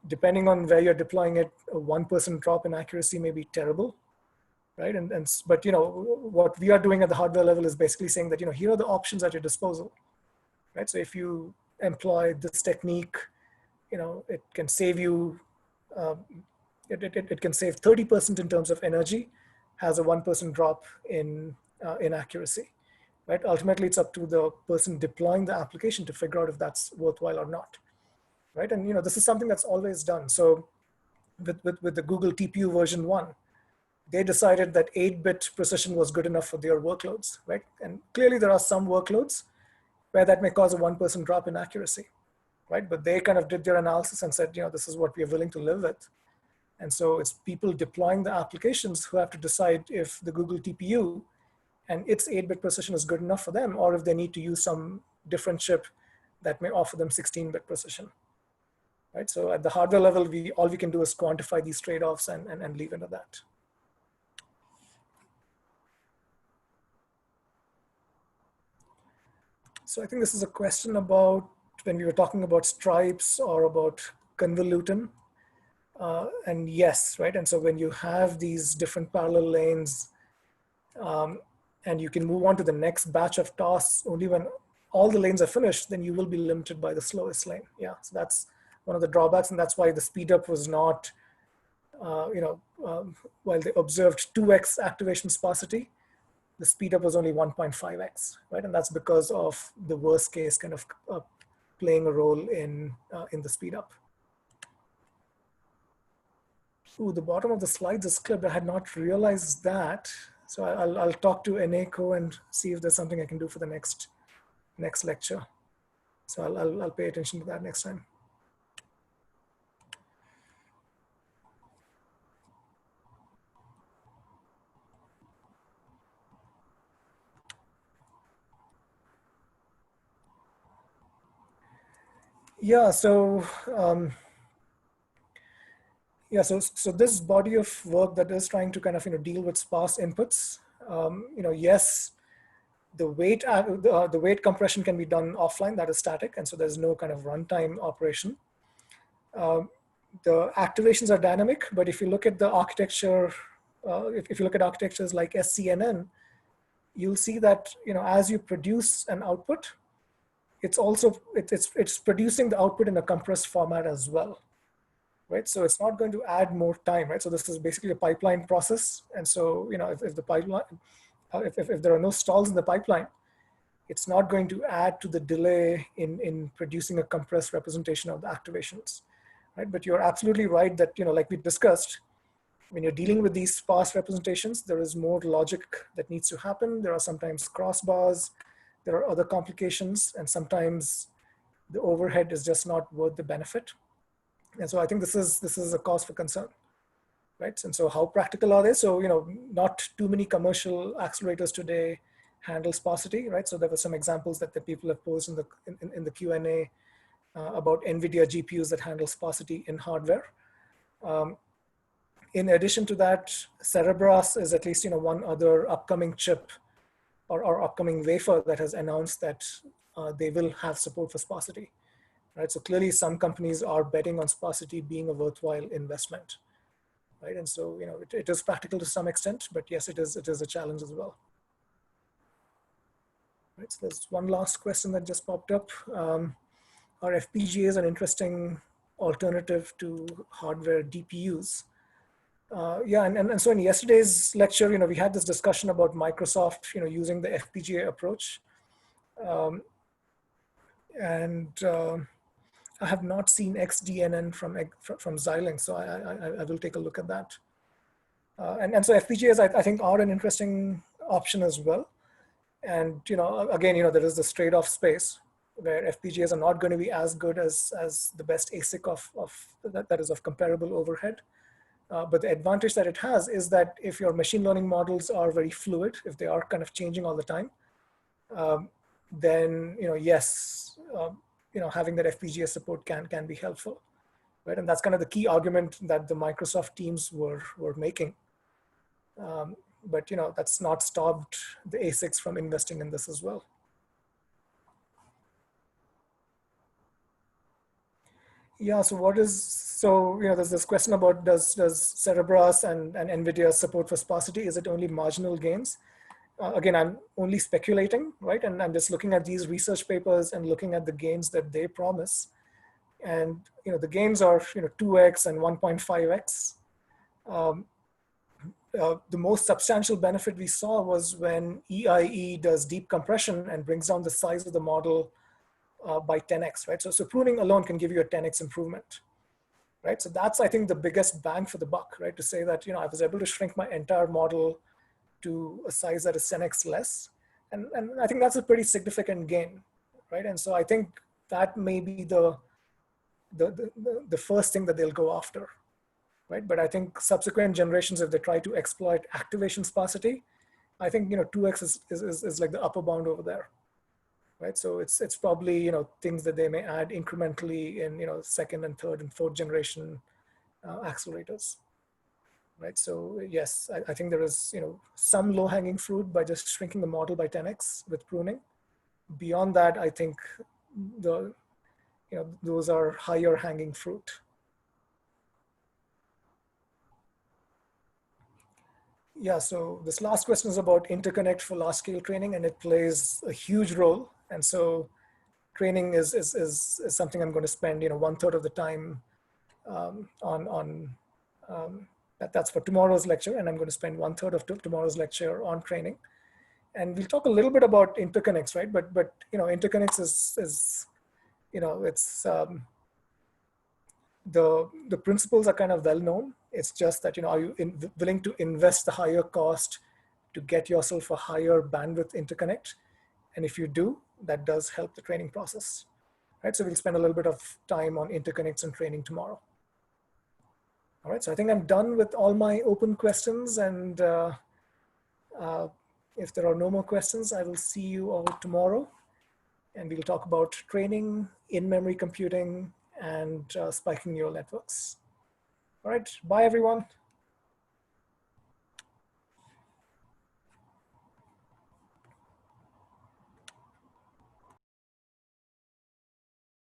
Depending on where you're deploying it, a 1% drop in accuracy may be terrible, right? But what we are doing at the hardware level is basically saying that here are the options at your disposal, right? So if you employ this technique, it can save you. It can save 30% in terms of energy, has a 1% drop in accuracy, right? Ultimately, it's up to the person deploying the application to figure out if that's worthwhile or not, right? And this is something that's always done. So with the Google TPU version 1, they decided that 8-bit precision was good enough for their workloads, right? And clearly there are some workloads where that may cause a 1% drop in accuracy, right? But they kind of did their analysis and said, this is what we are willing to live with. And so it's people deploying the applications who have to decide if the Google TPU and its 8-bit precision is good enough for them, or if they need to use some different chip that may offer them 16-bit precision, right? So at the hardware level, all we can do is quantify these trade-offs and leave it at that. So I think this is a question about when we were talking about stripes or about convolutin. And yes, right? And so when you have these different parallel lanes, and you can move on to the next batch of tasks only when all the lanes are finished, then you will be limited by the slowest lane. Yeah, so that's one of the drawbacks, and that's why the speed up was not, while they observed 2x activation sparsity, the speed up was only 1.5x, right? And that's because of the worst case kind of playing a role in the speed up. Ooh, the bottom of the slides is clipped. I had not realized that. So I'll talk to Eneko and see if there's something I can do for the next lecture. So I'll pay attention to that next time. Yeah, so so this body of work that is trying to kind of deal with sparse inputs, yes, the weight compression can be done offline, that is static, and so there's no kind of runtime operation. The activations are dynamic, but if you look at the architecture, if you look at architectures like SCNN, you'll see that as you produce an output, it's also it's producing the output in a compressed format as well, right? So it's not going to add more time, right? So this is basically a pipeline process, and so if the pipeline, if there are no stalls in the pipeline, it's not going to add to the delay in producing a compressed representation of the activations, right? But you're absolutely right that like we discussed, when you're dealing with these sparse representations, there is more logic that needs to happen. There are sometimes crossbars, there are other complications, and sometimes the overhead is just not worth the benefit. And so I think this is a cause for concern, right? And so how practical are they? So not too many commercial accelerators today handle sparsity, right? So there were some examples that the people have posed in the Q&A about NVIDIA GPUs that handle sparsity in hardware. In addition to that, Cerebras is at least one other upcoming chip or upcoming wafer that has announced that they will have support for sparsity, right? So clearly some companies are betting on sparsity being a worthwhile investment, right? And so it is practical to some extent, but yes, it is a challenge as well. Right, so there's one last question that just popped up. Are FPGAs an interesting alternative to hardware DPUs? Yeah, and so in yesterday's lecture, we had this discussion about Microsoft, using the FPGA approach. And I have not seen XDNN from Xilinx, so I will take a look at that. And so FPGAs, I think, are an interesting option as well. And again, there is this trade-off space where FPGAs are not going to be as good as the best ASIC that is of comparable overhead. But the advantage that it has is that if your machine learning models are very fluid, if they are kind of changing all the time, then yes, having that FPGA support can be helpful, right? And that's kind of the key argument that the Microsoft teams were making. But that's not stopped the ASICs from investing in this as well. Yeah, so there's this question about does Cerebras and NVIDIA support for sparsity? Is it only marginal gains? Again, I'm only speculating, right? And I'm just looking at these research papers and looking at the gains that they promise. And the gains are 2x and 1.5x. The most substantial benefit we saw was when EIE does deep compression and brings down the size of the model by 10x, right? So pruning alone can give you a 10x improvement, right? So that's, I think, the biggest bang for the buck, right? To say that, I was able to shrink my entire model to a size that is 10x less. And I think that's a pretty significant gain, right? And so I think that may be the first thing that they'll go after, right? But I think subsequent generations, if they try to exploit activation sparsity, I think 2x is like the upper bound over there, right? So it's probably things that they may add incrementally in second and third and fourth generation accelerators, right? So yes, I think there is some low hanging fruit by just shrinking the model by 10x with pruning. Beyond that, I think those are higher hanging fruit. Yeah, so this last question is about interconnect for large scale training, and it plays a huge role. And so training is something I'm going to spend 1/3 of the time on. That's for tomorrow's lecture, and I'm going to spend 1/3 of tomorrow's lecture on training. And we'll talk a little bit about interconnects, right? But interconnects is it's the principles are kind of well known. It's just that are you willing to invest the higher cost to get yourself a higher bandwidth interconnect? And if you do, that does help the training process, right? So we'll spend a little bit of time on interconnects and training tomorrow. All right, so I think I'm done with all my open questions, and if there are no more questions, I will see you all tomorrow, and we'll talk about training, in-memory computing, and spiking neural networks. All right, bye everyone.